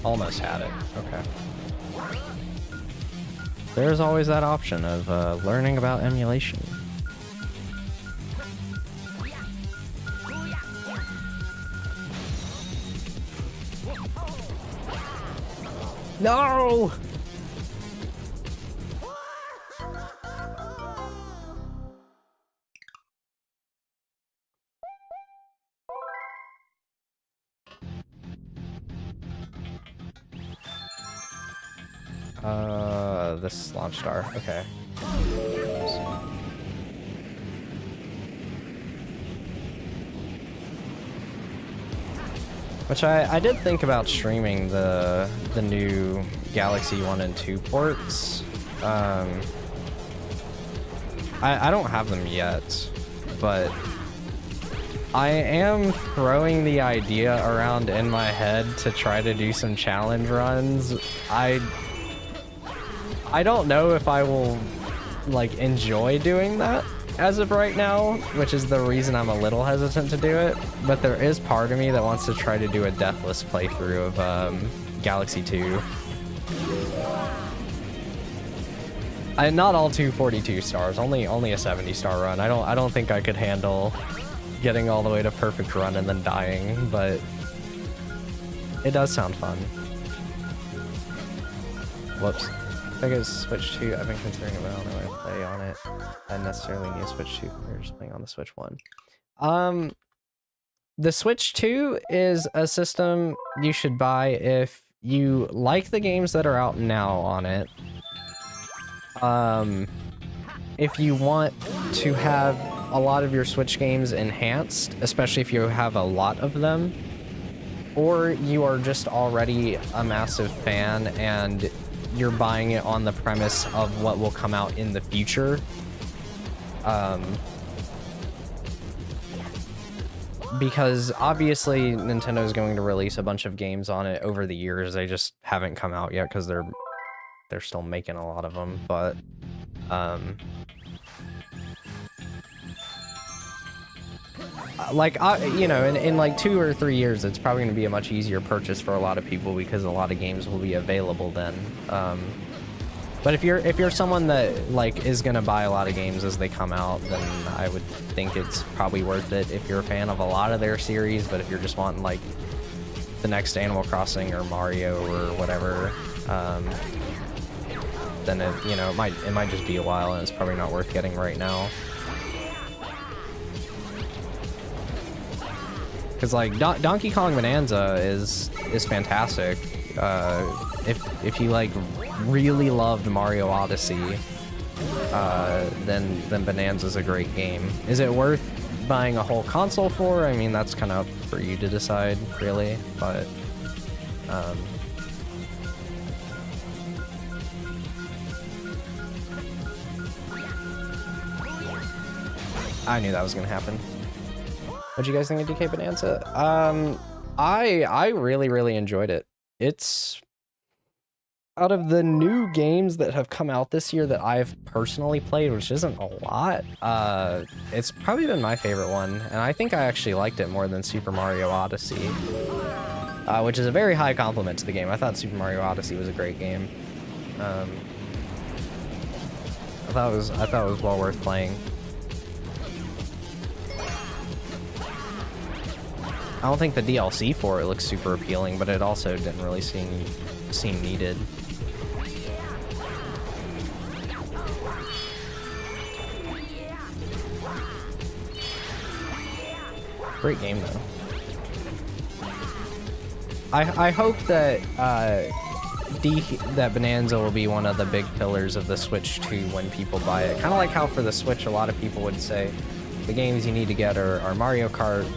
Almost had it. Okay. There's always that option of learning about emulation. No! This launch star. Okay. Which I did think about streaming the new Galaxy 1 and 2 ports. I don't have them yet, but I am throwing the idea around in my head to try to do some challenge runs. I don't know if I will like enjoy doing that as of right now, which is the reason I'm a little hesitant to do it, but there is part of me that wants to try to do a deathless playthrough of Galaxy 2. Not all 242 stars, only a 70-star run. I don't think I could handle getting all the way to perfect run and then dying, but it does sound fun. Whoops. I think it's Switch 2. I've been considering it, but I don't know how to play on it. I necessarily need a Switch 2 compared to just playing on the Switch 1. The Switch 2 is a system you should buy if you like the games that are out now on it. If you want to have a lot of your Switch games enhanced, especially if you have a lot of them, or you are just already a massive fan and you're buying it on the premise of what will come out in the future. Because obviously Nintendo is going to release a bunch of games on it over the years. They just haven't come out yet because they're still making a lot of them, but like you know, in like 2 or 3 years, it's probably going to be a much easier purchase for a lot of people because a lot of games will be available then. But if you're someone that like is going to buy a lot of games as they come out, then I would think it's probably worth it if you're a fan of a lot of their series. But if you're just wanting like the next Animal Crossing or Mario or whatever, then it, you know, it might just be a while, and it's probably not worth getting right now. Because like Donkey Kong Bonanza is fantastic. If you like really loved Mario Odyssey, then Bonanza's a great game. Is it worth buying a whole console for? I mean, that's kind of up for you to decide, really. But I knew that was gonna happen. What'd you guys think of DK Bonanza? I really enjoyed it. It's out of the new games that have come out this year that I've personally played, which isn't a lot, it's probably been my favorite one, and I think I actually liked it more than Super Mario Odyssey, which is a very high compliment to the game. I thought Super Mario Odyssey was a great game. I thought it was well worth playing. I don't think the DLC for it looks super appealing, but it also didn't really seem needed. Great game though. I hope that that Bonanza will be one of the big pillars of the Switch 2 when people buy it. Kind of like how for the Switch, a lot of people would say the games you need to get are Mario Kart,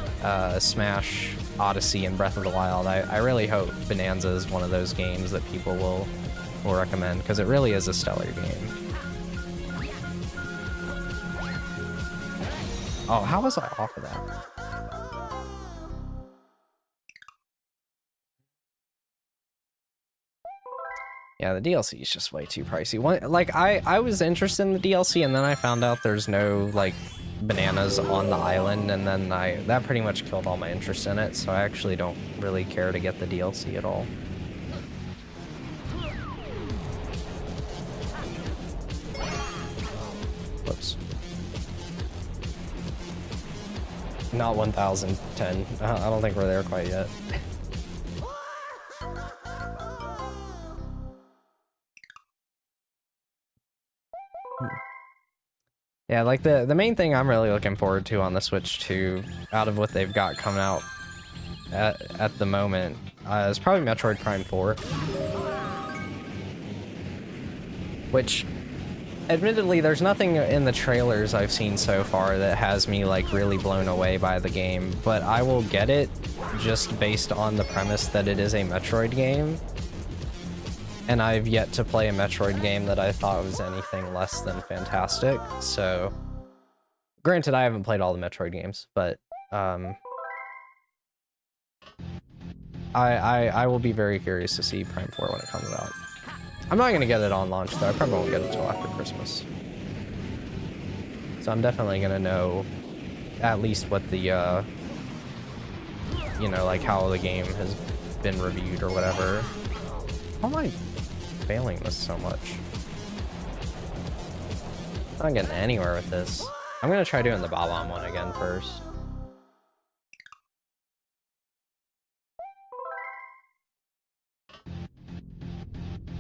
Smash, Odyssey, and Breath of the Wild. I really hope Bonanza is one of those games that people will recommend, because it really is a stellar game. Oh, how was I off of that? Yeah, the DLC is just way too pricey. Like, I was interested in the DLC, and then I found out there's no, like, bananas on the island, and then that pretty much killed all my interest in it, so I actually don't really care to get the DLC at all. Whoops. Not 1010. I don't think we're there quite yet. Yeah, like the main thing I'm really looking forward to on the Switch 2, out of what they've got coming out at the moment, is probably Metroid Prime 4. Which, admittedly, there's nothing in the trailers I've seen so far that has me, like, really blown away by the game, but I will get it just based on the premise that it is a Metroid game. And I've yet to play a Metroid game that I thought was anything less than fantastic, so... Granted, I haven't played all the Metroid games, but, I will be very curious to see Prime 4 when it comes out. I'm not gonna get it on launch, though. I probably won't get it until after Christmas. So I'm definitely gonna know at least what the, you know, like, how the game has been reviewed or whatever. How am I failing this so much? I'm not getting anywhere with this. I'm gonna try doing the Bob-omb one again first.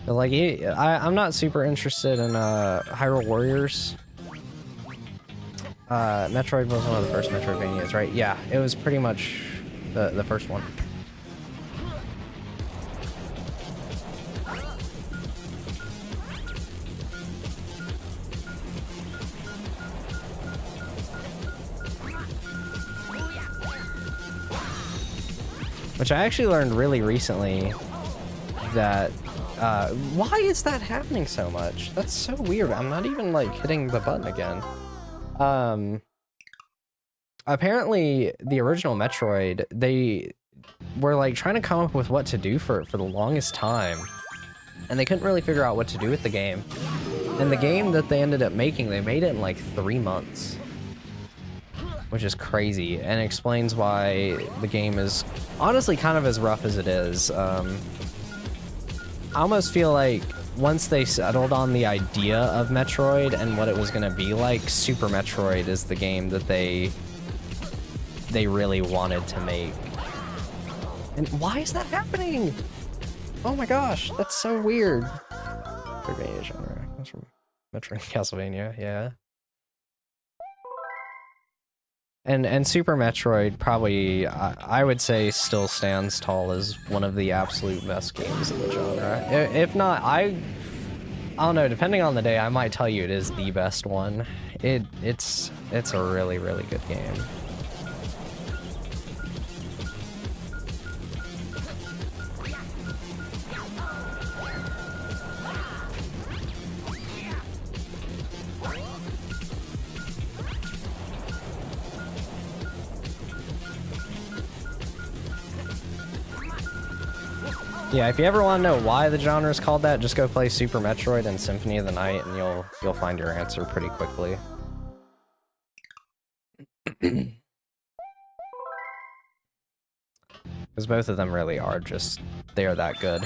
But like, I'm not super interested in Hyrule Warriors. Metroid was one of the first Metroidvanias, right? Yeah, it was pretty much the first one. Which I actually learned really recently that, why is that happening so much? That's so weird. I'm not even, like, hitting the button again. Apparently, the original Metroid, they were, like, trying to come up with what to do for the longest time. And they couldn't really figure out what to do with the game. And the game that they ended up making, they made it in, like, 3 months. Which is crazy, and explains why the game is honestly kind of as rough as it is. I almost feel like once they settled on the idea of Metroid and what it was going to be like, Super Metroid is the game that they really wanted to make. And why is that happening? Oh my gosh, that's so weird. Metroidvania genre. That's from Metroid and Castlevania, yeah. And Super Metroid probably, I would say, still stands tall as one of the absolute best games in the genre. If not, I don't know, depending on the day, I might tell you it is the best one. It's a really, really good game. Yeah, if you ever want to know why the genre is called that, just go play Super Metroid and Symphony of the Night, and you'll find your answer pretty quickly. Because both of them really are just, they are that good,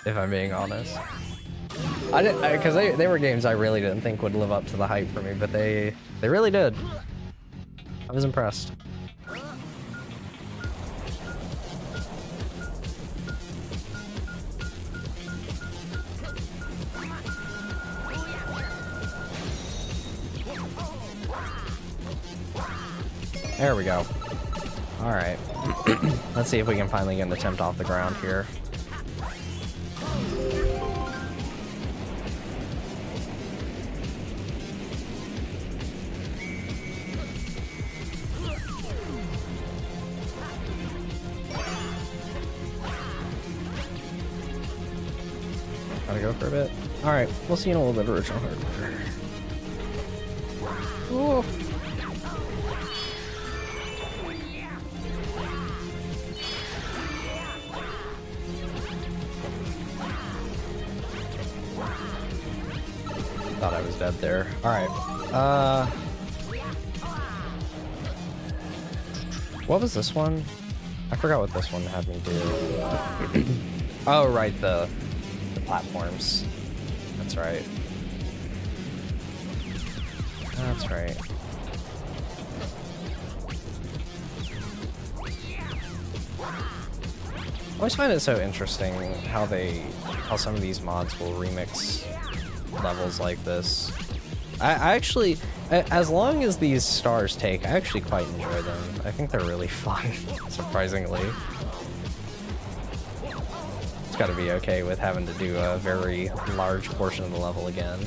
if I'm being honest. Because they were games I really didn't think would live up to the hype for me, but they really did. I was impressed. There we go. Alright. Let's see if we can finally get an attempt off the ground here. Gotta go for a bit. Alright, we'll see in a little bit of original hardware. Ooh. Thought I was dead there. Alright. What was this one? I forgot what this one had me do. Oh, right, the platforms. That's right. That's right. I always find it so interesting how some of these mods will remix levels like this. I actually, as long as these stars take, I actually quite enjoy them. I think they're really fun, surprisingly. It's gotta be okay with having to do a very large portion of the level again.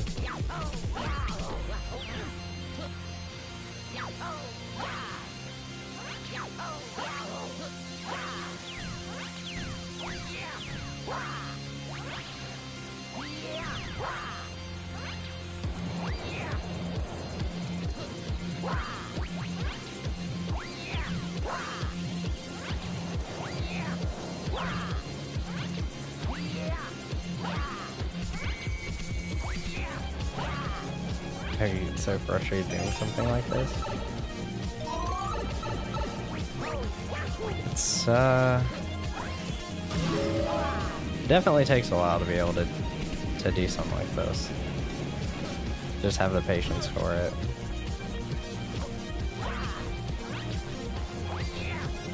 It's so frustrating doing something like this. It's definitely takes a while to be able to do something like this. Just have the patience for it.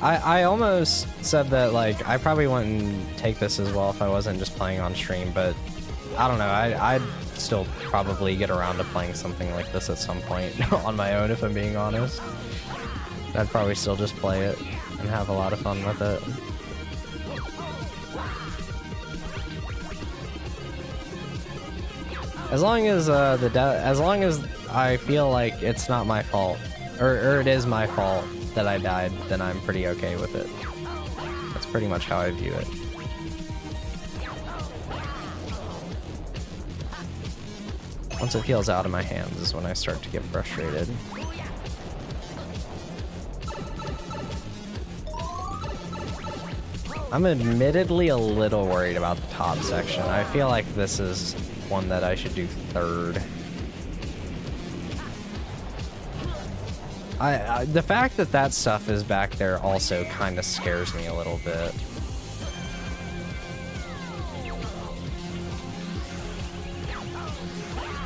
I almost said that, like, I probably wouldn't take this as well if I wasn't just playing on stream, but I don't know, I'd still probably get around to playing something like this at some point on my own, if I'm being honest. I'd probably still just play it and have a lot of fun with it. As long as as long as I feel like it's not my fault, or it is my fault that I died, then I'm pretty okay with it. That's pretty much how I view it. Once it feels out of my hands is when I start to get frustrated. I'm admittedly a little worried about the top section. I feel like this is one that I should do third. The fact that that stuff is back there also kind of scares me a little bit.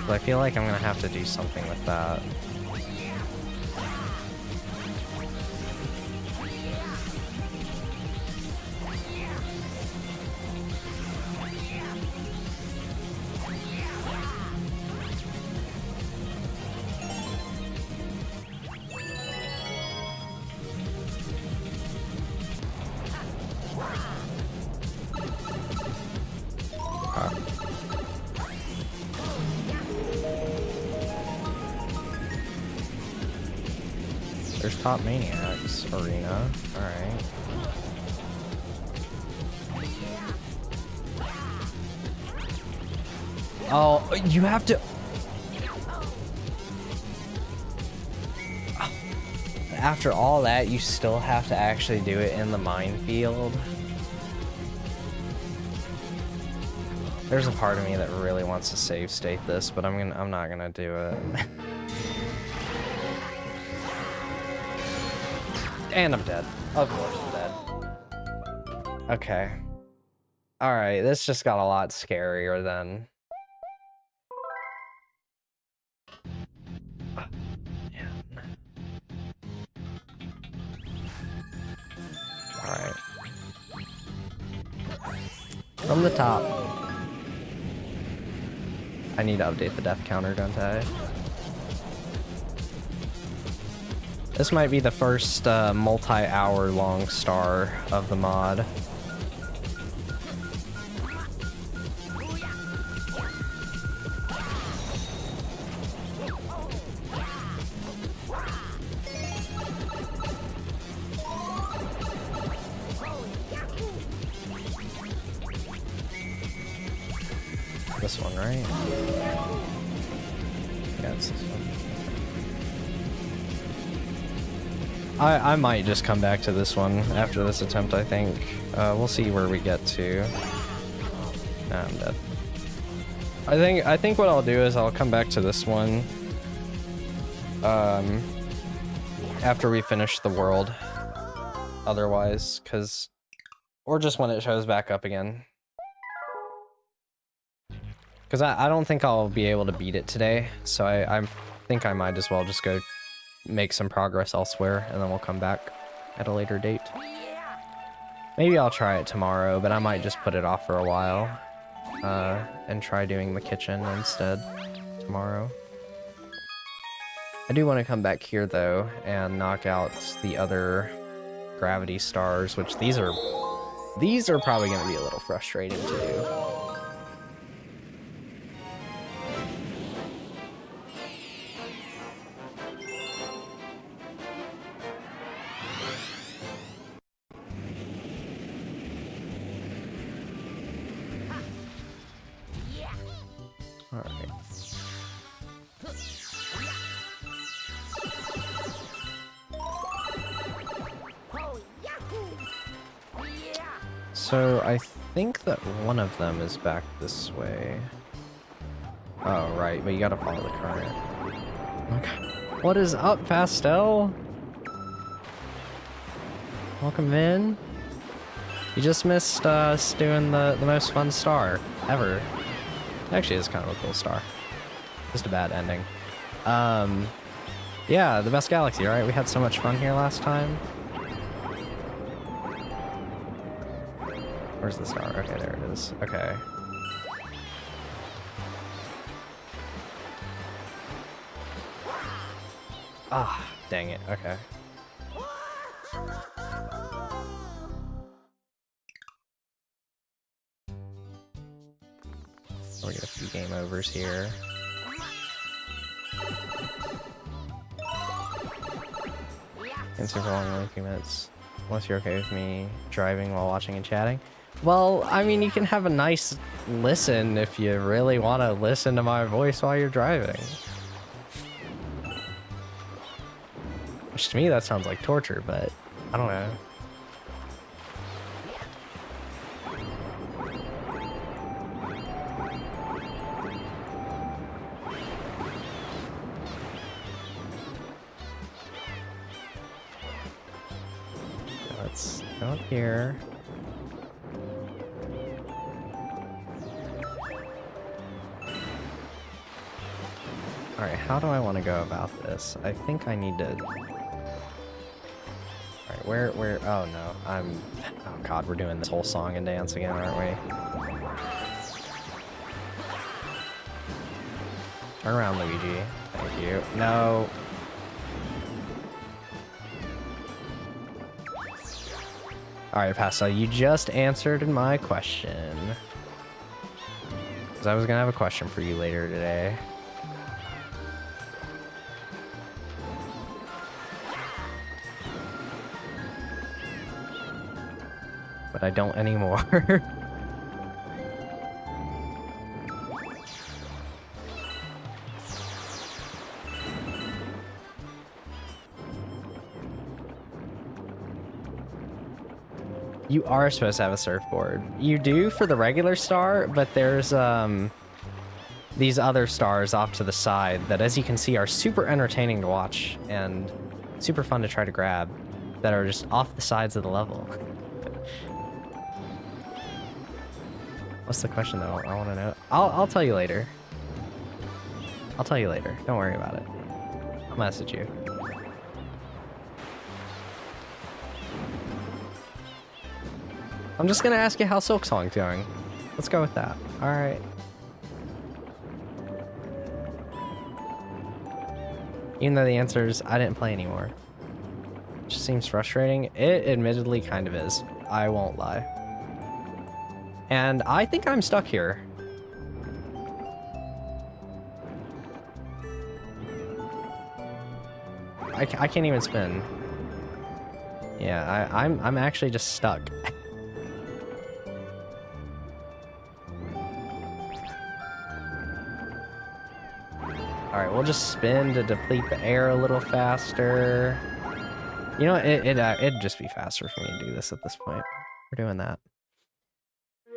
But I feel like I'm gonna have to do something with that. There's Top Maniacs Arena. Alright. Oh, you have to... After all that, you still have to actually do it in the minefield. There's a part of me that really wants to save state this, but I'm not gonna do it. And I'm dead. Of course I'm dead. Okay. Alright, this just got a lot scarier then. Alright. From the top. I need to update the death counter, don't I? This might be the first multi-hour long star of the mod. This one, right? Yeah, it's this one. I might just come back to this one after this attempt, I think. We'll see where we get to. Nah, I'm dead. I think what I'll do is I'll come back to this one after we finish the world. Otherwise, or just when it shows back up again. Because I don't think I'll be able to beat it today, so I think I might as well just go make some progress elsewhere, and then we'll come back at a later date. Maybe I'll try it tomorrow, but I might just put it off for a while, and try doing the kitchen instead tomorrow. I do want to come back here, though, and knock out the other gravity stars, which these are probably going to be a little frustrating to do. So I think that one of them is back this way. Oh, right, but you gotta follow the current. Okay. What is up, Pastel? Welcome in. You just missed us doing the most fun star ever. Actually, it's kind of a cool star. Just a bad ending. Yeah, the best galaxy, right? We had so much fun here last time. Where's the star? Okay, there it is. Okay. Ah, dang it. Okay. We'll get a few game overs here. Answer for only a few minutes. Unless you're okay with me driving while watching and chatting. Well, I mean, you can have a nice listen if you really want to listen to my voice while you're driving. Which to me, that sounds like torture, but I don't know. Let's go up here. Alright, how do I want to go about this? I think I need to... Alright, where... Oh no, oh god, we're doing this whole song and dance again, aren't we? Turn around, Luigi. Thank you. No! Alright, Pastel, you just answered my question. Because I was gonna have a question for you later today. But I don't anymore. You are supposed to have a surfboard. You do for the regular star, but there's these other stars off to the side that, as you can see, are super entertaining to watch and super fun to try to grab, that are just off the sides of the level. What's the question though? I want to know. I'll tell you later. I'll tell you later. Don't worry about it. I'll message you. I'm just gonna ask you how Silk Song's going. Let's go with that. All right. Even though the answer is I didn't play anymore. It just seems frustrating. It admittedly kind of is. I won't lie. And I think I'm stuck here. I can't even spin. Yeah, I'm actually just stuck. Alright, we'll just spin to deplete the air a little faster. You know, it'd just be faster for me to do this at this point. We're doing that.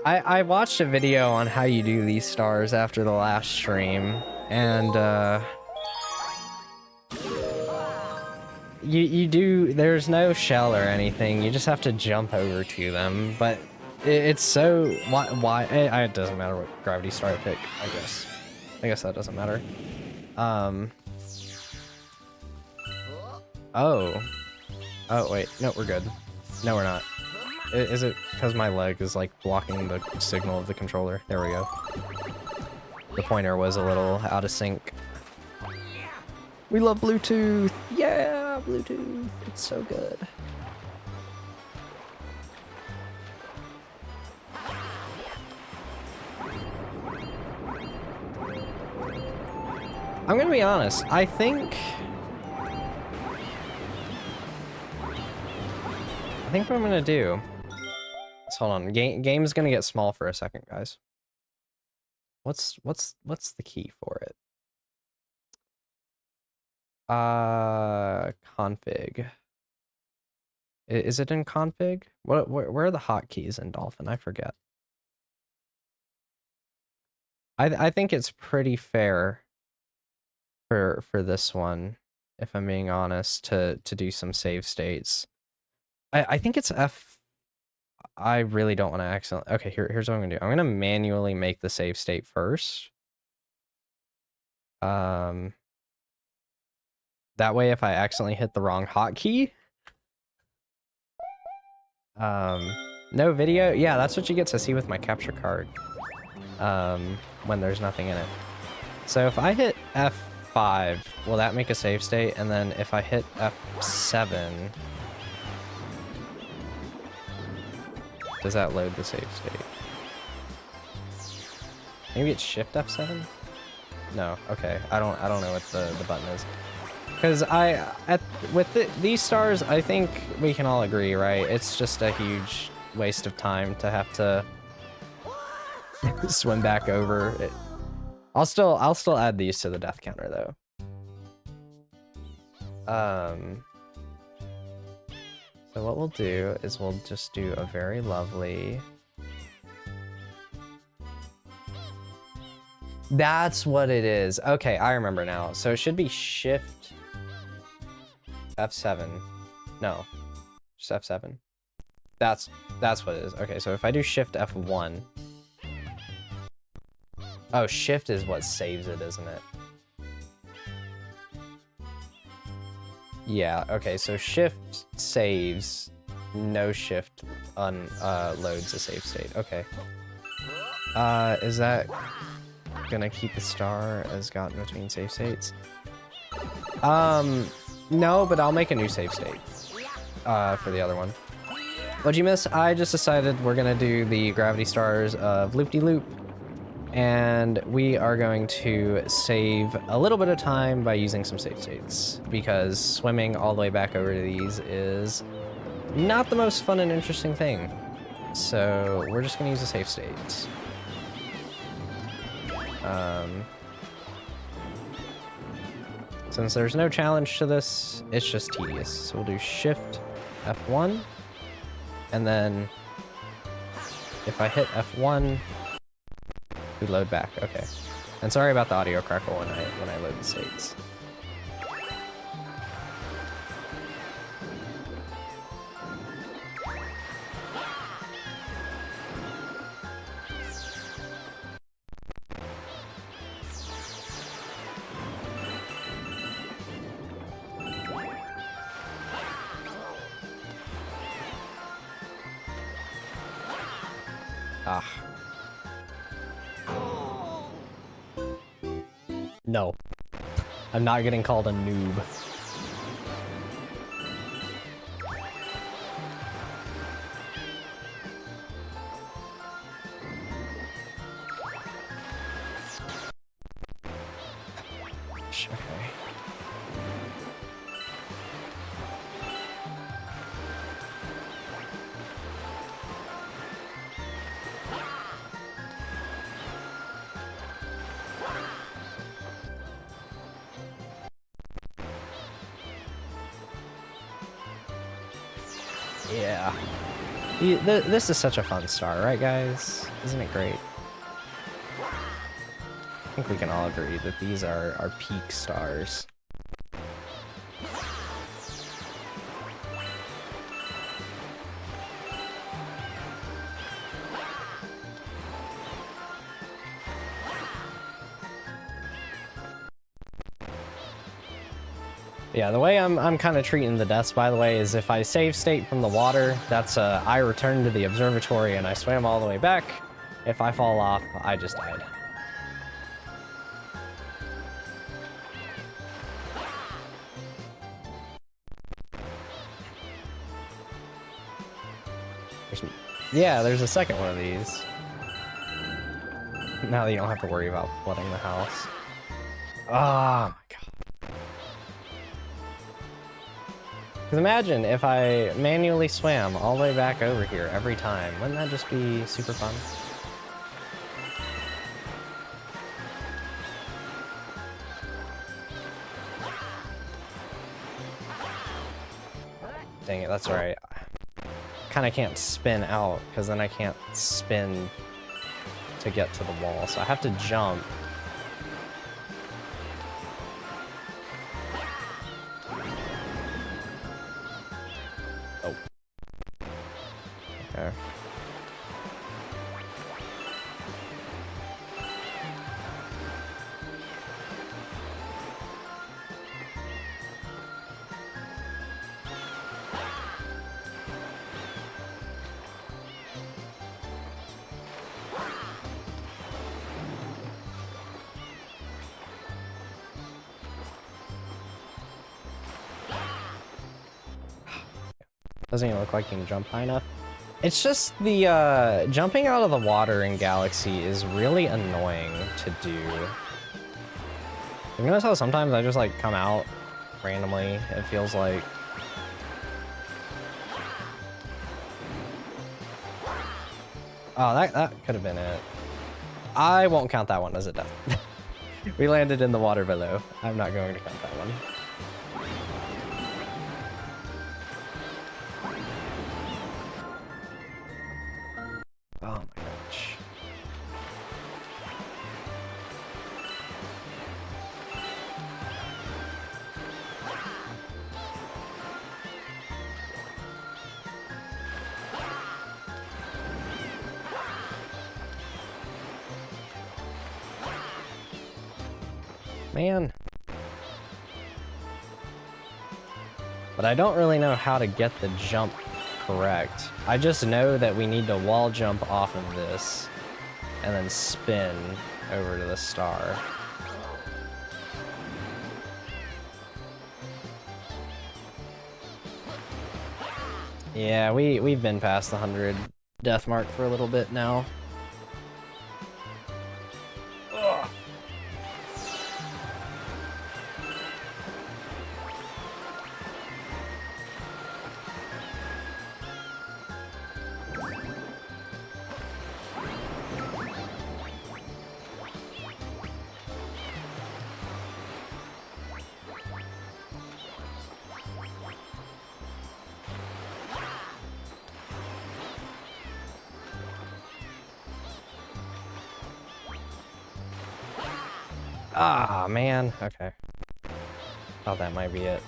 I watched a video on how you do these stars after the last stream, and you do, there's no shell or anything, you just have to jump over to them, but it's so, why it doesn't matter what gravity star I pick, I guess that doesn't matter. Oh wait, no, we're good. No, we're not. Is it because my leg is like blocking the signal of the controller? There we go. The pointer was a little out of sync. We love Bluetooth! Yeah, Bluetooth! It's so good. I'm gonna be honest, I think what I'm gonna do... Let's hold on. Game's gonna get small for a second, guys. What's the key for it? Config. Is it in config? Where are the hotkeys in Dolphin? I forget. I think it's pretty fair for this one, if I'm being honest, to do some save states. I think it's F. I really don't want to accidentally... Okay, here's what I'm gonna do. I'm gonna manually make the save state first. That way, if I accidentally hit the wrong hotkey... no video? Yeah, that's what you get to see with my capture card. When there's nothing in it. So if I hit F5, will that make a save state? And then if I hit F7... does that load the save state? Maybe it's Shift F7? No, okay. I don't know what the button is. Because these stars, I think we can all agree, right? It's just a huge waste of time to have to swim back over it. I'll still add these to the death counter though. So what we'll do is we'll just do a very lovely... That's what it is. Okay, I remember now. So it should be Shift F7. No, just F7. That's what it is. Okay, so if I do Shift F1... Oh, Shift is what saves it, isn't it? Yeah, okay, so Shift saves, no Shift loads a save state. Okay. Is that gonna keep the star as got in between save states? No, but I'll make a new save state for the other one. What'd you miss? I just decided we're gonna do the gravity stars of Loop-de-Loop. And we are going to save a little bit of time by using some save states, because swimming all the way back over to these is not the most fun and interesting thing. So we're just going to use a save state. Since there's no challenge to this, it's just tedious. So we'll do Shift F1. And then if I hit F1, we load back. Okay. And sorry about the audio crackle when I load the states. Ah. No. I'm not getting called a noob. Okay. Yeah. This is such a fun star, right, guys? Isn't it great? I think we can all agree that these are our peak stars. Yeah, the way I'm kind of treating the deaths, by the way, is if I save state from the water, that's I return to the observatory and I swam all the way back. If I fall off, I just died. There's a second one of these. Now that you don't have to worry about flooding the house. Oh my god. Because imagine if I manually swam all the way back over here every time. Wouldn't that just be super fun? Dang it, that's right. Kind of can't spin out, because then I can't spin to get to the wall. So I have to jump. Oh. Okay. Doesn't even look like you can jump high enough. It's just the, jumping out of the water in Galaxy is really annoying to do. You notice how sometimes I just, like, come out randomly, it feels like. Oh, that could have been it. I won't count that one as a death. We landed in the water below. I'm not going to count that one. Oh my gosh. Man. But I don't really know how to get the jump correct. I just know that we need to wall jump off of this and then spin over to the star. Yeah, we've been past the 100 death mark for a little bit now. Ugh. Ah, man. Okay. Thought that might be it.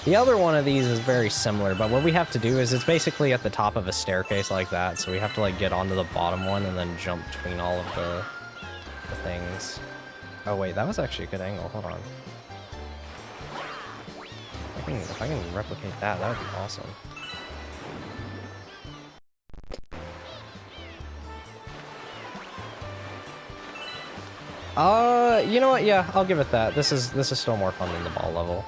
The other one of these is very similar, but what we have to do is it's basically at the top of a staircase like that, so we have to like get onto the bottom one and then jump between all of the things. Oh wait, that was actually a good angle. Hold on. If I can replicate that, that would be awesome. You know what? Yeah, I'll give it that. This is still more fun than the ball level.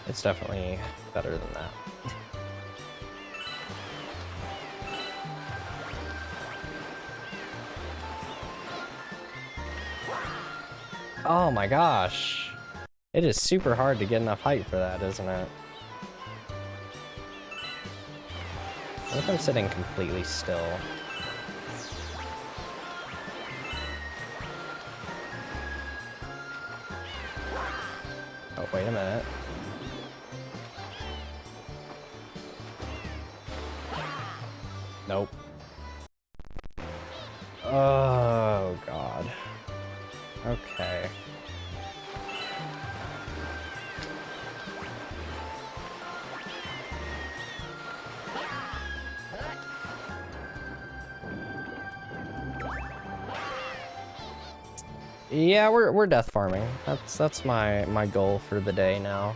It's definitely better than that. Oh my gosh. It is super hard to get enough height for that, isn't it? What if I'm sitting completely still? Oh, wait a minute. Nope. Oh, God. Okay. Yeah, we're death farming. That's my goal for the day now.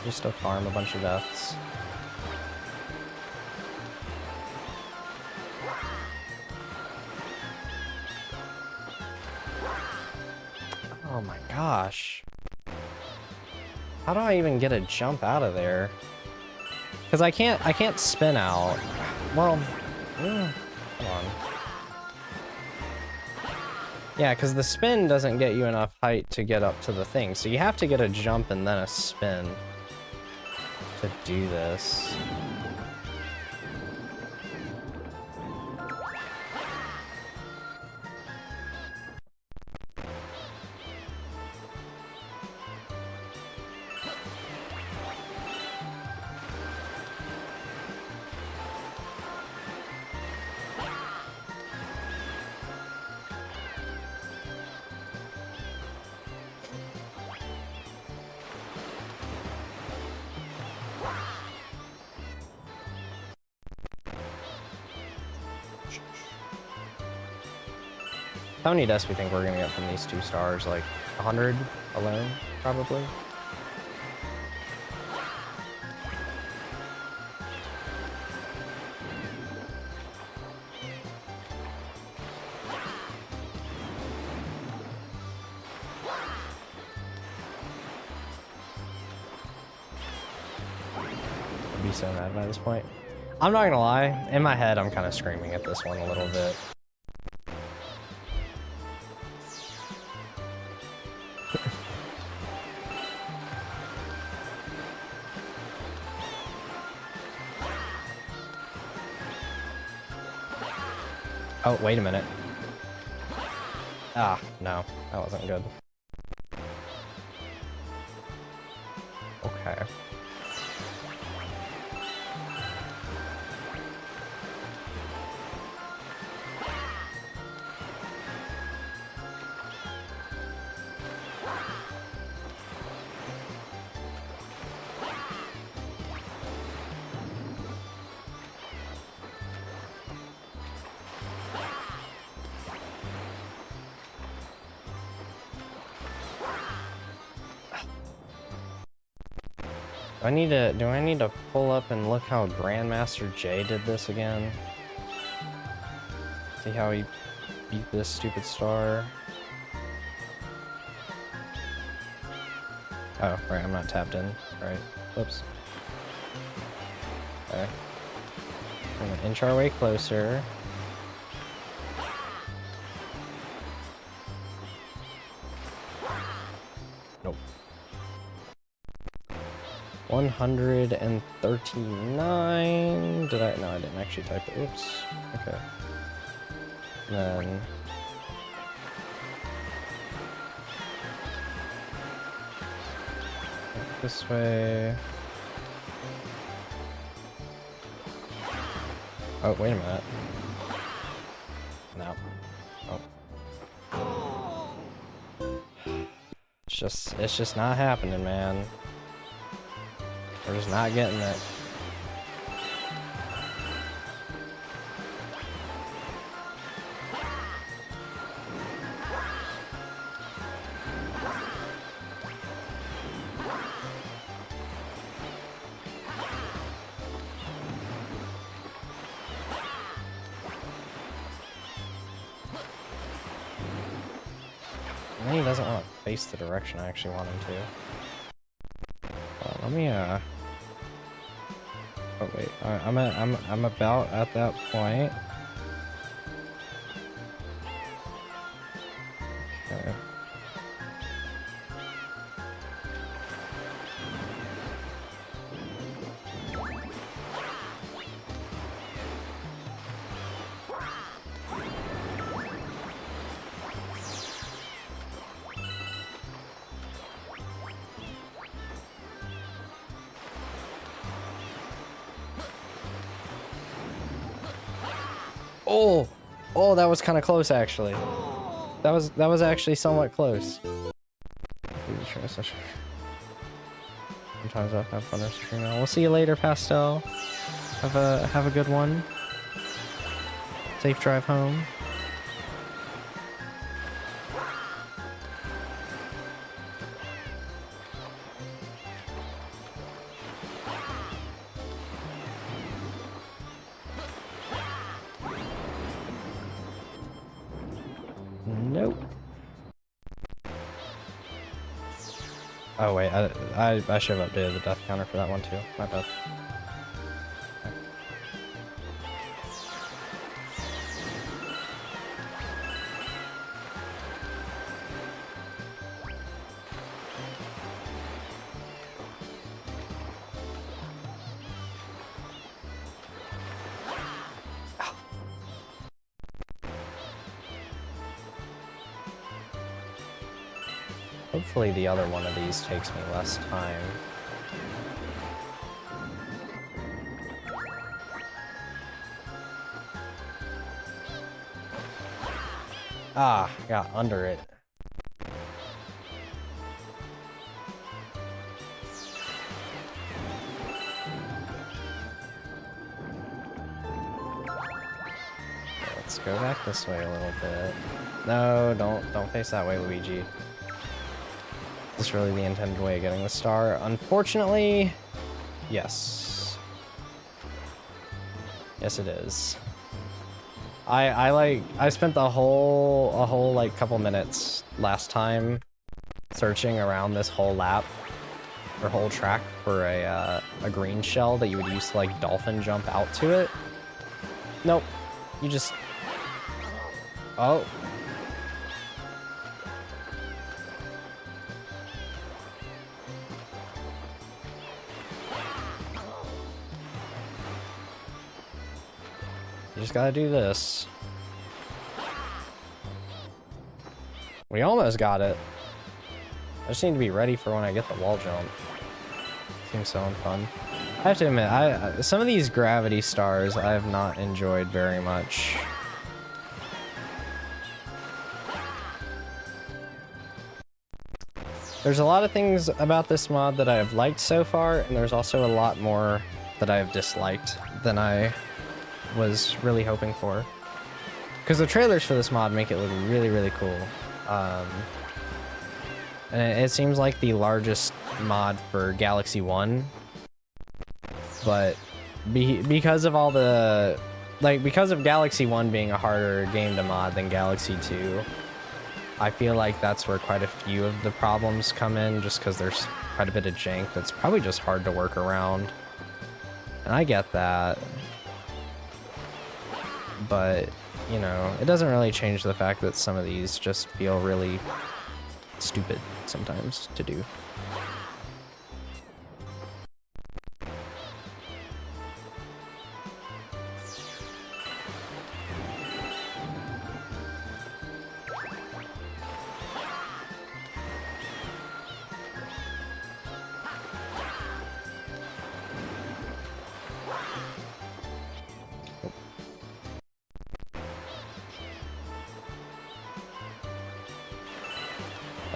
Just to farm a bunch of deaths. Oh my gosh. How do I even get a jump out of there? Because I can't spin out. Well, hold on. Yeah, because the spin doesn't get you enough height to get up to the thing. So you have to get a jump and then a spin to do this. How many deaths do we think we're gonna get from these 2 stars? Like 100 alone, probably? I'd be so mad by this point. I'm not gonna lie, in my head I'm kind of screaming at this one a little bit. Oh, wait a minute. Ah, no, that wasn't good. Okay. Do I need to pull up and look how Grandmaster J did this again? See how he beat this stupid star? Oh, right, I'm not tapped in. Right. Whoops. Okay. I'm gonna inch our way closer. Nope. 139. Did I? No, I didn't actually type it. Oops. Okay. And then. This way. Oh, wait a minute. No. Oh. It's just not happening, man. We're just not getting it. I think he doesn't want to face the direction I actually want him to. Let me oh wait, I'm about at that point. Okay. Oh, that was kind of close actually. That was actually somewhat close. Sometimes I'll have fun streaming. We'll see you later, Pastel. Have a good one. Safe drive home. Nope. Oh wait, I should have updated the death counter for that one too. My bad. Hopefully the other one of these takes me less time. Ah, got under it. Let's go back this way a little bit. No, don't face that way, Luigi. Is this really the intended way of getting the star? Unfortunately, yes. Yes, it is. I spent a whole like couple minutes last time searching around this whole lap or whole track for a green shell that you would use to like dolphin jump out to it. Nope. You just... Oh. You just gotta do this. We almost got it. I just need to be ready for when I get the wall jump. Seems so unfun. I have to admit, some of these gravity stars I have not enjoyed very much. There's a lot of things about this mod that I have liked so far, and there's also a lot more that I have disliked than I was really hoping for. Because the trailers for this mod make it look really, really cool. And it seems like the largest mod for Galaxy 1. But because of all the... Like, because of Galaxy 1 being a harder game to mod than Galaxy 2, I feel like that's where quite a few of the problems come in, just because there's quite a bit of jank that's probably just hard to work around. And I get that. But, you know, it doesn't really change the fact that some of these just feel really stupid sometimes to do.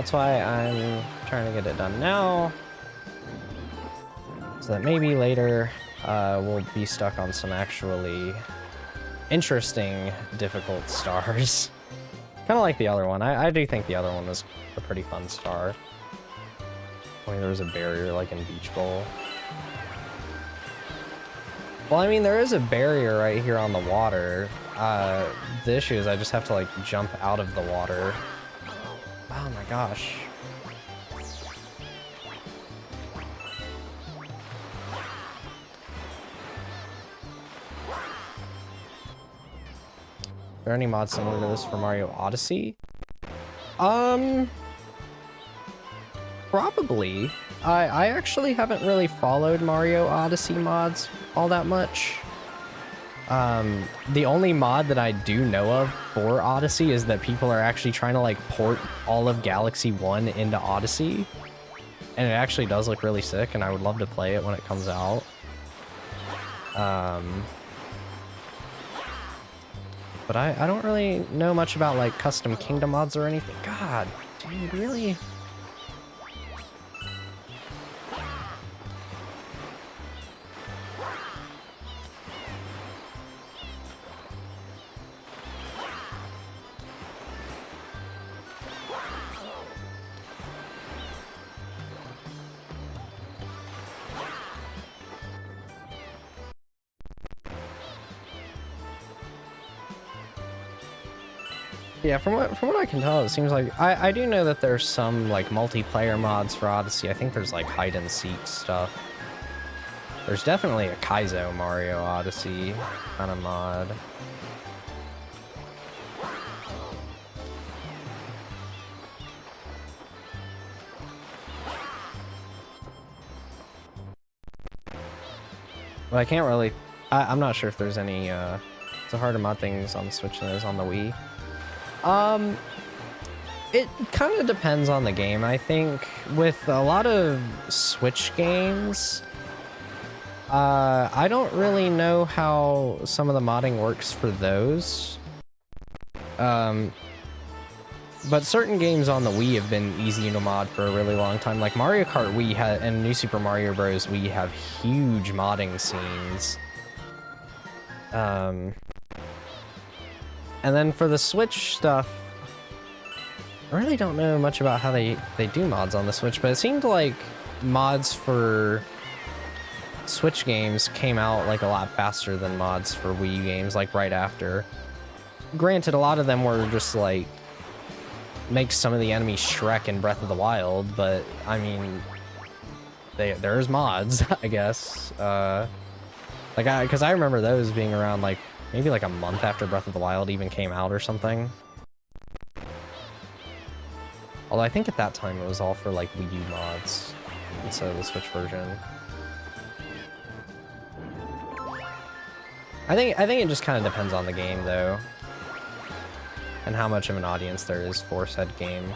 That's why I'm trying to get it done now. So that maybe later we'll be stuck on some actually interesting, difficult stars. Kind of like the other one. I do think the other one was a pretty fun star. I mean, there was a barrier like in Beach Bowl. Well, I mean, there is a barrier right here on the water. The issue is I just have to like jump out of the water. Oh my gosh. Are there any mods similar to this for Mario Odyssey? Probably. I actually haven't really followed Mario Odyssey mods all that much. The only mod that I do know of for Odyssey is that people are actually trying to like port all of Galaxy 1 into Odyssey. And it actually does look really sick, and I would love to play it when it comes out. But I don't really know much about like custom kingdom mods or anything. God, dude, really? Yeah, from what I can tell, it seems like I do know that there's some like multiplayer mods for Odyssey. I think there's like hide and seek stuff. There's definitely a Kaizo Mario Odyssey kind of mod. But I can't really. I'm not sure if there's any. It's harder to mod things on the Switch than it is on the Wii. It kind of depends on the game. I think with a lot of Switch games, I don't really know how some of the modding works for those. But certain games on the Wii have been easy to mod for a really long time. Like Mario Kart Wii and New Super Mario Bros. Wii have huge modding scenes. And then for the Switch stuff, I really don't know much about how they do mods on the Switch, but it seemed like mods for Switch games came out like a lot faster than mods for Wii games, like right after. Granted, a lot of them were just like, make some of the enemies Shrek in Breath of the Wild, but I mean, there's mods, I guess. Because I remember those being around like, maybe like a month after Breath of the Wild even came out or something. Although I think at that time it was all for like Wii U mods instead of the Switch version. I think it just kind of depends on the game though, and how much of an audience there is for said game.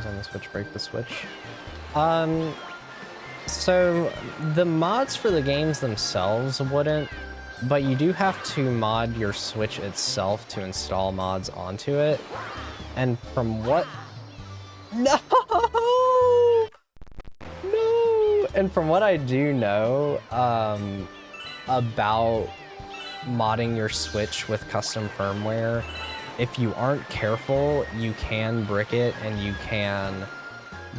On the Switch break the Switch. So the mods for the games themselves wouldn't, but you do have to mod your Switch itself to install mods onto it. And from what... No! No! And from what I do know, about modding your Switch with custom firmware, if you aren't careful, you can brick it and you can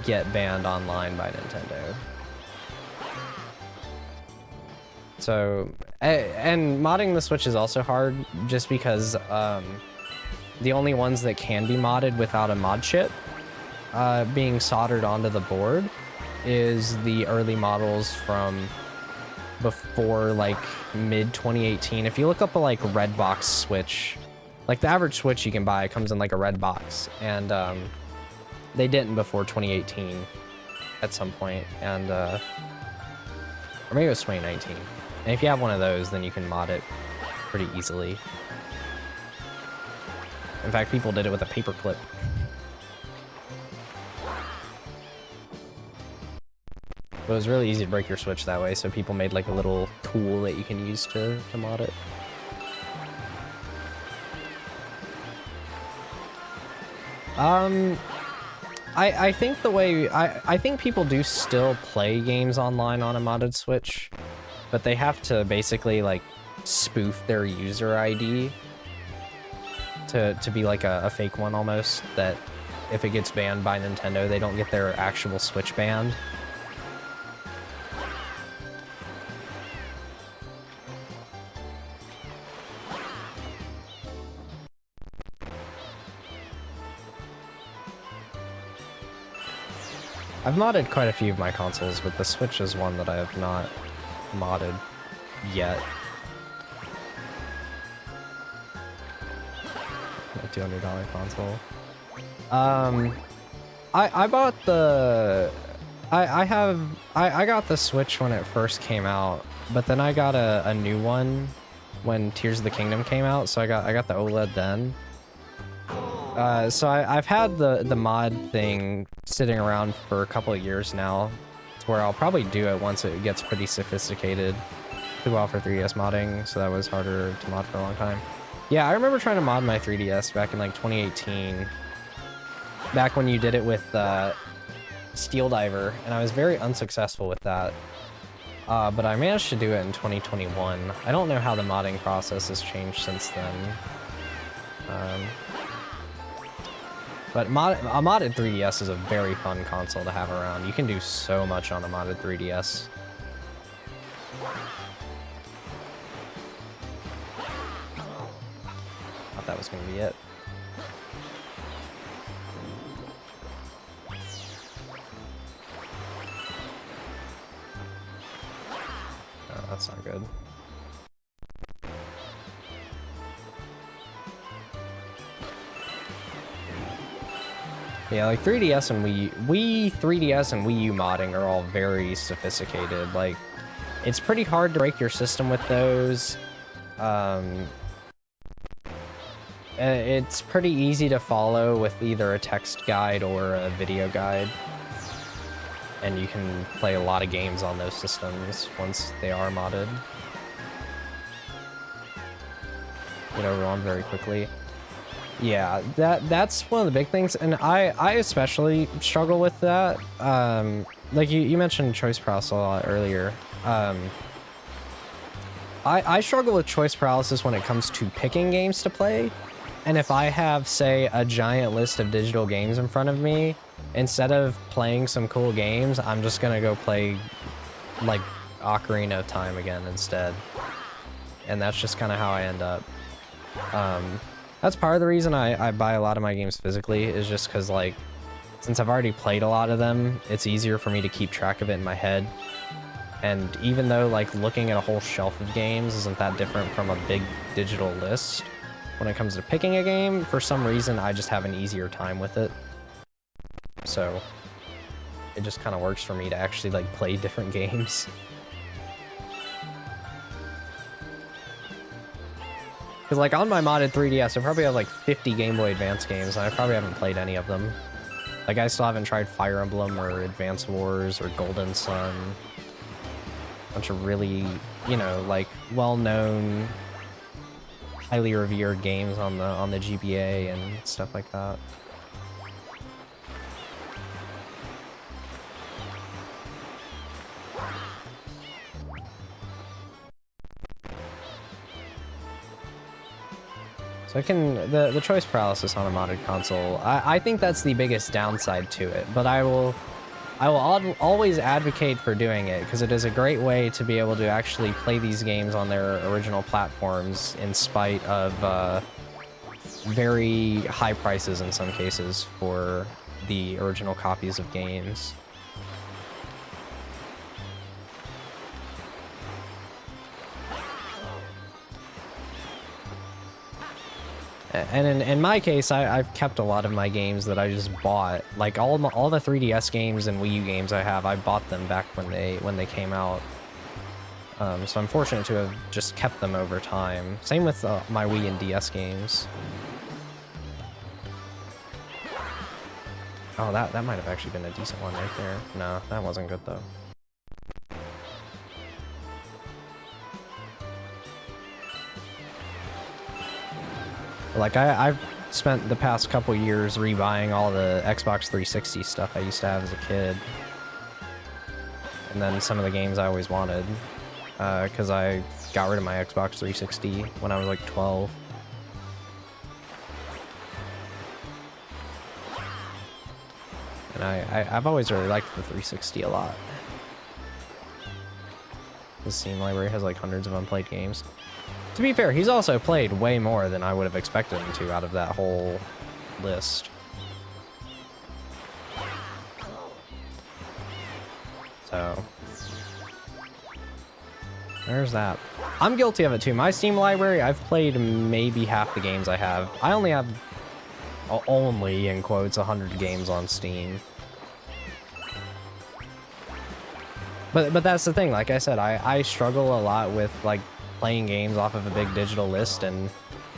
get banned online by Nintendo. So, and modding the Switch is also hard just because the only ones that can be modded without a mod chip being soldered onto the board is the early models from before like mid 2018. If you look up a like red box Switch, like the average Switch you can buy comes in like a red box, and they didn't before 2018 at some point, and or maybe it was 2019. And if you have one of those, then you can mod it pretty easily. In fact, people did it with a paper clip. It was really easy to break your Switch that way, so people made like a little tool that you can use to mod it. I think the way I think people do still play games online on a modded Switch, but they have to basically like spoof their user ID to be like a fake one almost, that if it gets banned by Nintendo, they don't get their actual Switch banned. I've modded quite a few of my consoles, but the Switch is one that I have not modded yet. A $200 console. I bought the... I got the Switch when it first came out, but then I got a new one when Tears of the Kingdom came out, so I got the OLED then. So I've had the mod thing sitting around for a couple of years now, to where I'll probably do it once it gets pretty sophisticated. Too well for 3DS modding, so that was harder to mod for a long time. Yeah, I remember trying to mod my 3DS back in like 2018, back when you did it with Steel Diver, and I was very unsuccessful with that. But I managed to do it in 2021. I don't know how the modding process has changed since then. But a modded 3DS is a very fun console to have around. You can do so much on a modded 3DS. Thought that was going to be it. Oh, that's not good. Yeah, like 3DS and Wii 3DS and Wii U modding are all very sophisticated. Like, it's pretty hard to break your system with those. It's pretty easy to follow with either a text guide or a video guide. And you can play a lot of games on those systems once they are modded. Get over on very quickly. Yeah, that's one of the big things, and I especially struggle with that. Like you mentioned choice paralysis a lot earlier. I struggle with choice paralysis when it comes to picking games to play, and if I have, say, a giant list of digital games in front of me, instead of playing some cool games, I'm just gonna go play like Ocarina of Time again instead, and that's just kind of how I end up. That's part of the reason I buy a lot of my games physically, is just because, like, since I've already played a lot of them, it's easier for me to keep track of it in my head. And even though, like, looking at a whole shelf of games isn't that different from a big digital list, when it comes to picking a game, for some reason, I just have an easier time with it. So, it just kind of works for me to actually, like, play different games. Because, like, on my modded 3DS, I probably have, like, 50 Game Boy Advance games, and I probably haven't played any of them. Like, I still haven't tried Fire Emblem or Advance Wars or Golden Sun. A bunch of really, you know, like, well-known, highly revered games on the GBA and stuff like that. So the choice paralysis on a modded console, I think that's the biggest downside to it, but I will always advocate for doing it, because it is a great way to be able to actually play these games on their original platforms in spite of very high prices in some cases for the original copies of games. And in my case, I've kept a lot of my games that I just bought. Like all the 3DS games and Wii U games I bought them back when they came out. So I'm fortunate to have just kept them over time. Same with my Wii and DS games. Oh, that might have actually been a decent one right there. No, that wasn't good though. Like I've spent the past couple years rebuying all the Xbox 360 stuff I used to have as a kid. And then some of the games I always wanted. Because I got rid of my Xbox 360 when I was like 12. And I've always really liked the 360 a lot. The Steam library has like hundreds of unplayed games. To be fair, he's also played way more than I would have expected him to out of that whole list. So there's that. I'm guilty of it too. My Steam library, I've played maybe half the games I have. I only have, only in quotes, 100 games on Steam. But that's the thing, like I said, I struggle a lot with like playing games off of a big digital list, and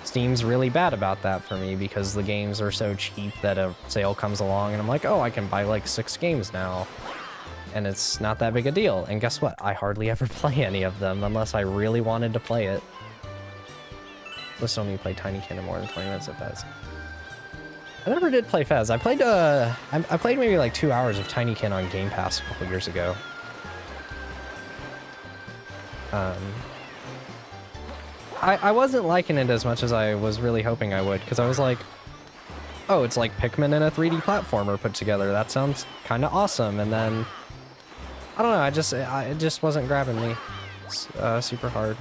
Steam's really bad about that for me because the games are so cheap that a sale comes along and I'm like, oh, I can buy like 6 games now. And it's not that big a deal. And guess what? I hardly ever play any of them unless I really wanted to play it. Let's only play Tiny Kin in more than 20 minutes of Fez. I never did play Fez. I played maybe like 2 hours of Tiny Kin on Game Pass a couple years ago. I wasn't liking it as much as I was really hoping I would, because I was like, oh, it's like Pikmin and a 3D platformer put together. That sounds kind of awesome. And then, I don't know, it just wasn't grabbing me. It's, super hard.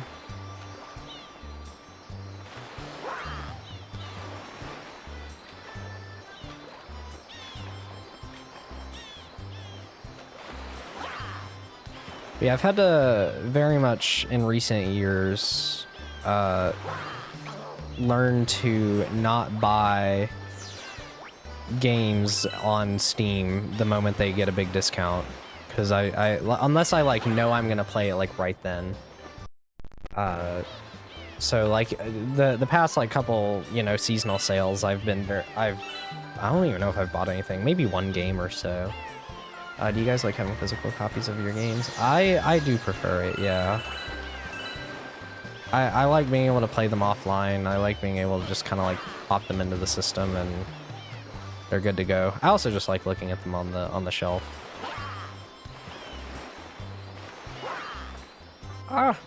Yeah, I've had to very much in recent years learn to not buy games on Steam the moment they get a big discount, because unless I like know I'm gonna play it like right then. So like the past like couple, you know, seasonal sales, I don't even know if I've bought anything, maybe one game or so. Do you guys like having physical copies of your games? I do prefer it, yeah. I like being able to play them offline. I like being able to just kind of like pop them into the system and they're good to go. I also just like looking at them on the shelf. Ah.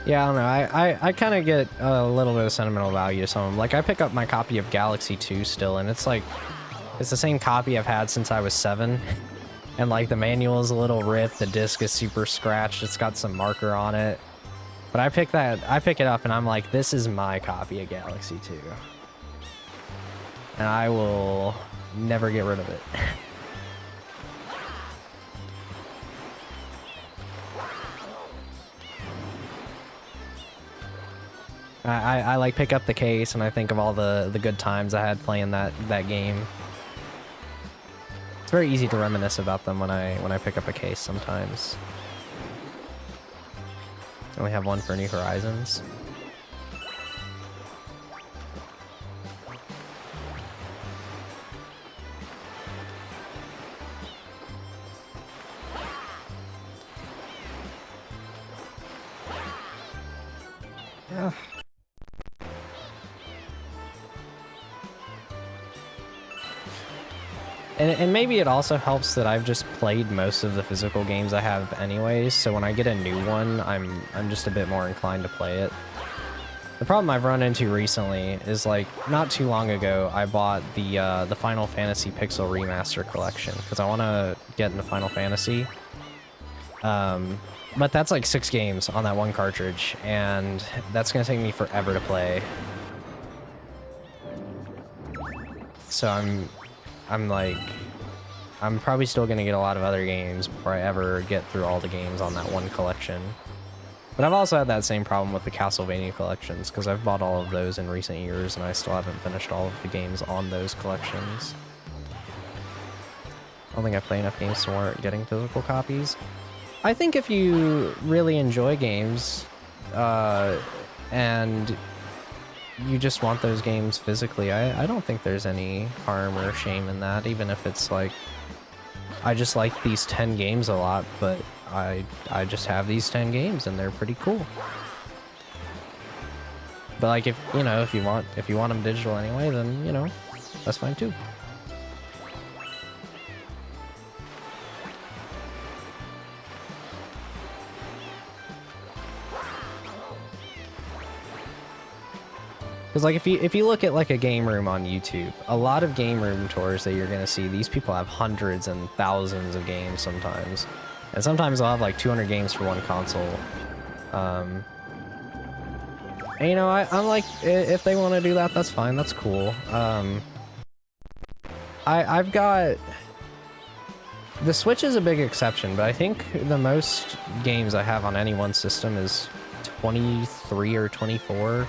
Yeah, I don't know. I kind of get a little bit of sentimental value to some of them. Like, I pick up my copy of Galaxy 2 still, and it's like, it's the same copy I've had since I was 7. And like, the manual is a little ripped, the disc is super scratched, it's got some marker on it. But I pick it up and I'm like, this is my copy of Galaxy 2. And I will never get rid of it. I like pick up the case and I think of all the good times I had playing that game. It's very easy to reminisce about them when I pick up a case sometimes. I only have one for New Horizons. Yeah. And maybe it also helps that I've just played most of the physical games I have anyways, so when I get a new one, I'm just a bit more inclined to play it. The problem I've run into recently is, like, not too long ago, I bought the Final Fantasy Pixel Remaster Collection, because I want to get into Final Fantasy. But that's like 6 games on that one cartridge, and that's going to take me forever to play. So I'm like, I'm probably still gonna get a lot of other games before I ever get through all the games on that one collection. But I've also had that same problem with the Castlevania collections, because I've bought all of those in recent years and I still haven't finished all of the games on those collections. I don't think I play enough games to warrant getting physical copies. I think if you really enjoy games, and you just want those games physically, I don't think there's any harm or shame in that, even if it's like, I just like these 10 games a lot, but I just have these 10 games and they're pretty cool. But like, if you know, if you want them digital anyway, then you know, that's fine too. Because like, if you look at like a game room on YouTube, a lot of game room tours that you're gonna see, these people have hundreds and thousands of games sometimes, and sometimes they'll have like 200 games for one console. And you know, I'm like, if they want to do that, that's fine, that's cool. I've got the Switch is a big exception, but I think the most games I have on any one system is 23 or 24.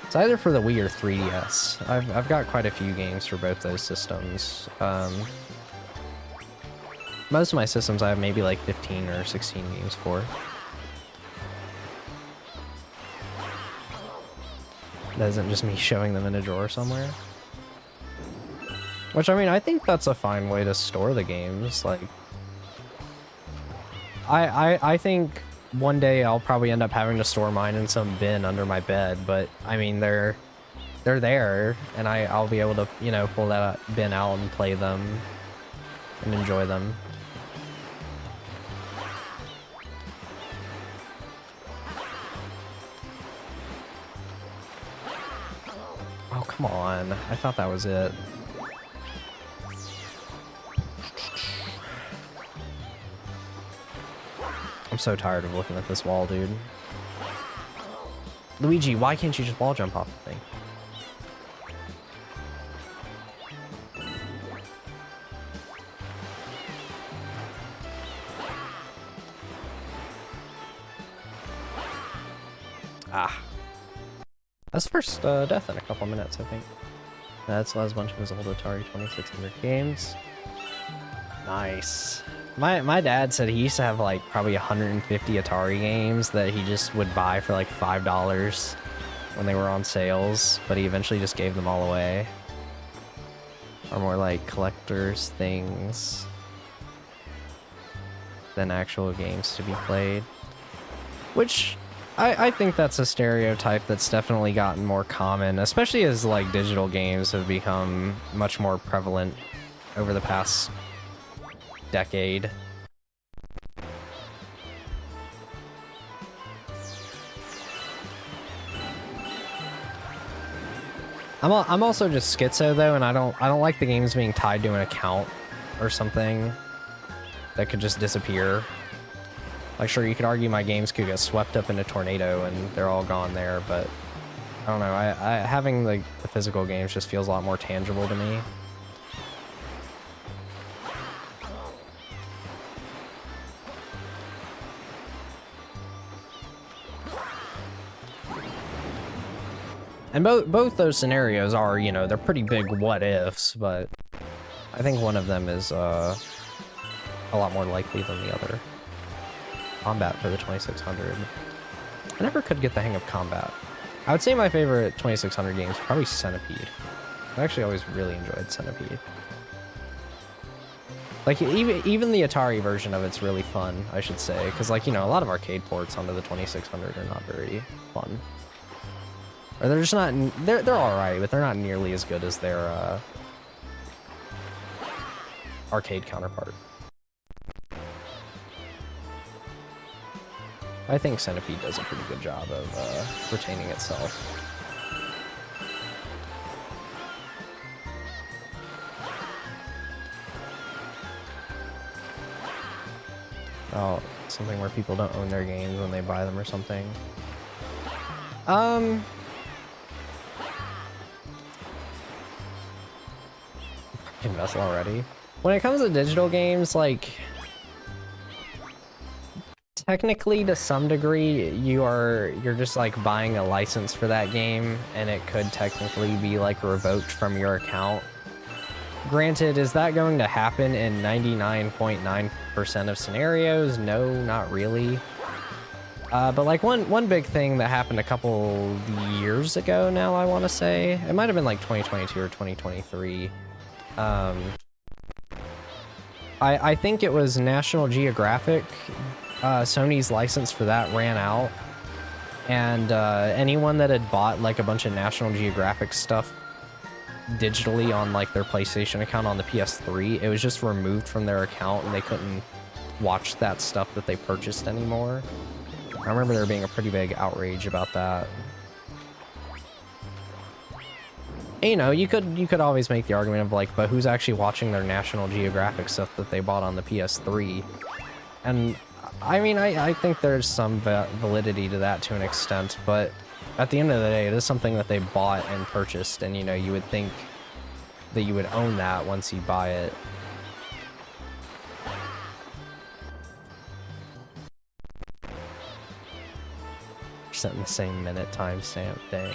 It's either for the Wii or 3DS. I've got quite a few games for both those systems. Most of my systems I have maybe like 15 or 16 games for. That isn't just me showing them in a drawer somewhere. Which, I mean, I think that's a fine way to store the games. Like, I think one day I'll probably end up having to store mine in some bin under my bed, but I mean, they're there, and I'll be able to, you know, pull that bin out and play them and enjoy them. Oh, come on. I thought that was it. I'm so tired of looking at this wall, dude. Luigi, why can't you just wall jump off the thing? Ah. That's the first death in a couple minutes, I think. That's a bunch of his old Atari 2600 games. Nice. My dad said he used to have like probably 150 Atari games that he just would buy for like $5 when they were on sales, but he eventually just gave them all away. Or more like collector's things than actual games to be played. Which I think that's a stereotype that's definitely gotten more common, especially as like digital games have become much more prevalent over the past decade. I'm also just schizo though, and I don't like the games being tied to an account or something that could just disappear. Like, sure, you could argue my games could get swept up in a tornado and they're all gone there, but I don't know. I having the physical games just feels a lot more tangible to me. And both those scenarios are, you know, they're pretty big what ifs, but I think one of them is a lot more likely than the other. Combat for the 2600. I never could get the hang of combat. I would say my favorite 2600 game is probably Centipede. I actually always really enjoyed Centipede. Like, even the Atari version of it's really fun, I should say, because, like, you know, a lot of arcade ports onto the 2600 are not very fun. Or they're just not, they're alright, but they're not nearly as good as their arcade counterpart. I think Centipede does a pretty good job of retaining itself. Oh, something where people don't own their games when they buy them or something. Vessel already. When it comes to digital games, like, technically to some degree you're just like buying a license for that game, and it could technically be like revoked from your account. Granted, is that going to happen in 99.9% of scenarios? No, not really. But like one big thing that happened a couple years ago now, I want to say, it might have been like 2022 or 2023. I think it was National Geographic. Sony's license for that ran out, and anyone that had bought like a bunch of National Geographic stuff digitally on like their PlayStation account on the PS3, it was just removed from their account, and they couldn't watch that stuff that they purchased anymore. I remember there being a pretty big outrage about that. And, you know, you could always make the argument of like, but who's actually watching their National Geographic stuff that they bought on the PS3? And I mean, I think there's some validity to that to an extent, but at the end of the day, it is something that they bought and purchased, and, you know, you would think that you would own that once you buy it. Setting the same minute timestamp, dang.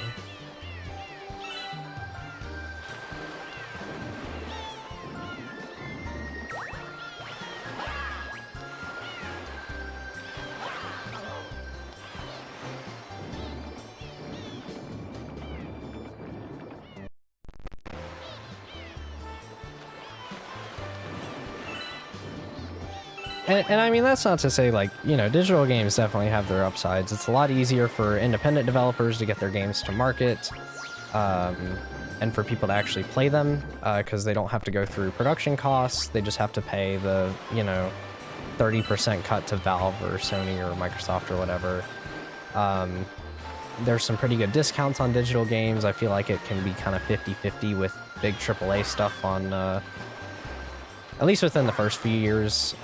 And I mean, that's not to say, like, you know, digital games definitely have their upsides. It's a lot easier for independent developers to get their games to market, and for people to actually play them, because they don't have to go through production costs. They just have to pay the, you know, 30% cut to Valve or Sony or Microsoft or whatever. There's some pretty good discounts on digital games. I feel like it can be kind of 50-50 with big AAA stuff on... at least within the first few years,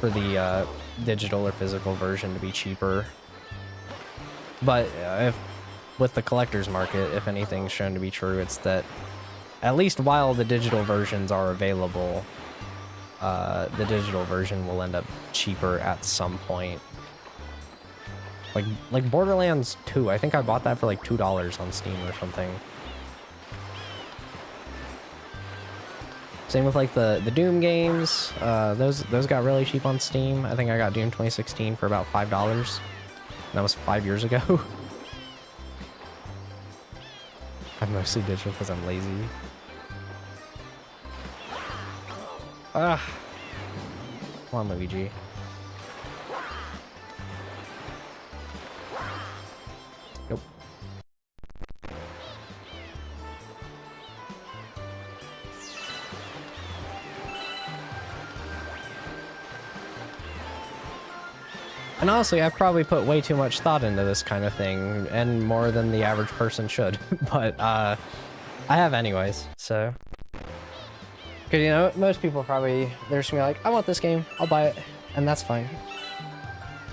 for the digital or physical version to be cheaper. But if with the collector's market, if anything's shown to be true, it's that at least while the digital versions are available, the digital version will end up cheaper at some point. Like Borderlands 2, I think I bought that for like $2 on Steam or something. Same with like the Doom games. Those got really cheap on Steam. I think I got Doom 2016 for about $5. That was 5 years ago. I'm mostly digital because I'm lazy. Come on, Luigi. Nope. And honestly, I've probably put way too much thought into this kind of thing, and more than the average person should. But I have anyways, so. Because, you know, most people probably, they're just gonna be like, I want this game, I'll buy it, and that's fine.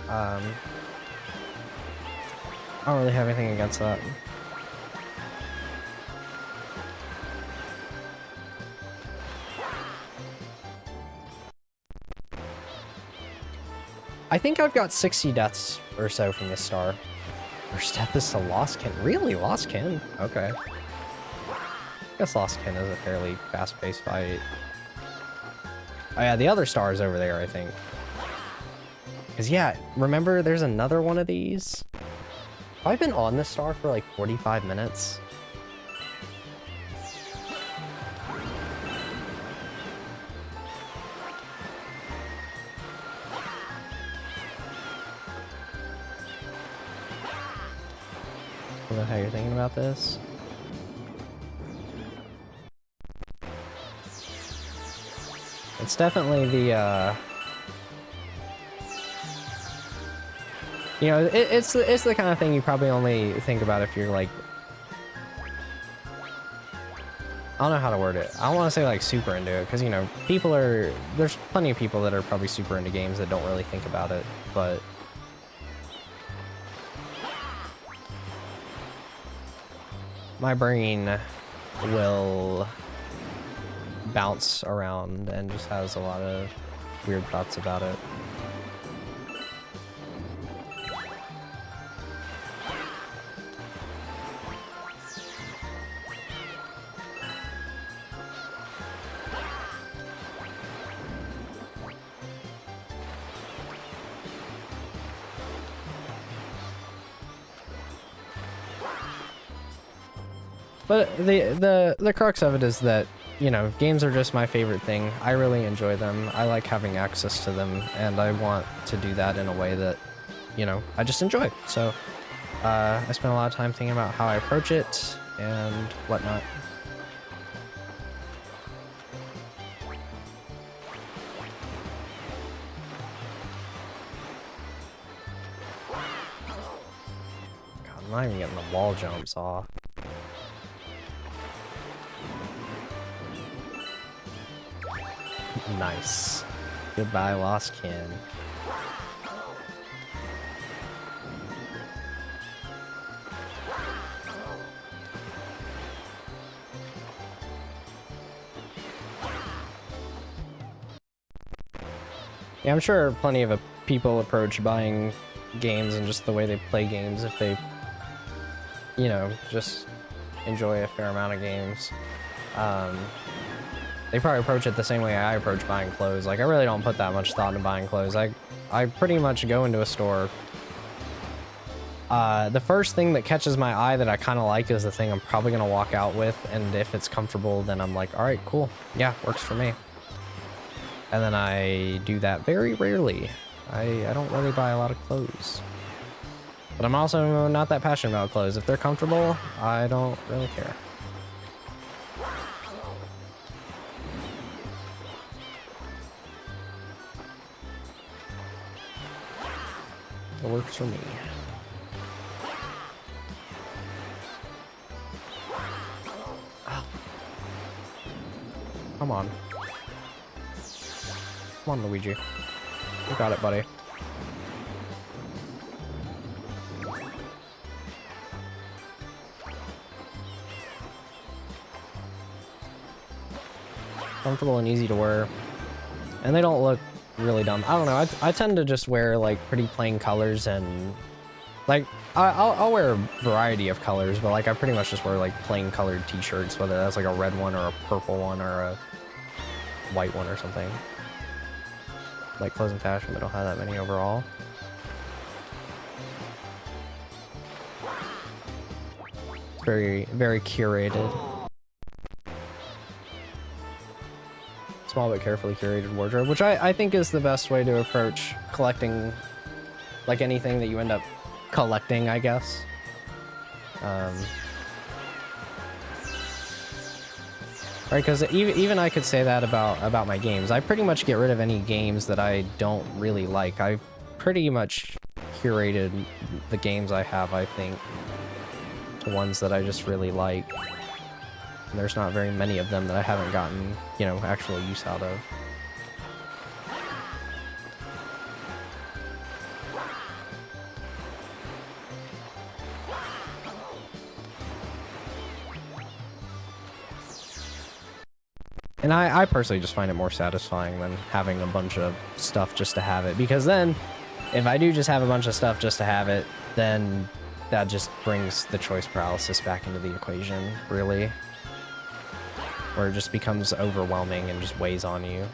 I don't really have anything against that. I think I've got 60 deaths or so from this star. First death is to Lost Kin. Really? Lost Kin? Okay. I guess Lost Kin is a fairly fast-paced fight. Oh yeah, the other star is over there, I think. Because yeah, remember there's another one of these? I've been on this star for like 45 minutes. I don't know how you're thinking about this. It's definitely the, you know, it's the kind of thing you probably only think about if you're like, I don't know how to word it. I don't want to say like super into it, because, you know, there's plenty of people that are probably super into games that don't really think about it, but my brain will bounce around and just has a lot of weird thoughts about it. But the crux of it is that, you know, games are just my favorite thing. I really enjoy them. I like having access to them, and I want to do that in a way that, you know, I just enjoy. So I spend a lot of time thinking about how I approach it and whatnot. God, I'm not even getting the wall jumps off. Nice. Goodbye, lost kin. Yeah, I'm sure plenty of people approach buying games and just the way they play games if they, you know, just enjoy a fair amount of games. They probably approach it the same way I approach buying clothes. Like, I really don't put that much thought into buying clothes. I pretty much go into a store. The first thing that catches my eye that I kind of like is the thing I'm probably going to walk out with. And if it's comfortable, then I'm like, all right, cool. Yeah, works for me. And then I do that very rarely. I don't really buy a lot of clothes. But I'm also not that passionate about clothes. If they're comfortable, I don't really care. It works for me. Oh. Come on. Come on, Luigi. You got it, buddy. Comfortable and easy to wear. And they don't look really dumb. I don't know. I tend to just wear like pretty plain colors, and like I'll wear a variety of colors, but like I pretty much just wear like plain colored t-shirts, whether that's like a red one or a purple one or a white one or something. Like clothes and fashion, but don't have that many overall. It's very, very curated. Small but carefully curated wardrobe, which I think is the best way to approach collecting, like anything that you end up collecting, I guess. Right, because even I could say that about my games. I pretty much get rid of any games that I don't really like. I've pretty much curated the games I have, I think, to ones that I just really like. And there's not very many of them that I haven't gotten, you know, actual use out of. And I personally just find it more satisfying than having a bunch of stuff just to have it. Because then, if I do just have a bunch of stuff just to have it, then that just brings the choice paralysis back into the equation, really. Where it just becomes overwhelming and just weighs on you.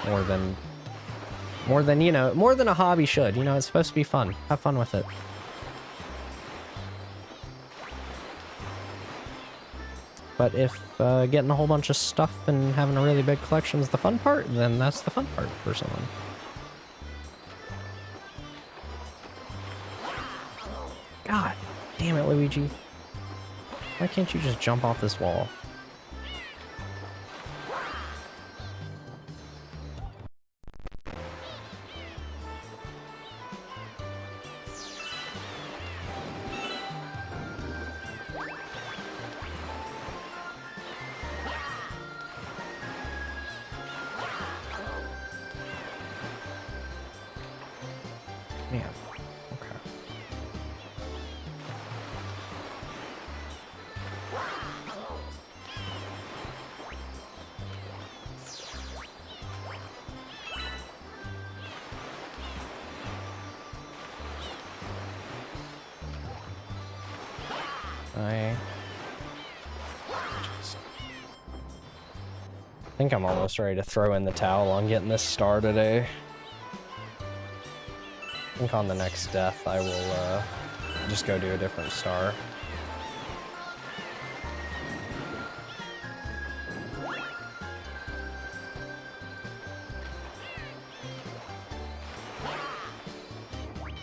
More than, you know, more than a hobby should. You know, it's supposed to be fun. Have fun with it. But if getting a whole bunch of stuff and having a really big collection is the fun part, then that's the fun part for someone. God damn it, Luigi. Why can't you just jump off this wall? Man, okay. I think I'm almost ready to throw in the towel on getting this star today. I think on the next death I will just go do a different star.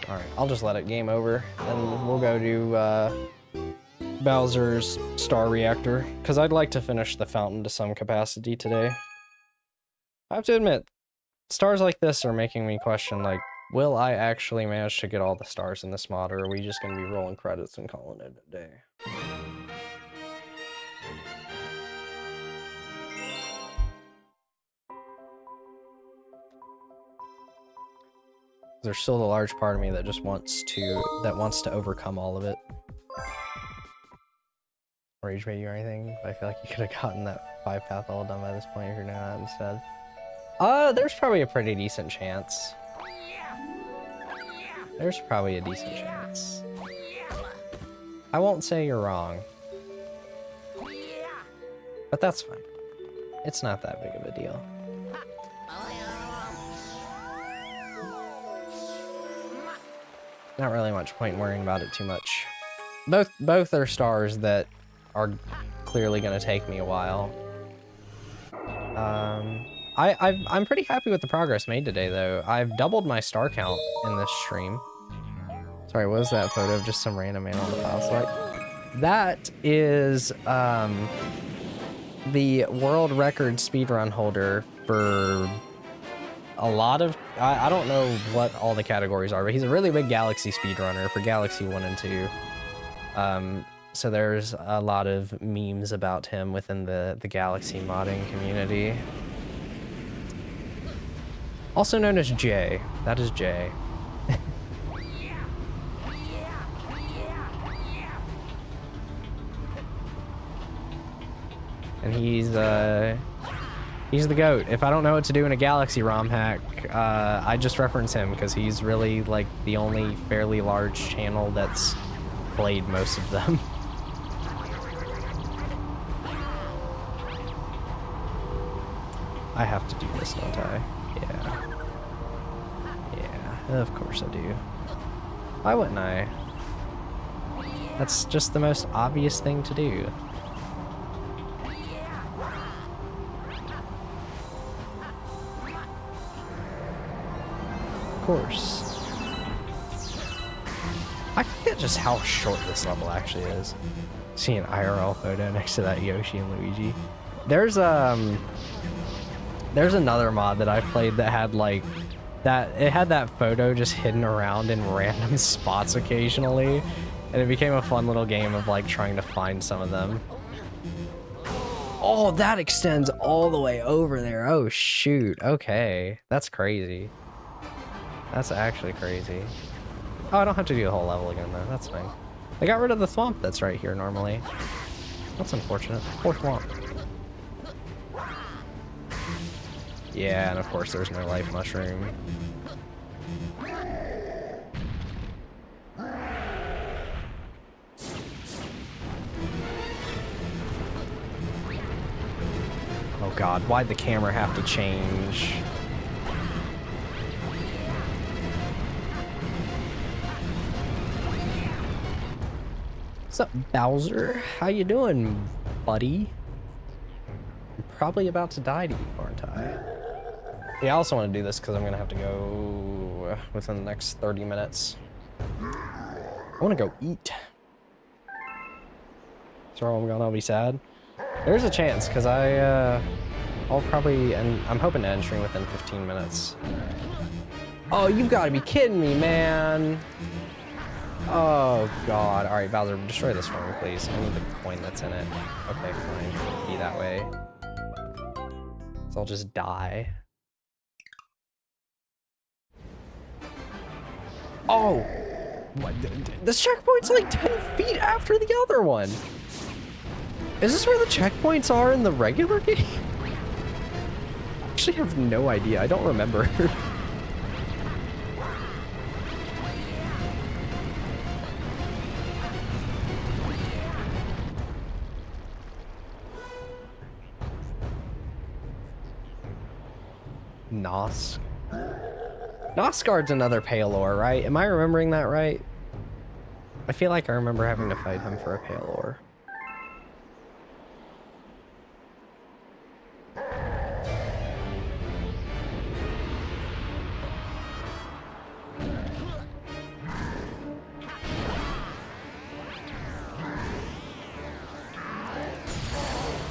Alright, I'll just let it game over, and we'll go do Bowser's Star Reactor, because I'd like to finish the fountain to some capacity today. I have to admit, stars like this are making me question, like, will I actually manage to get all the stars in this mod, or are we just going to be rolling credits and calling it a day? There's still a large part of me that just wants to overcome all of it. Rage bait you or anything? I feel like you could have gotten that 5-path all done by this point if you're doing that instead. There's probably a pretty decent chance. There's probably a decent chance. I won't say you're wrong. But that's fine. It's not that big of a deal. Not really much point in worrying about it too much. Both are stars that are clearly going to take me a while. I'm pretty happy with the progress made today, though. I've doubled my star count in this stream. Sorry, what was that photo of just some random man on the tile slide? That is the world record speedrun holder for a lot of... I don't know what all the categories are, but he's a really big Galaxy speedrunner for Galaxy 1 and 2. So there's a lot of memes about him within the Galaxy modding community. Also known as Jay. That is Jay. And he's the GOAT. If I don't know what to do in a Galaxy ROM hack, I just reference him because he's really like the only fairly large channel that's played most of them. I have to do this, don't I? Yeah. Yeah, of course I do. Why wouldn't I? That's just the most obvious thing to do. Of course. I forget just how short this level actually is. See an IRL photo next to that Yoshi and Luigi. There's another mod that I played that had like it had that photo just hidden around in random spots occasionally, and it became a fun little game of like trying to find some of them. Oh, that extends all the way over there. Oh shoot. Okay, that's crazy. That's actually crazy. Oh, I don't have to do the whole level again though. That's fine. They got rid of the swamp that's right here normally. That's unfortunate. Poor swamp. Yeah, and of course there's no life mushroom. Oh god, why'd the camera have to change? What's up, Bowser? How you doing, buddy? I'm probably about to die to you, aren't I? Yeah, I also want to do this because I'm gonna have to go within the next 30 minutes. I want to go eat. So I'm gonna be sad. There's a chance because I'll probably, and I'm hoping to end stream within 15 minutes. Oh, you've got to be kidding me, man! Oh god. All right, Bowser, destroy this for me, please. I need the coin that's in it. Okay, fine. Be that way. So I'll just die. Oh! What? This checkpoint's like 10 feet after the other one! Is this where the checkpoints are in the regular game? I actually have no idea. I don't remember. Nosk. Nosgard's another Palor, right? Am I remembering that right? I feel like I remember having to fight him for a Palor.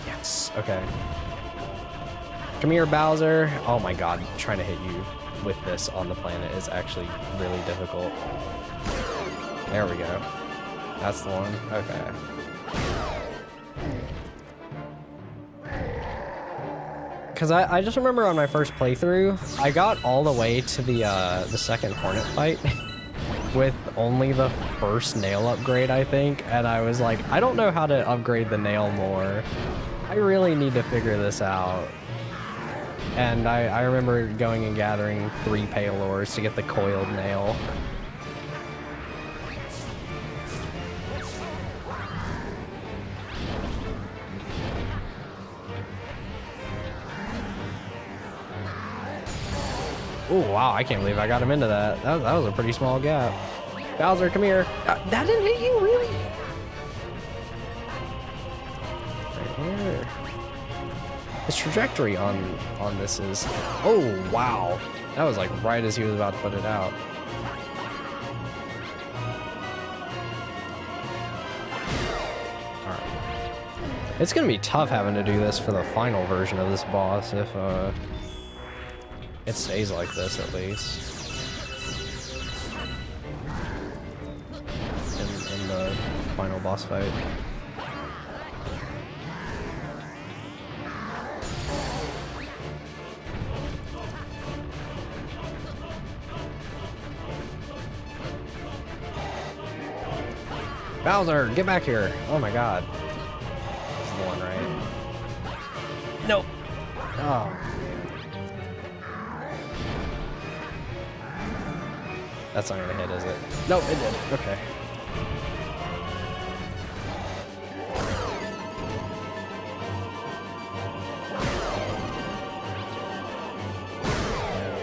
Yes, okay. Come here, Bowser. Oh my god, trying to hit you with this on the planet is actually really difficult. There we go. That's the one. Okay. Because I just remember on my first playthrough, I got all the way to the second Hornet fight with only the first nail upgrade, I think, and I was like, I don't know how to upgrade the nail more. I really need to figure this out. And I remember going and gathering 3 Palors to get the coiled nail. Oh wow, I can't believe I got him into that. That was a pretty small gap. Bowser, come here. That didn't hit you, really? Right here. His trajectory on this is... Oh, wow. That was like right as he was about to put it out. Alright. It's gonna be tough having to do this for the final version of this boss if it stays like this at least. In the final boss fight. Bowser, get back here! Oh my god. This is the one, right? Nope. Oh. That's not gonna hit, is it? Nope, it did. Okay.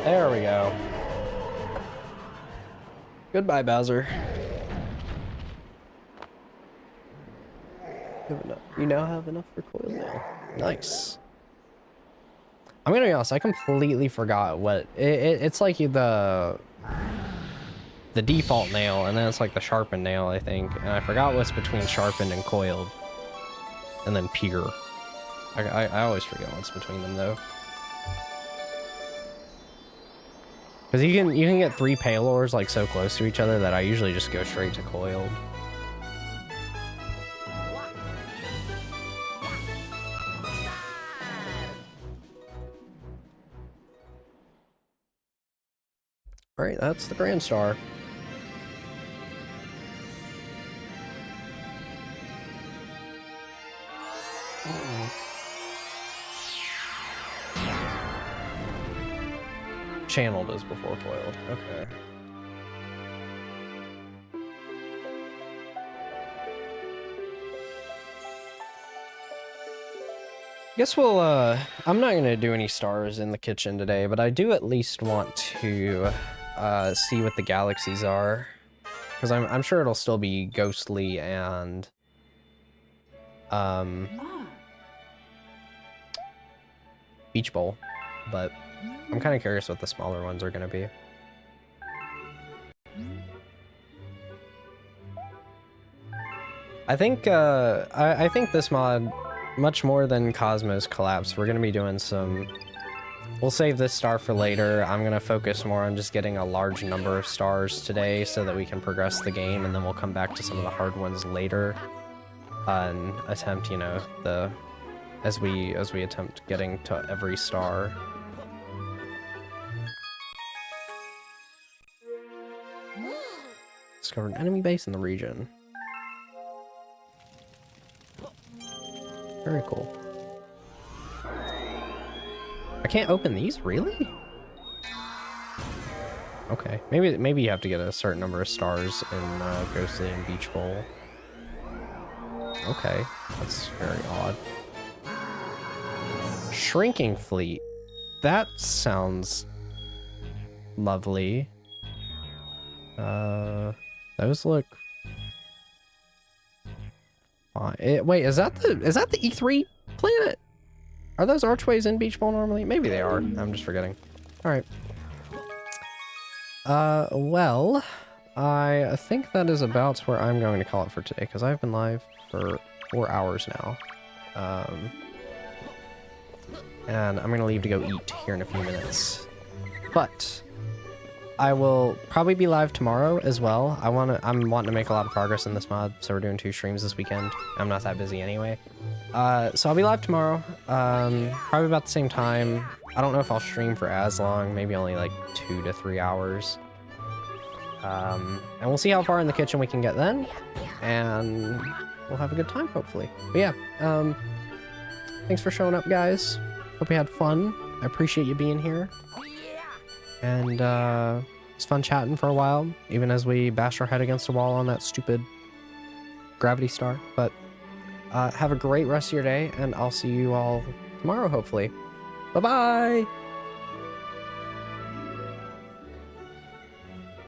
There we go. Goodbye, Bowser. You now have enough for coil now. Nice. I'm gonna be honest, I completely forgot what it's like the default nail, and then it's like the sharpened nail, I think, and I forgot what's between sharpened and coiled, and then pure. I always forget what's between them though, because you can get 3 Palors like so close to each other that I usually just go straight to coiled. All right, that's the Grand Star. Channeled is before coiled. Okay. Guess we'll, I'm not gonna do any stars in the kitchen today, but I do at least want to see what the galaxies are, because I'm sure it'll still be ghostly and Beach Bowl, but I'm kind of curious what the smaller ones are gonna be. I think I think this mod, much more than Cosmos Collapse, we're gonna be doing some... We'll save this star for later. I'm gonna focus more on just getting a large number of stars today so that we can progress the game, and then we'll come back to some of the hard ones later and attempt, you know, as we attempt getting to every star. Discover an enemy base in the region. Very cool. I can't open these, really? Okay, maybe you have to get a certain number of stars in Ghostly and Beach Bowl. Okay, that's very odd. Shrinking Fleet. that sounds lovely. Those look fine. Wait, is that the E3 planet? Are those archways in Beach Bowl normally? Maybe they are. I'm just forgetting. All right. Well, I think that is about where I'm going to call it for today, because I've been live for 4 hours now. And I'm going to leave to go eat here in a few minutes. But I will probably be live tomorrow as well. I'm wanting to make a lot of progress in this mod, so we're doing 2 streams this weekend. I'm not that busy anyway. So I'll be live tomorrow, probably about the same time. I don't know if I'll stream for as long, maybe only like 2 to 3 hours. And we'll see how far in the kitchen we can get then, and we'll have a good time, hopefully. But yeah, thanks for showing up, guys. Hope you had fun. I appreciate you being here. And it's fun chatting for a while, even as we bashed our head against the wall on that stupid gravity star. But have a great rest of your day, and I'll see you all tomorrow, hopefully. Bye-bye!